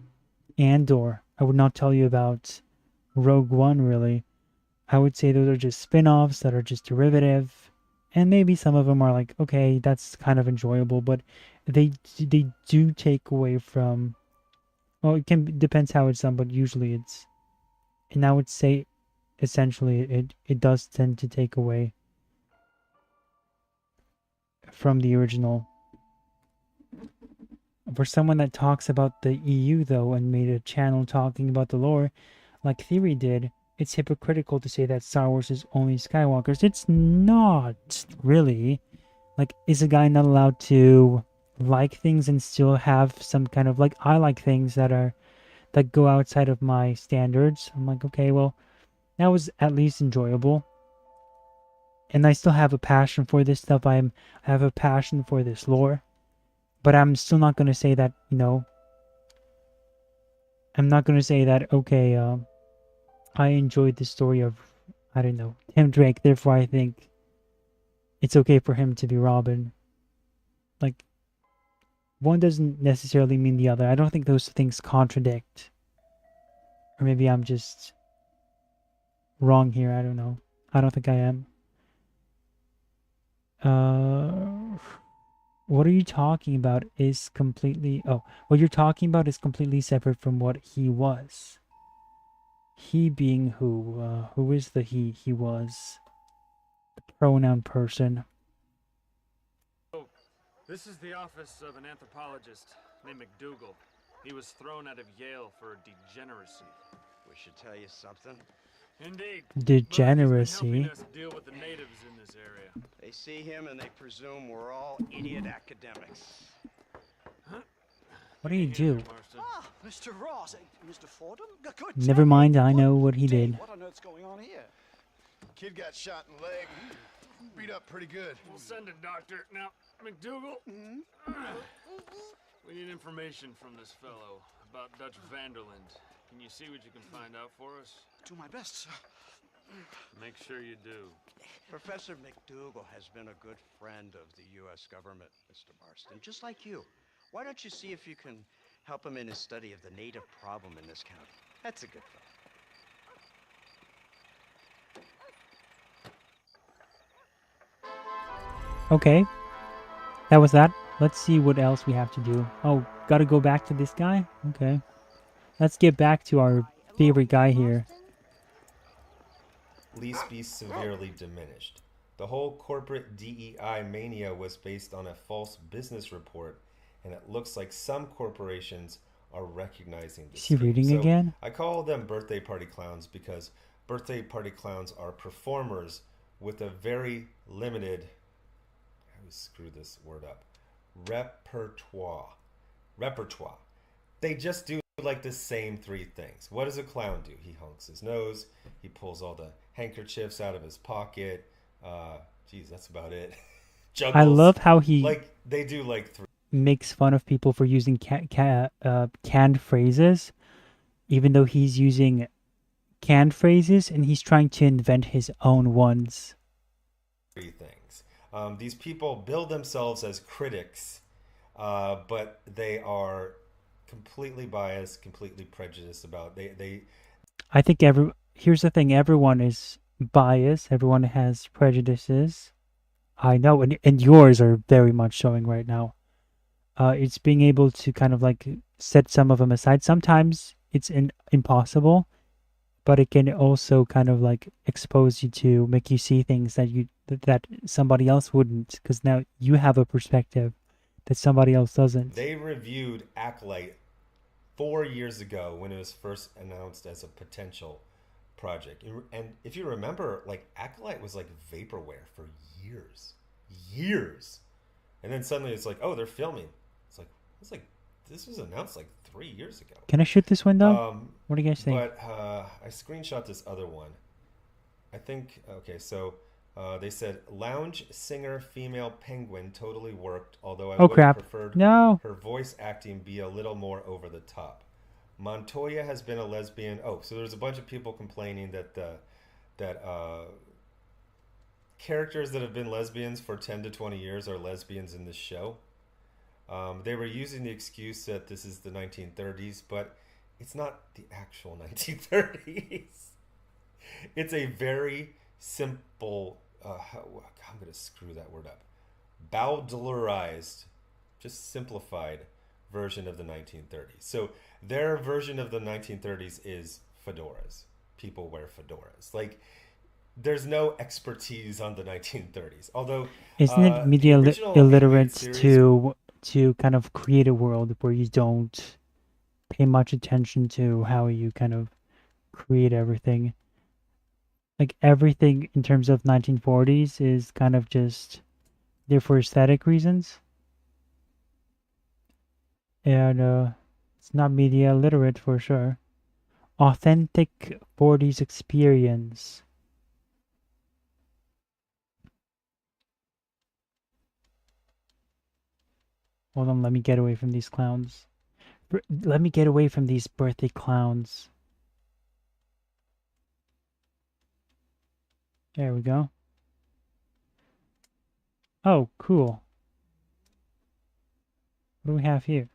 Andor. I would not tell you about Rogue One, really. I would say those are just spin-offs that are just derivative, and maybe some of them are like, okay, that's kind of enjoyable, but they do take away from, well, depends how it's done, but usually it's, and I would say essentially it does tend to take away from the original. For someone that talks about the EU, though, and made a channel talking about the lore, like Theory did, it's hypocritical to say that Star Wars is only Skywalkers. It's not, really. Like, is a guy not allowed to like things and still have some kind of like, I like things that go outside of my standards? I'm like, okay, well, that was at least enjoyable. And I still have a passion for this stuff. I have a passion for this lore. But I'm still not going to say that, I'm not going to say that, okay, I enjoyed the story of, I don't know, Tim Drake, therefore I think it's okay for him to be Robin. Like, one doesn't necessarily mean the other. I don't think those things contradict. Or maybe I'm just wrong here. I don't know. I don't think I am. What are you talking about is completely... Oh, what you're talking about is completely separate from what he was. He being who? Who is the he? He was the pronoun person. Oh, this is the office of an anthropologist named McDougal. He was thrown out of Yale for degeneracy. We should tell you something. Indeed. Degeneracy. Helping us deal with the natives in this area. They see him and they presume we're all idiot academics. What do you do? Ah, Mr. Ross, Mr. Fordham. Good. Never mind, I know what he did. What on earth's going on here? Kid got shot in the leg. Beat up pretty good. We'll send a doctor. Now, McDougal, we need information from this fellow about Dutch Vanderland. Can you see what you can find out for us? Do my best, sir. Make sure you do. Professor McDougal has been a good friend of the U.S. government, Mr. Marston, just like you. Why don't you see if you can help him in his study of the native problem in this county? That's a good fellow. Okay. That was that. Let's see what else we have to do. Oh, gotta go back to this guy? Okay. Let's get back to our favorite guy here. Least be severely diminished. The whole corporate DEI mania was based on a false business report, and it looks like some corporations are recognizing this. Is he reading again? I call them birthday party clowns because birthday party clowns are performers with a very limited, I always screw this word up, repertoire. They just do like the same three things. What does a clown do? He honks his nose, he pulls all the handkerchiefs out of his pocket. Geez, that's about it. Juggles. I love how he like they do like three. Makes fun of people for using canned phrases, even though he's using canned phrases and he's trying to invent his own ones. Three things. These people build themselves as critics, but they are completely biased, completely prejudiced about they. I think here's the thing: everyone is biased. Everyone has prejudices. I know, and yours are very much showing right now. It's being able to kind of like set some of them aside. Sometimes it's impossible, but it can also kind of like expose you to make you see things that somebody else wouldn't, because now you have a perspective that somebody else doesn't. They reviewed Acolyte 4 years ago when it was first announced as a potential project. And if you remember, like Acolyte was like vaporware for years. And then suddenly it's like, oh, they're filming. It's like this was announced like 3 years ago. Can I shoot this window? What do you guys think? But I screenshot this other one. I think, okay, so they said lounge singer female penguin totally worked, although I would have preferred her voice acting be a little more over the top. Montoya has been a lesbian. Oh, so there's a bunch of people complaining that characters that have been lesbians for 10 to 20 years are lesbians in this show. They were using the excuse that this is the 1930s, but it's not the actual 1930s. It's a very simple, I'm going to screw that word up, bowdlerized, just simplified version of the 1930s. So their version of the 1930s is fedoras. People wear fedoras. Like, there's no expertise on the 1930s. Although, isn't it media illiterate to kind of create a world where you don't pay much attention to how you kind of create everything? Like everything in terms of 1940s is kind of just They're for aesthetic reasons. And it's not media literate for sure. Authentic 40s experience. Hold on, let me get away from these clowns. Let me get away from these birthday clowns. There we go. Oh, cool. What do we have here?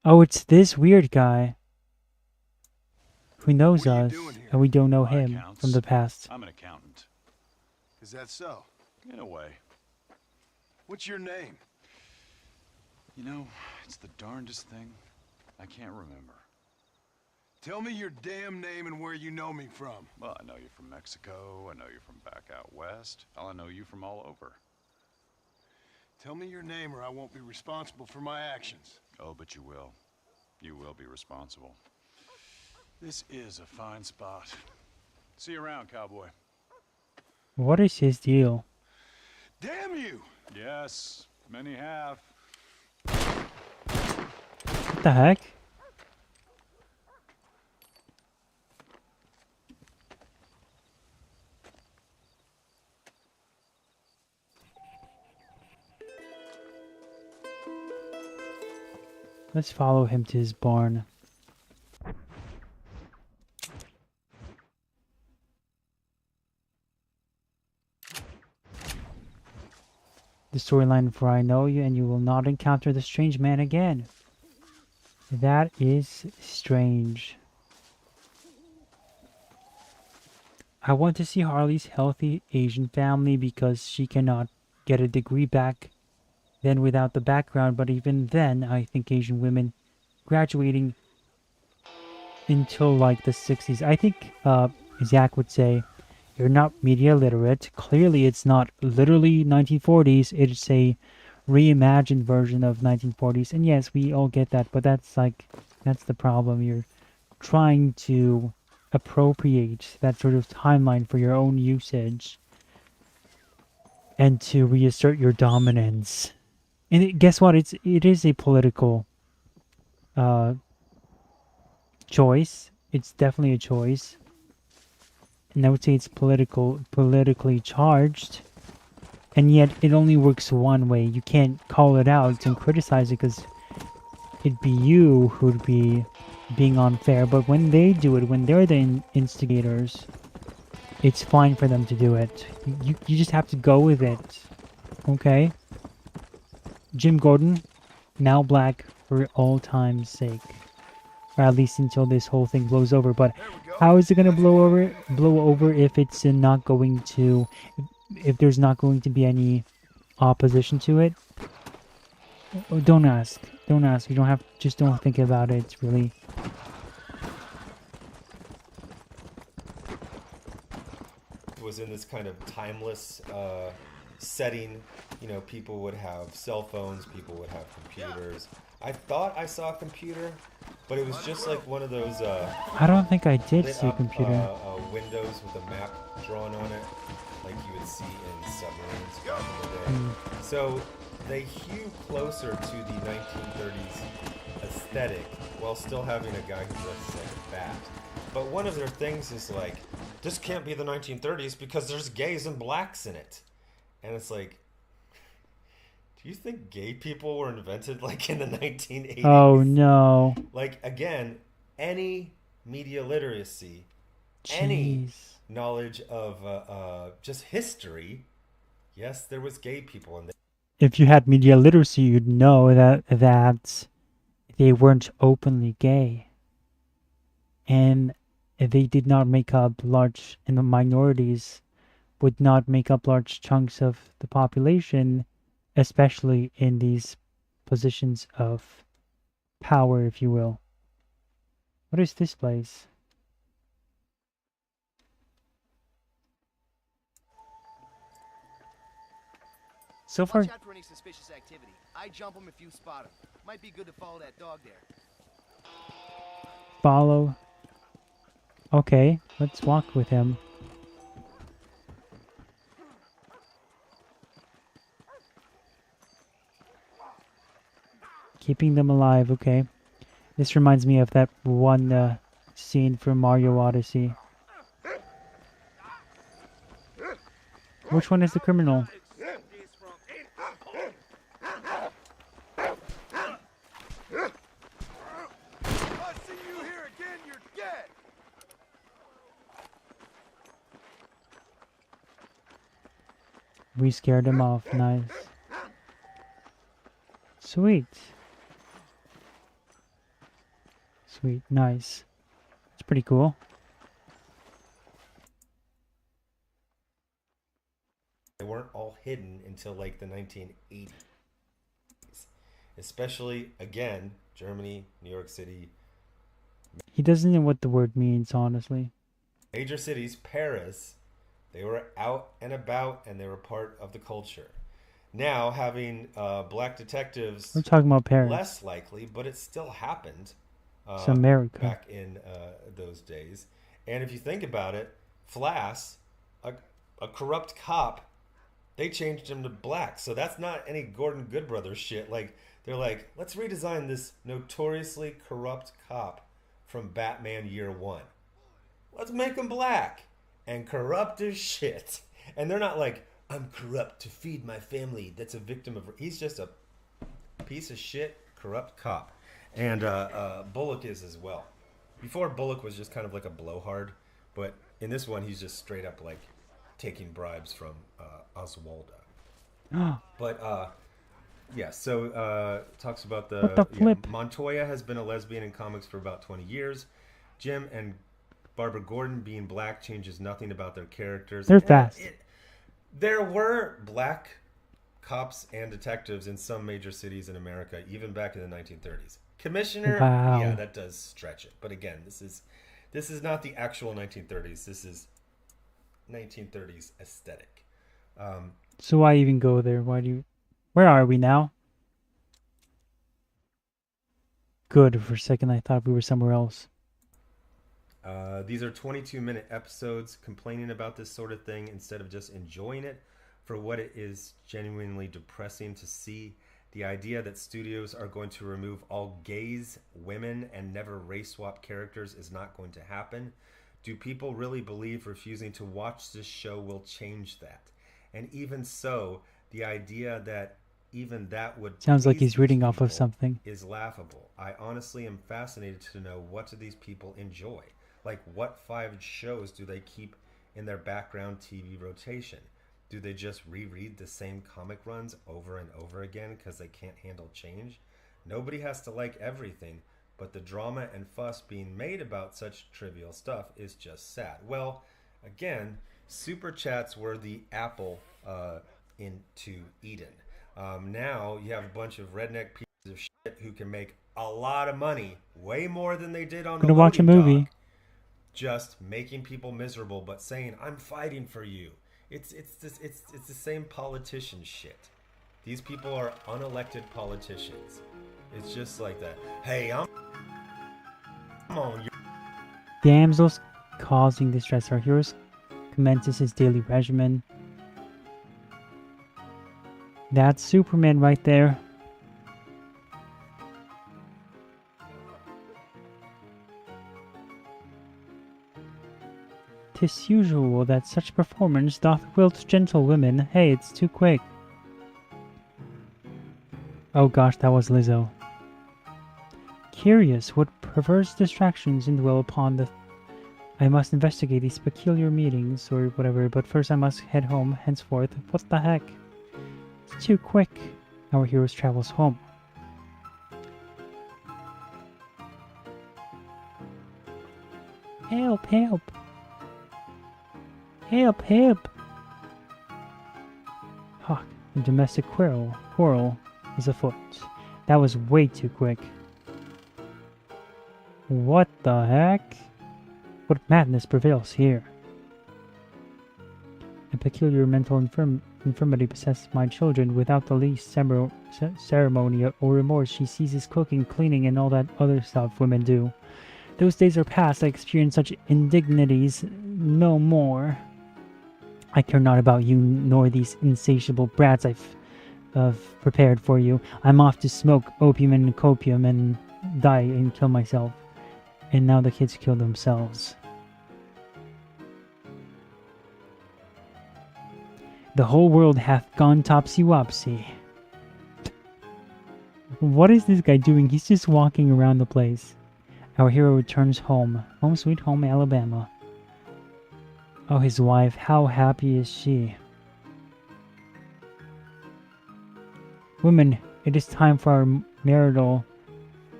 Oh, it's this weird guy who knows us, and we don't know him from the past. I'm an accountant. Is that so? In a way. What's your name? You know, it's the darndest thing. I can't remember. Tell me your damn name and where you know me from. Well, I know you from Mexico. I know you from back out west. Hell, I know you from all over. Tell me your name or I won't be responsible for my actions. Oh, but you will. You will be responsible. This is a fine spot. See you around, cowboy. What is his deal? Damn you! Yes, many have. What the heck? Let's follow him to his barn. The storyline for I know you and you will not encounter the strange man again. That is strange. I want to see Harley's healthy Asian family because she cannot get a degree back then without the background, but even then I think Asian women graduating until like the 60s. I think Zach would say you're not media literate. Clearly it's not literally 1940s, it's a reimagined version of 1940s. And yes, we all get that, but that's the problem. You're trying to appropriate that sort of timeline for your own usage and to reassert your dominance. And guess what? It is a political choice. It's definitely a choice. And I would say it's politically charged. And yet it only works one way. You can't call it out and criticize it because it'd be you who'd be being unfair. But when they do it, when they're the instigators, it's fine for them to do it. You just have to go with it. Okay? Jim Gordon, now black for all time's sake. Or at least until this whole thing blows over. But how is it gonna blow over if it's not going to, if there's not going to be any opposition to it? Oh, don't ask. Don't ask. You don't have. Just don't think about it. It's really. Was in this kind of timeless setting. You know, people would have cell phones. People would have computers. I thought I saw a computer, but it was just like one of those. I don't think I did see a computer. Windows with a map drawn on it, like you would see in submarines back in the day. So they hew closer to the 1930s aesthetic while still having a guy who dresses like a bat. But one of their things is like, this can't be the 1930s because there's gays and blacks in it. And it's like, do you think gay people were invented like in the 1980s? Oh no. Like, again, any media literacy, any knowledge of just history, yes, there was gay people in there. If you had media literacy, you'd know that they weren't openly gay. And they did not make up large, and the minorities would not make up large chunks of the population, especially in these positions of power, if you will. What is this place? So far, watch out for any suspicious activity. I jump them if you spot them. Might be good to follow that dog there. follow. Okay, let's walk with him. Keeping them alive, okay. This reminds me of that one scene from Mario Odyssey. Which one is the criminal? We scared him off. Nice. Sweet. Sweet. Nice. It's pretty cool. They weren't all hidden until like the 1980s. Especially, again, Germany, New York City. He doesn't know what the word means, honestly. Major cities, Paris. They were out and about, and they were part of the culture. Now, having black detectives, We're talking about Paris. less likely, but it still happened. It's America. Back in those days. And if you think about it, Flass, a corrupt cop, they changed him to black. So that's not any Gordon Goodbrother shit. Like, they're like, let's redesign this notoriously corrupt cop from Batman Year One. Let's make him black and corrupt as shit. And they're not like, I'm corrupt to feed my family that's a victim of... He's just a piece of shit, corrupt cop. And Bullock is as well. Before, Bullock was just kind of like a blowhard. But in this one, he's just straight up like taking bribes from Oswaldo. But yeah, so talks about the flip. Montoya has been a lesbian in comics for about 20 years. Jim and Barbara Gordon being black changes nothing about their characters. They're fast. There were black cops and detectives in some major cities in America, even back in the 1930s. Commissioner, wow. Yeah, that does stretch it. But again, this is not the actual 1930s. This is 1930s aesthetic. So why even go there? Where are we now? Good. For a second, I thought we were somewhere else. These are 22-minute episodes complaining about this sort of thing instead of just enjoying it for what it is. Genuinely depressing to see. The idea that studios are going to remove all gays, women, and never race swap characters is not going to happen. Do people really believe refusing to watch this show will change that? And even so, the idea that even that would sounds like he's reading off of something is laughable. I honestly am fascinated to know what do these people enjoy. Like, what 5 shows do they keep in their background TV rotation? Do they just reread the same comic runs over and over again because they can't handle change? Nobody has to like everything, but the drama and fuss being made about such trivial stuff is just sad. Well, again, super chats were the apple into Eden. Now you have a bunch of redneck pieces of shit who can make a lot of money, way more than they did on the gonna watch a movie. Dog, just making people miserable, but saying, I'm fighting for you. It's the same politician shit. These people are unelected politicians. It's just like that. Hey, I'm on. Damsels causing distress. Our heroes commences his daily regimen. That's Superman right there. "'Tis usual that such performance doth wilt gentlewomen." Hey, it's too quick. Oh gosh, that was Lizzo. "Curious what perverse distractions indwell upon the... I must investigate these peculiar meetings," or whatever, "but first I must head home henceforth." What the heck? It's too quick. Our hero travels home. Help, help. Help, help. Hawk, a domestic quarrel is afoot. That was way too quick. What the heck? What madness prevails here? A peculiar mental infirmity possesses my children. Without the least ceremony or remorse, she ceases cooking, cleaning, and all that other stuff women do. Those days are past. I experience such indignities no more. I care not about you nor these insatiable brats. prepared for you. I'm off to smoke opium and copium and die and kill myself. And now the kids kill themselves. The whole world hath gone topsy-wopsy. What is this guy doing? He's just walking around the place. Our hero returns home. Home sweet home, Alabama. Oh, his wife. How happy is she? Women, it is time for our marital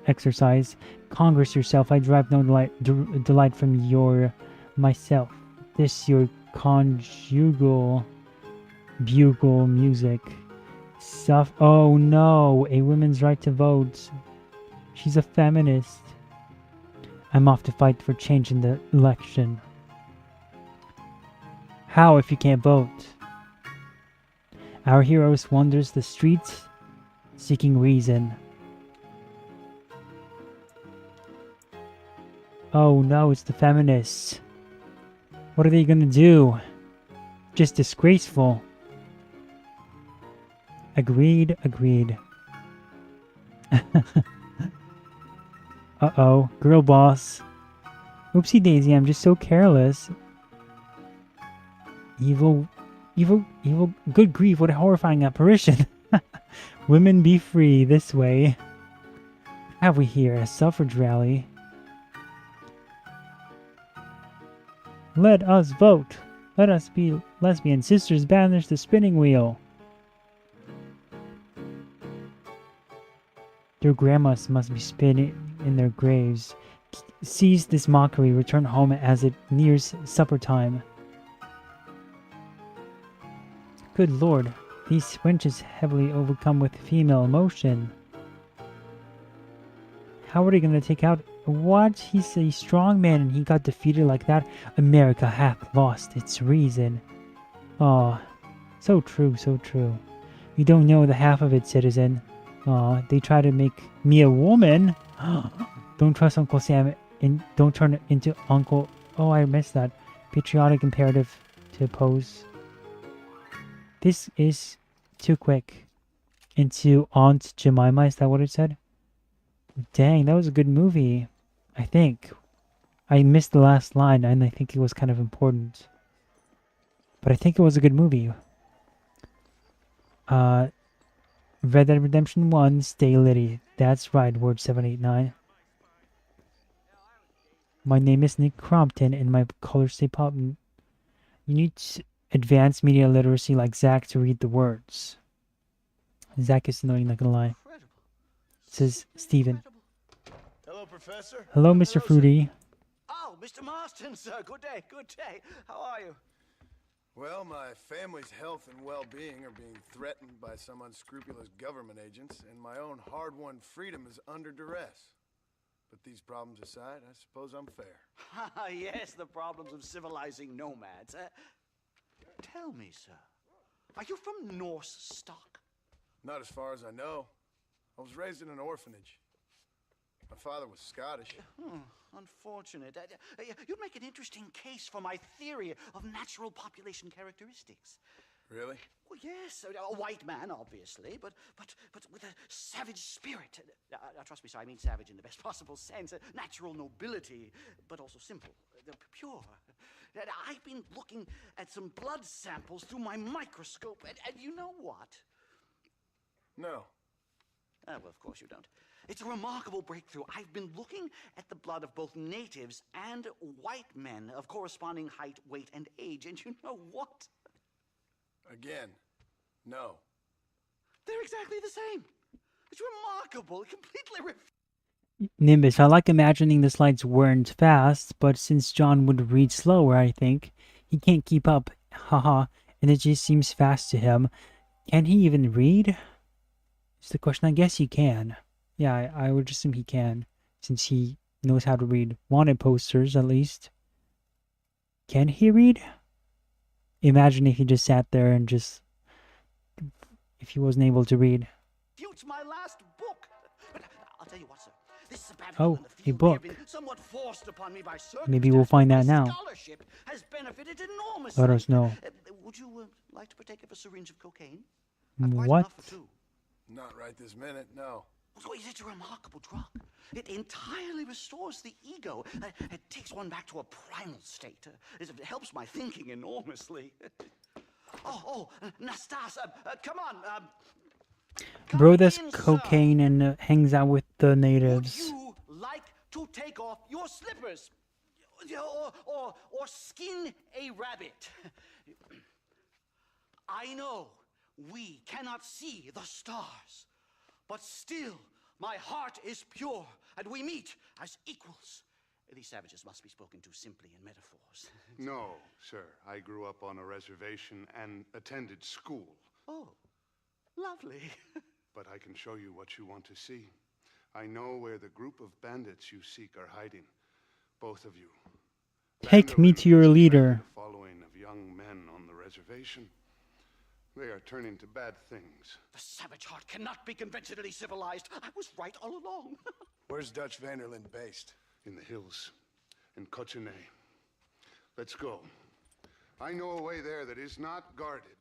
exercise. Congress yourself. I derive no delight from your myself. This your conjugal bugle music. Oh no, a woman's right to vote. She's a feminist. I'm off to fight for change in the election. How if you can't vote? Our hero wanders the streets seeking reason. Oh no, it's the feminists. What are they gonna do? Just disgraceful. Agreed. Uh-oh, girl boss. Oopsie daisy, I'm just so careless. Evil, good grief, what a horrifying apparition. Women be free, this way. What have we here? A suffrage rally. Let us vote. Let us be lesbian sisters, banish the spinning wheel. Their grandmas must be spinning in their graves. Cease this mockery, return home as it nears supper time. Good lord, these wenches heavily overcome with female emotion. How are they gonna take out... What? He's a strong man and he got defeated like that? America hath lost its reason. Aw, so true, so true. You don't know the half of it, citizen. Aw, they try to make me a woman. Don't trust Uncle Sam and don't turn it into Uncle... Oh, I missed that. Patriotic imperative to oppose. This is too quick. Into Aunt Jemima, is that what it said? Dang, that was a good movie. I think. I missed the last line and I think it was kind of important. But I think it was a good movie. Red Dead Redemption 1, Stay Litty. That's right, word 789. My name is Nick Crompton and my colors say pop. You need advanced media literacy like Zach to read the words. Zach is annoying, not gonna lie. Says Steven. Hello, Professor. Hello, Mr. Fruity. Oh, Mr. Marston, sir. Good day, good day. How are you? Well, my family's health and well-being are being threatened by some unscrupulous government agents, and my own hard-won freedom is under duress. But these problems aside, I suppose I'm fair. Yes, the problems of civilizing nomads. Tell me, sir, are you from Norse stock? Not as far as I know. I was raised in an orphanage. My father was Scottish. Unfortunate. You'd make an interesting case for my theory of natural population characteristics. Really? Well, yes, a white man, obviously, but with a savage spirit. Trust me, sir, I mean savage in the best possible sense. Natural nobility, but also simple, pure. I've been looking at some blood samples through my microscope, and you know what? No. Well, of course you don't. It's a remarkable breakthrough. I've been looking at the blood of both natives and white men of corresponding height, weight, and age, and you know what? Again, no. They're exactly the same. It's remarkable. Completely Nimbus, I like imagining the slides weren't fast, but since John would read slower, I think, he can't keep up. Haha, and it just seems fast to him. Can he even read? Is the question. I guess he can. Yeah, I would assume he can, since he knows how to read wanted posters, at least. Can he read? Imagine if he just sat there and just... if he wasn't able to read. It's my last book. But I'll tell you what, sir. This is a battle Oh, in the a field book. we have been somewhat forced upon me by Maybe we'll find that circumstance. now. My scholarship has benefited enormously. Let us know. Would you like to partake of a syringe of cocaine? What? Not right this minute, no. So it's a remarkable drug. It entirely restores the ego. It takes one back to a primal state. It helps my thinking enormously. Nastas, come on. Bro does cocaine and hangs out with the natives. Would you like to take off your slippers? Or skin a rabbit? I know we cannot see the stars, but still my heart is pure, and we meet as equals. These savages must be spoken to simply in metaphors. No, sir. I grew up on a reservation and attended school. Oh, lovely. But I can show you what you want to see. I know where the group of bandits you seek are hiding. Both of you. Take me to your leader. The following of young men on the reservation. They are turning to bad things. The savage heart cannot be conventionally civilized. I was right all along. Where's Dutch Vanderlyn based? In the hills, in Cochene. Let's go. I know a way there that is not guarded.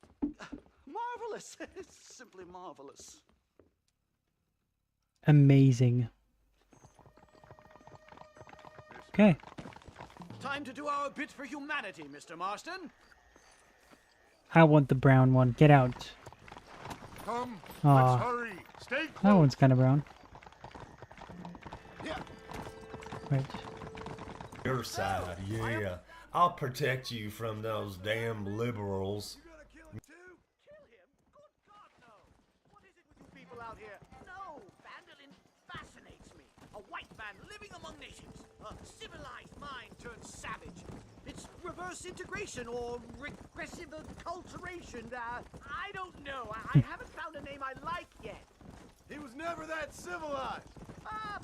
Marvelous. It's simply marvelous. Amazing. Okay. Time to do our bit for humanity, Mr. Marston. I want the brown one. Get out. Come, Aw. let's hurry. Stay close. That one's kind of brown. Yeah. Right. Your side, yeah. I'll protect you from those damn liberals. People out here. No, Vanderlyn fascinates me. A white man living among natives. A civilized mind turned savage. It's reverse integration or regressive acculturation. I don't know. I haven't found a name I like yet. He was never that civilized.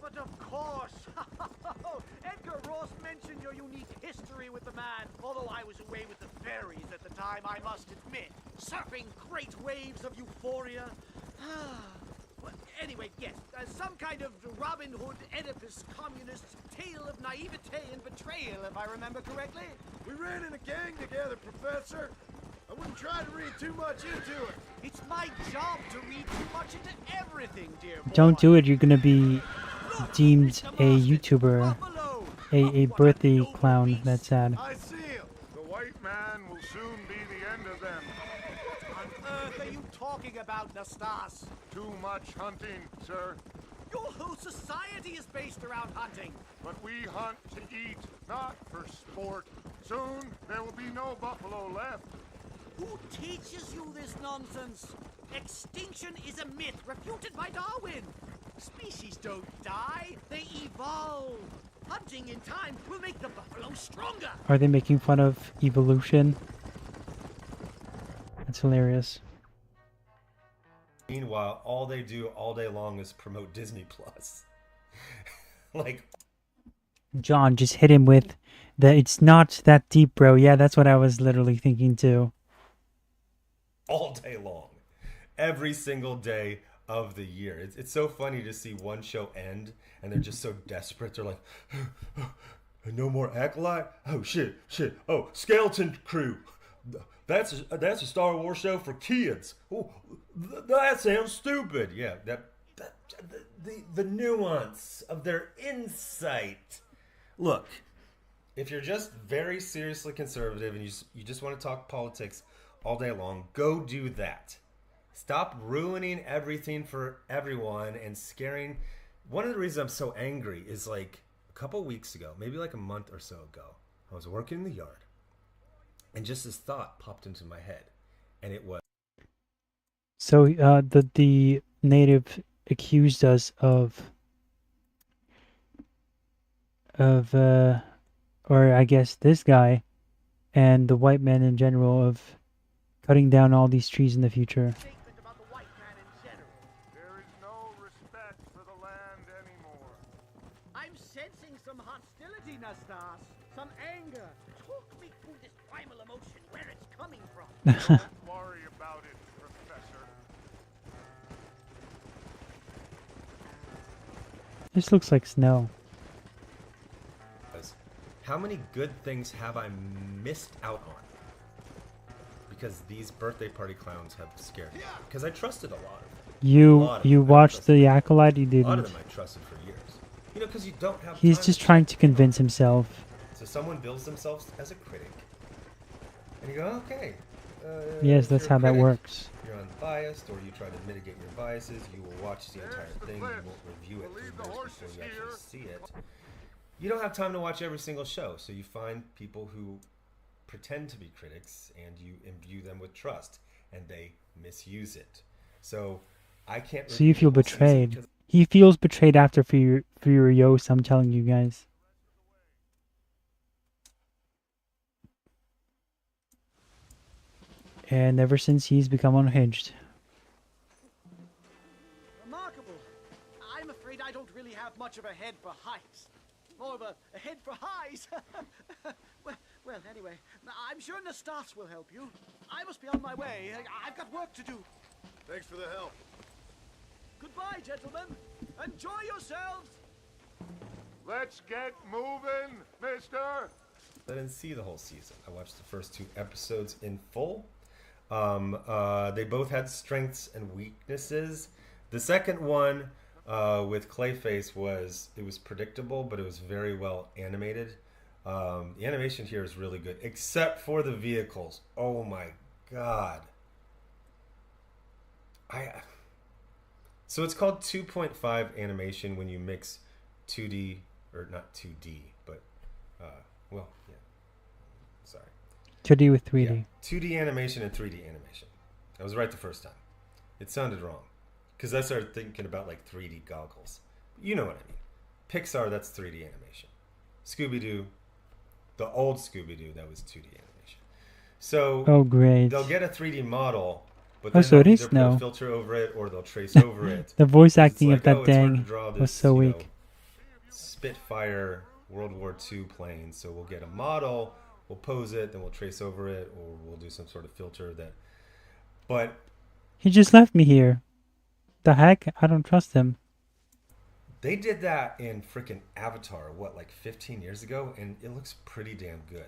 But of course. Edgar Ross mentioned your unique history with the man. Although I was away with the fairies at the time, I must admit. Surfing great waves of euphoria. Well, anyway, yes, some kind of Robin Hood, Oedipus, communist tale of naivete and betrayal, if I remember correctly. We ran in a gang together, Professor. I wouldn't try to read too much into it. It's my job to read too much into everything, dear boy. Don't do it. You're gonna be deemed a YouTuber, a birthday clown. That's sad. I see him. The white man will soon be the end of them. What on earth are you talking about, Nastas? Too much hunting, sir. Your whole society is based around hunting. But we hunt to eat, not for sport. Soon there will be no buffalo left. Who teaches you this nonsense? Extinction is a myth refuted by Darwin. Species don't die, they evolve. Hunting in time will make the buffalo stronger. Are they making fun of evolution? That's hilarious. Meanwhile, all they do all day long is promote Disney Plus. Like, John just hit him with the "it's not that deep, bro." Yeah, that's what I was literally thinking too. all day long. Every single day of the year. It's so funny to see one show end and they're just so desperate. They're like, no more Acolyte? Oh, shit. Oh, Skeleton Crew. That's a Star Wars show for kids. Oh, that sounds stupid. Yeah, the nuance of their insight. Look, if you're just very seriously conservative and you just want to talk politics all day long, go do that. Stop ruining everything for everyone and scaring. One of the reasons I'm so angry is like a couple weeks ago, maybe like a month or so ago, I was working in the yard and just this thought popped into my head, and it was. So the native accused us of or I guess this guy and the white men in general of cutting down all these trees in the future. I'm sensing some hostility, Nastas. Some anger. Talk me through this primal emotion, where it's coming from. Don't worry about it, Professor. This looks like snow. How many good things have I missed out on because these birthday party clowns have scared me. Because I trusted a lot of them. You watched the Acolyte? You A lot of didn't. them I trusted for years. You know, because you don't have He's time just to trying check to convince himself. So someone builds themselves as a critic, and you go, okay. Yes, if that's you're a how that critic, works. You're unbiased, or you try to mitigate your biases. You will watch the entire thing. You won't review it for years before you actually see it. You don't have time to watch every single show, so you find people who pretend to be critics, and you imbue them with trust, and they misuse it. So I can't. So you feel betrayed. He feels betrayed after Furiosa, I'm telling you guys. And ever since he's become unhinged. Remarkable. I'm afraid I don't really have much of a head for heights. More of a head for highs. well, anyway, I'm sure Nastas will help you. I must be on my way. I've got work to do. Thanks for the help. Goodbye, gentlemen. Enjoy yourselves. Let's get moving, mister. I didn't see the whole season. I watched the first 2 episodes in full. They both had strengths and weaknesses. The second one with Clayface was predictable, but it was very well animated. The animation here is really good, except for the vehicles. Oh my god! So it's called 2.5 animation when you mix 2D, or not 2D, but well, yeah. Sorry. 2D with 3D. Yeah. 2D animation and 3D animation. I was right the first time. It sounded wrong. Because I started thinking about like 3D goggles. You know what I mean. Pixar, that's 3D animation. Scooby-Doo, the old Scooby-Doo, that was 2D animation. So oh, great. They'll get a 3D model, but Oh, then so it they'll is either put now. a filter over it or they'll trace over it. The voice It's acting like, of that it's hard to dang draw was this, so you know, weak. Spitfire World War II plane. So we'll get a model, we'll pose it, then we'll trace over it, or we'll do some sort of filter that. But He just left me here. The heck? I don't trust him. they did that in freaking Avatar, what, like 15 years ago, and it looks pretty damn good.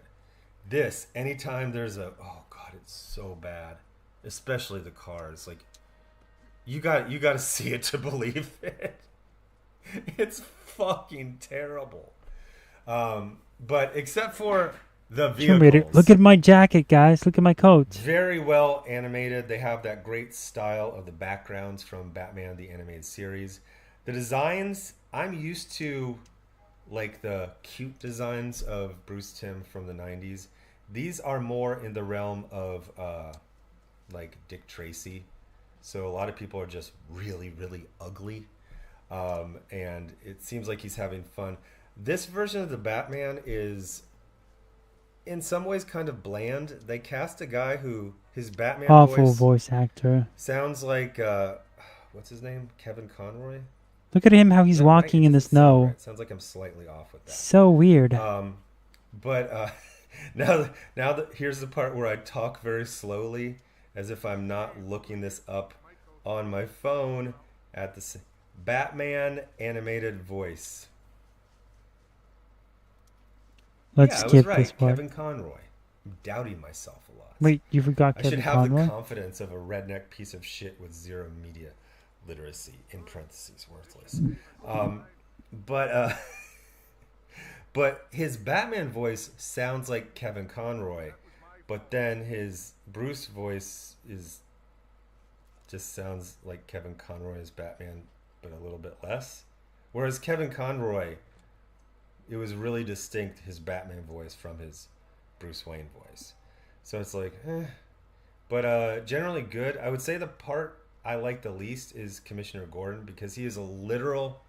This, anytime there's a, oh god, it's so bad, especially the cars. Like, you got to see it to believe it. It's fucking terrible. But except for the vehicles, Look at my jacket, guys. Look at my coat. very well animated. They have that great style of the backgrounds from Batman the Animated Series. The designs, I'm used to like the cute designs of Bruce Timm from the 90s. These are more in the realm of like Dick Tracy. So a lot of people are just really, really ugly. And it seems like he's having fun. This version of the Batman is in some ways kind of bland. They cast a guy who his Batman Awful voice actor. sounds like what's his name? Kevin Conroy? Look at him, how he's walking in the snow. Right. Sounds like I'm slightly off with that. So weird. But now that here's the part where I talk very slowly, as if I'm not looking this up on my phone at the Batman animated voice. Let's I skip was right. this part. Kevin Conroy. I'm doubting myself a lot. Wait, you forgot I Kevin should have Conroy? the confidence of a redneck piece of shit with zero media literacy, in parentheses, worthless. But his Batman voice sounds like Kevin Conroy, but then his Bruce voice just sounds like Kevin Conroy as Batman, but a little bit less. Whereas Kevin Conroy, it was really distinct, his Batman voice from his Bruce Wayne voice. So it's like, But generally good. I would say the part I like the least is Commissioner Gordon, because he is a literal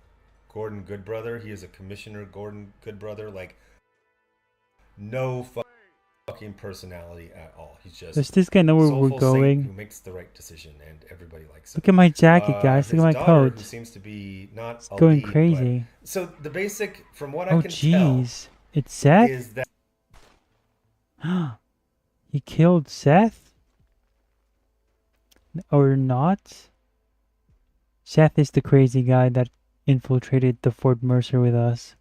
Gordon Goodbrother. He is a Commissioner Gordon Goodbrother. Like, no fucking personality at all. He's just Does this guy know where we're soulful going? saint who makes the right decision, and everybody likes him. Look at my jacket, guys. Look at His my daughter, coat. who seems to be not It's a going lead, crazy. but- so the basic, from what I Oh, can jeez. It's tell, Seth? is that He killed Seth? Or not? Seth is the crazy guy that infiltrated the Fort Mercer with us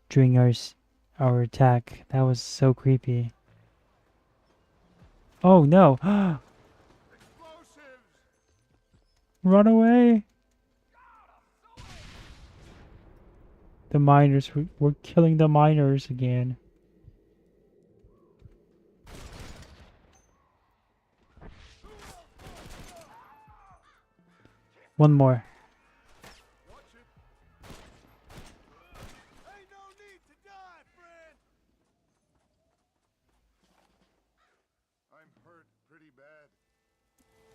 during our attack. That was so creepy. Oh no! Run away! The miners, we're killing the miners again. One more.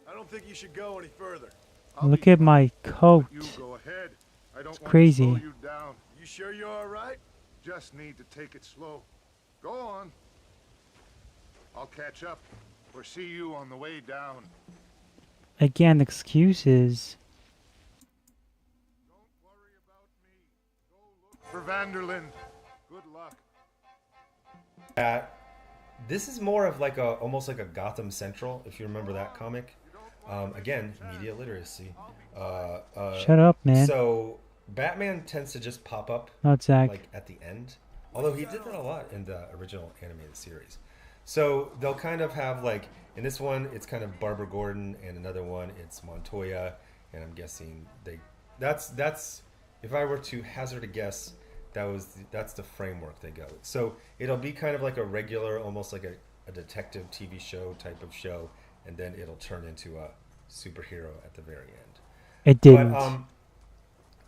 I don't think you should go any further. Look at my coat. You go ahead. I don't It's want crazy. to slow you down. You sure you're all right? Just need to take it slow. Go on. I'll catch up or see you on the way down. Again, excuses. For Vanderlyn, good luck. This is more of like almost like a Gotham Central, if you remember that comic. Again, media literacy. Shut up, man. So Batman tends to just pop up Not Zach. like at the end, although he did that a lot in the original animated series. So they'll kind of have like in this one, it's kind of Barbara Gordon, and another one it's Montoya, and I'm guessing that's if I were to hazard a guess, that's the framework they go with. So it'll be kind of like a regular, almost like a detective TV show type of show, and then it'll turn into a superhero at the very end. It didn't. But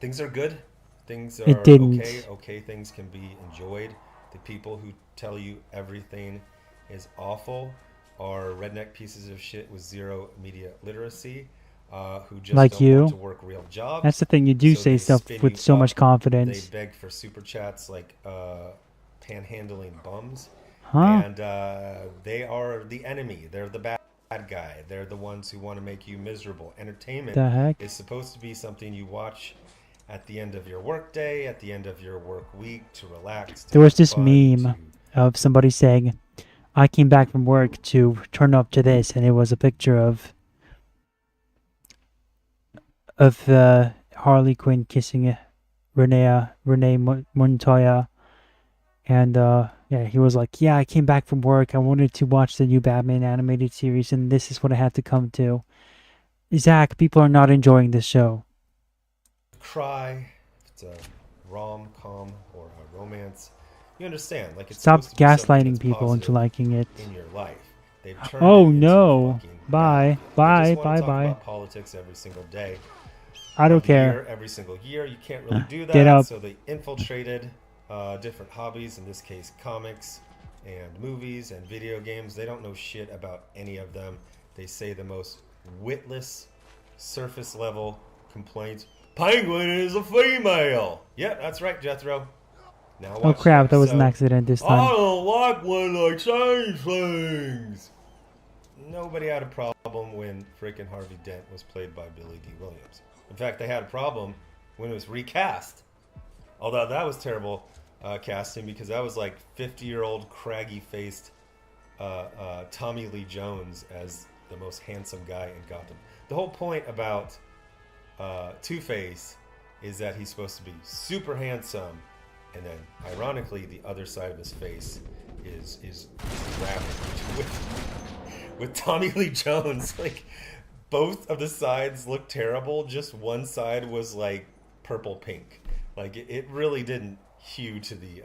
things are good. Things are It didn't. okay. Okay, things can be enjoyed. The people who tell you everything is awful are redneck pieces of shit with zero media literacy, who just Like don't you. want to work real jobs. That's the thing. You do So say they stuff spin with you so up. much confidence. They beg for super chats like panhandling bums. Huh? And they are the enemy. They're the bad guy. They're the ones who want to make you miserable. Entertainment The heck? is supposed to be something you watch at the end of your work day, at the end of your work week, to relax. To There was have this fun, meme of somebody saying, I came back from work to turn up to this, and it was a picture of Harley Quinn kissing Renee Montoya, and yeah, he was like, yeah, I came back from work, I wanted to watch the new Batman animated series, and this is what I had to come to. Zach, people are not enjoying this show. cry, if it's a rom-com or a romance, you understand. Like it's Stop supposed to be something gaslighting that's people into positive liking it. in your life. They've turned Oh it into no! fucking Bye, They bye, just want bye, to talk bye. about politics every single day. I don't of the care. year, every single year, you can't really do that. Get up. So they infiltrated different hobbies. In this case, comics and movies and video games. They don't know shit about any of them. They say the most witless, surface level complaints. Penguin is a female. Yeah, that's right, Jethro. Now Oh watch crap, the that was an episode. accident this I time. don't like when they change things. Nobody had a problem when frickin' Harvey Dent was played by Billy D. Williams. In fact, they had a problem when it was recast. Although that was terrible casting, because that was like 50-year-old craggy-faced Tommy Lee Jones as the most handsome guy in Gotham. The whole point about Two-Face is that he's supposed to be super handsome, and then ironically the other side of his face is wrapped with Tommy Lee Jones. Like both of the sides looked terrible, just one side was like purple pink. Like it really didn't hew to the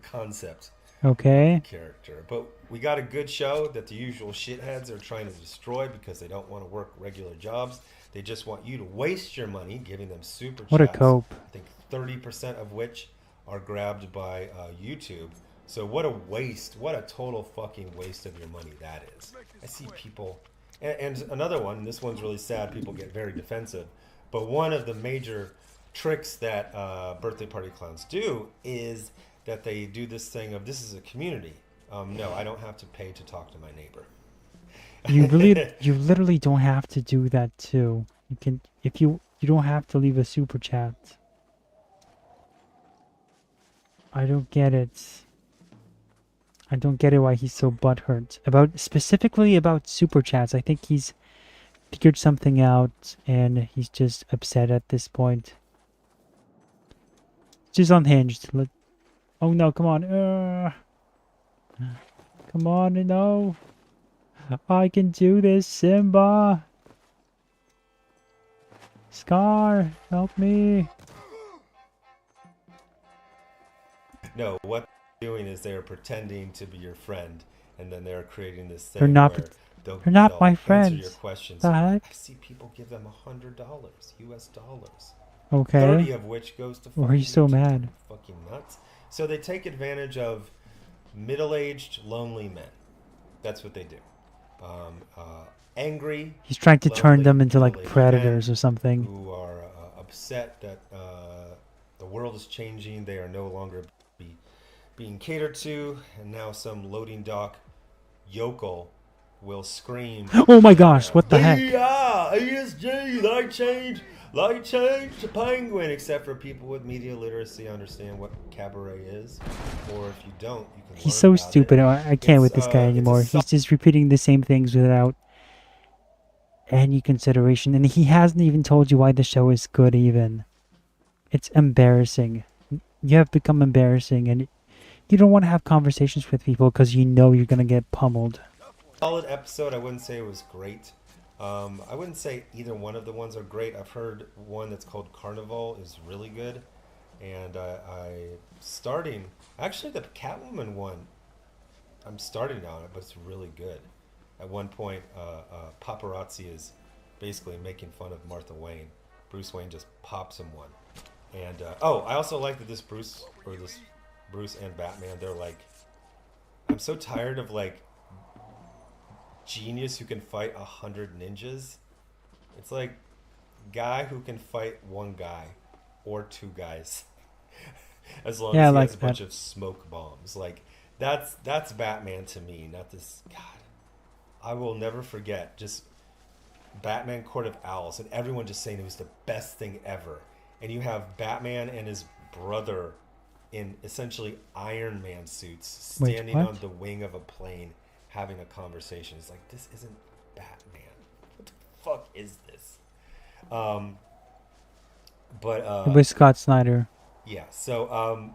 concept Okay. of the character. But we got a good show that the usual shitheads are trying to destroy because they don't want to work regular jobs. They just want you to waste your money giving them super chats. What a cope. I think 30% of which are grabbed by YouTube. So what a waste. What a total fucking waste of your money that is. I see people... And another one, this one's really sad, people get very defensive, but one of the major tricks that birthday party clowns do is that they do this thing of, this is a community. No, I don't have to pay to talk to my neighbor. You literally don't have to do that too. You can, if you don't have to leave a super chat. I don't get it. I don't get it why he's so butthurt specifically about super chats. I think he's figured something out and he's just upset at this point. Just unhinged. Oh no, come on. Come on, no. I can do this, Simba. Scar, help me. No, what they're doing is they're pretending to be your friend, and then they're creating this They're thing not. where they'll My answer your friends. questions. The I heck? see people give them $100 US dollars. Okay. 30 of which goes to Why are you so mad? fucking nuts. So they take advantage of middle-aged, lonely men. That's what they do. Angry. He's trying to turn them into like middle-aged predators men or something. Who are upset that the world is changing. They are no longer being catered to, and now some loading dock yokel will scream. Oh my gosh! What the heck? ESG, light change to penguin. Except for people with media literacy understand what cabaret is, or if you don't, you can. He's learn so about stupid. it. I can't with this guy anymore. He's just repeating the same things without any consideration, and he hasn't even told you why the show is good. Even it's embarrassing. You have become embarrassing, and you don't want to have conversations with people because you know you're gonna get pummeled. Solid episode. I wouldn't say it was great. I wouldn't say either one of the ones are great. I've heard one that's called Carnival is really good, and starting actually the Catwoman one. I'm starting on it, but it's really good. At one point, paparazzi is basically making fun of Martha Wayne. Bruce Wayne just pops him one, and I also like that this Bruce and Batman. They're like, I'm so tired of like genius who can fight 100 ninjas. It's like guy who can fight one guy or two guys as long as he has a bunch of smoke bombs. Like that's Batman to me, not this. God, I will never forget just Batman Court of Owls and everyone just saying it was the best thing ever. And you have Batman and his brother in essentially Iron Man suits standing on the wing of a plane having a conversation. It's like, this isn't Batman. What the fuck is this? It was Scott Snyder. Yeah, so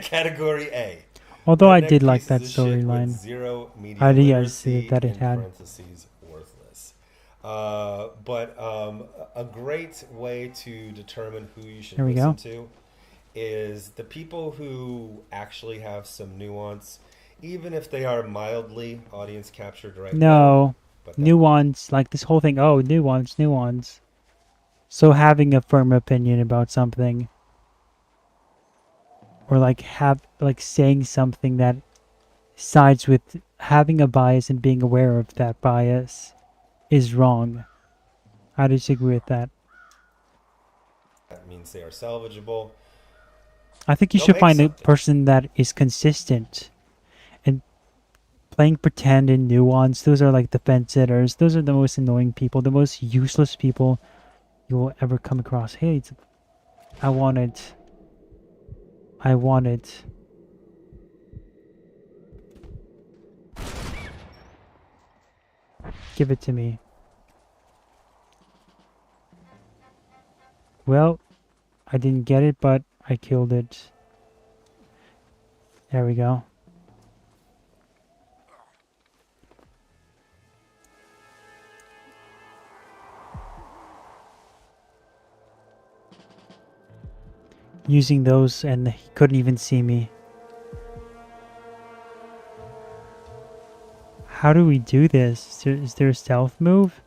category A. Although I did like that storyline. I did see that it had. Worthless. But a great way to determine who you should listen to is the people who actually have some nuance, even if they are mildly audience captured right now. Nuance, like this whole thing. Oh, nuance. So having a firm opinion about something, or like saying something that sides with having a bias and being aware of that bias is wrong. I disagree with that. That means they are salvageable. I think you should find a person that is consistent. And playing pretend and nuance, those are like the fence sitters. Those are the most annoying people, the most useless people you will ever come across. Hey, I want it. Give it to me. Well, I didn't get it, but I killed it. There we go. Using those, and he couldn't even see me. How do we do this? Is there a stealth move?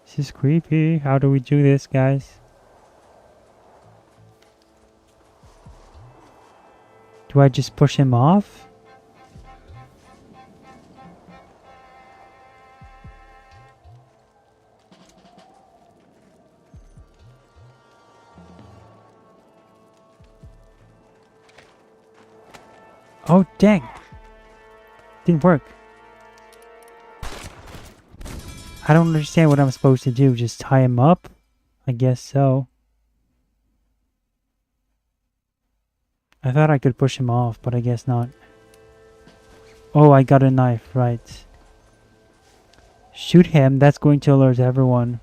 This is creepy. How do we do this, guys? Do I just push him off? Oh, dang. Didn't work. I don't understand what I'm supposed to do. Just tie him up? I guess so. I thought I could push him off, but I guess not. Oh, I got a knife, right. Shoot him. That's going to alert everyone.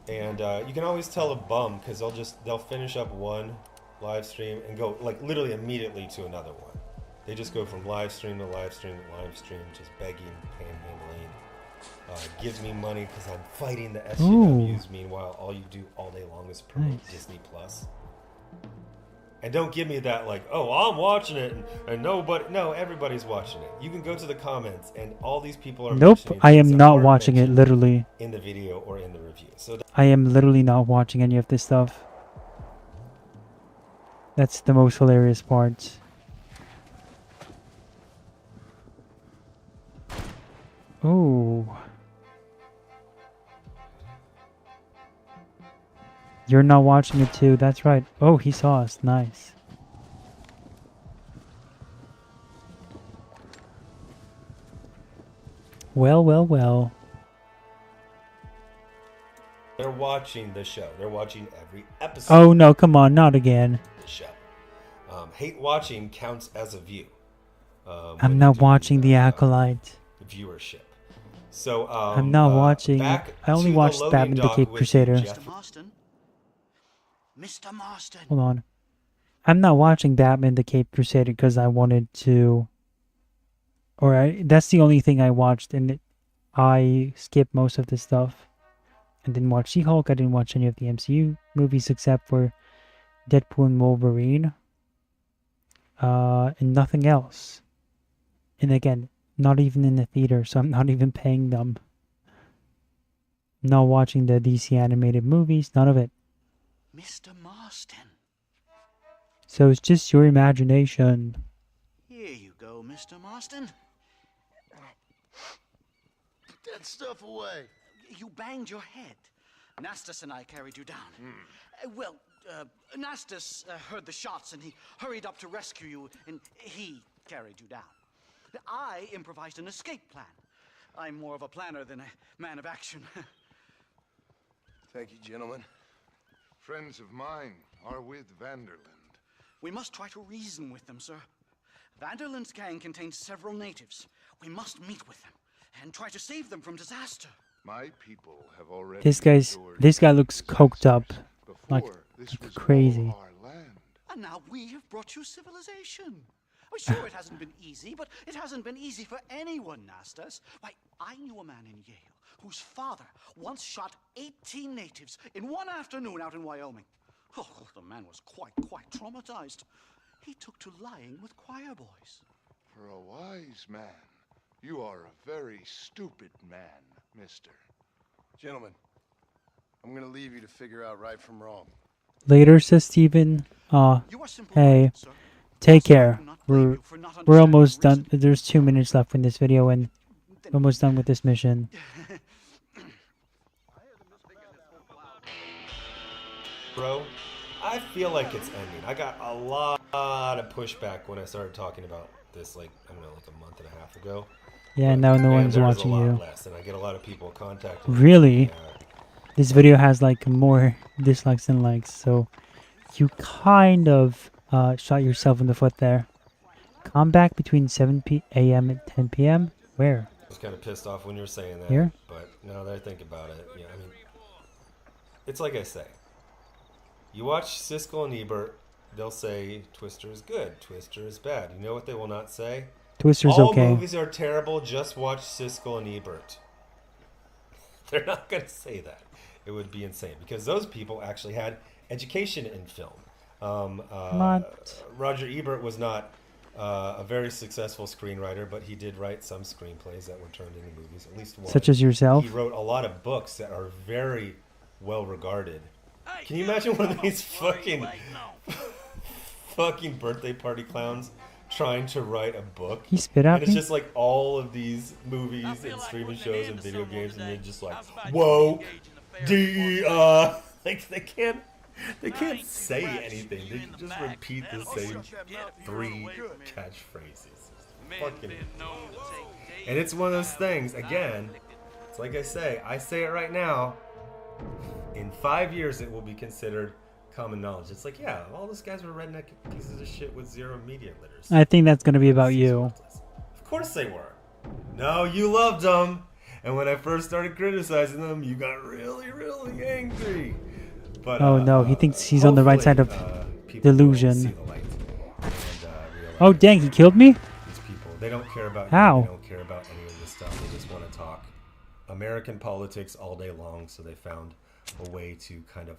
And And you can always tell a bum because they'll finish up one live stream and go like literally immediately to another one. They just go from live stream to live stream to live stream, just begging, panhandling. Give me money because I'm fighting the SJWs. Meanwhile, all you do all day long is promote Disney Plus. And don't give me that like, oh, I'm watching it and nobody. No, everybody's watching it. You can go to the comments and all these people are. Nope, I am not watching it. Literally. In the video or in the review. So I am literally not watching any of this stuff. That's the most hilarious part. Oh. You're not watching it too. That's right. Oh, he saw us. Nice. Well, well, well. They're watching the show. They're watching every episode. Oh no, come on, not again. The show. Hate watching counts as a view. I'm not watching The Acolyte. Viewership. So I'm not watching. I only watched Batman the Cape Crusader. Mr. Marston. Mr. Marston. Hold on. I'm not watching Batman the Cape Crusader because I wanted to. That's the only thing I watched, and I skipped most of the stuff. I didn't watch She-Hulk. I didn't watch any of the MCU movies except for Deadpool and Wolverine. And nothing else. And again, not even in the theater, so I'm not even paying them. Not watching the DC animated movies, none of it. Mr. Marston. So it's just your imagination. Here you go, Mr. Marston. Put that stuff away. You banged your head. Nastas and I carried you down. Nastas heard the shots and he hurried up to rescue you, and he carried you down. I improvised an escape plan. I'm more of a planner than a man of action. Thank you, gentlemen. Friends of mine are with Vanderland. We must try to reason with them, sir. Vanderland's gang contains several natives. We must meet with them and try to save them from disaster. My people have already. This guy looks coked up, like crazy. And now we have brought you civilization. I'm sure it hasn't been easy, but it hasn't been easy for anyone, Nastas. Why, I knew a man in Yale whose father once shot 18 natives in one afternoon out in Wyoming. Oh, the man was quite traumatized. He took to lying with choir boys. For a wise man, you are a very stupid man, mister. Gentlemen, I'm gonna leave you to figure out right from wrong. Later, says Steven. Hey, take care. We're almost done. There's 2 minutes left in this video, and almost done with this mission. Bro, I feel like it's ending. I got a lot of pushback when I started talking about this, like, I don't know, like a month and a half ago. Yeah, now no one's watching you. Less, and I get a lot of people contacting me. Really? This video has like more dislikes than likes, so you kind of shot yourself in the foot there. Come back between 7 a.m. and 10 p.m. Where? I was kind of pissed off when you were saying that. Here? But now that I think about it, yeah, I mean, it's like I say. You watch Siskel and Ebert, they'll say Twister is good, Twister is bad. You know what they will not say? Twister's All okay. movies are terrible, just watch Siskel and Ebert. They're not going to say that. It would be insane, because those people actually had education in film. Roger Ebert was not a very successful screenwriter, but he did write some screenplays that were turned into movies, at least one. Such as yourself? He wrote a lot of books that are very well regarded. Can you imagine one of these fucking birthday party clowns trying to write a book? He spit at And it's me? just like all of these movies and streaming shows and video games, and they're just like, whoa, like they can't say anything. They just repeat the same 3 catchphrases. Fucking. And it's one of those things, again, it's like I say it right now, in 5 years it will be considered common knowledge. It's like, yeah, all those guys were redneck pieces of shit with zero media literacy. I think that's going to be about you. Of course they were. No, you loved them. And when I first started criticizing them, you got really, really angry. But Oh no, he thinks he's on the right side of delusion. Oh dang, he killed me? These people, they don't care about How? you. They don't care about any of this stuff. They just want to talk American politics all day long. So they found a way to kind of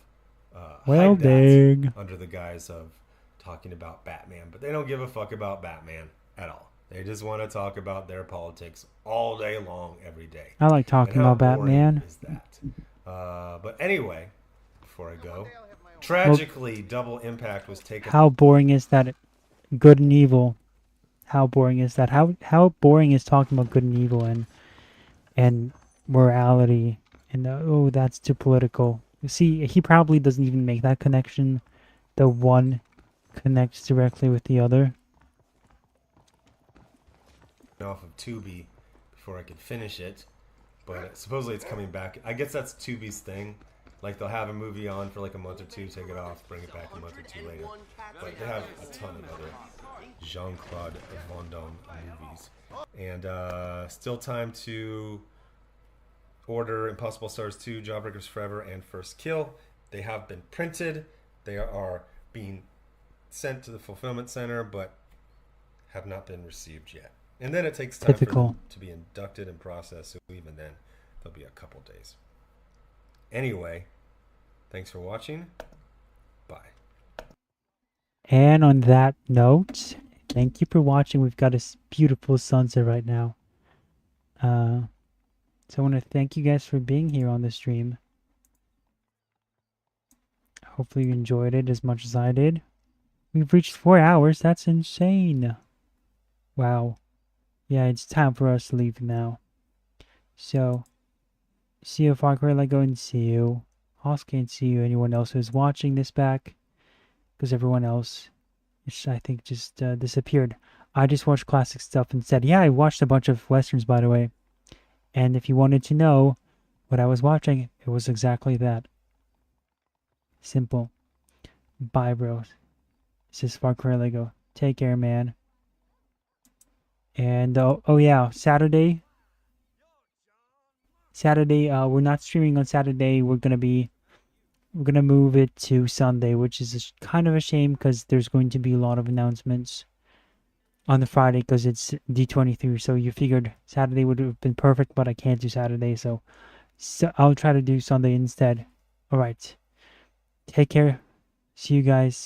Well, hide that dang. under the guise of talking about Batman. But they don't give a fuck about Batman at all. They just want to talk about their politics all day long, every day. I like talking And how about boring Batman. is that? But anyway, before I go, tragically, Double Impact was taken. How boring is that? Good and evil. How boring is that? How boring is talking about good and evil and morality and oh, that's too political. You see, he probably doesn't even make that connection. The one connects directly with the other. Off of Tubi before I could finish it, but supposedly it's coming back. I guess that's Tubi's thing. Like they'll have a movie on for like a month or two, take it off, bring it back a month or two later. But they have a ton of other Jean-Claude Van Damme movies. And still time to order Impossible Stars 2, Jawbreakers Forever, and First Kill. They have been printed. They are being sent to the fulfillment center, but have not been received yet. And then it takes time for them to be inducted and processed, so even then, there'll be a couple days. Anyway, thanks for watching. Bye. And on that note, thank you for watching. We've got a beautiful sunset right now. So I want to thank you guys for being here on the stream. Hopefully you enjoyed it as much as I did. We've reached 4 hours. That's insane. Wow. Yeah, it's time for us to leave now. So, see you, Far Cry Lego, and see you. Also can't see you, anyone else who's watching this back. Because everyone else, I think, just disappeared. I just watched classic stuff instead. Yeah, I watched a bunch of westerns, by the way. And if you wanted to know what I was watching, it was exactly that. Simple. Bye, bros. This is Far Cry Lego. Take care, man. And oh yeah, Saturday, we're not streaming on Saturday. We're gonna move it to Sunday, which is kind of a shame because there's going to be a lot of announcements on the Friday because it's D23. So you figured Saturday would have been perfect, but I can't do Saturday, so I'll try to do Sunday instead. All right, take care. See you guys.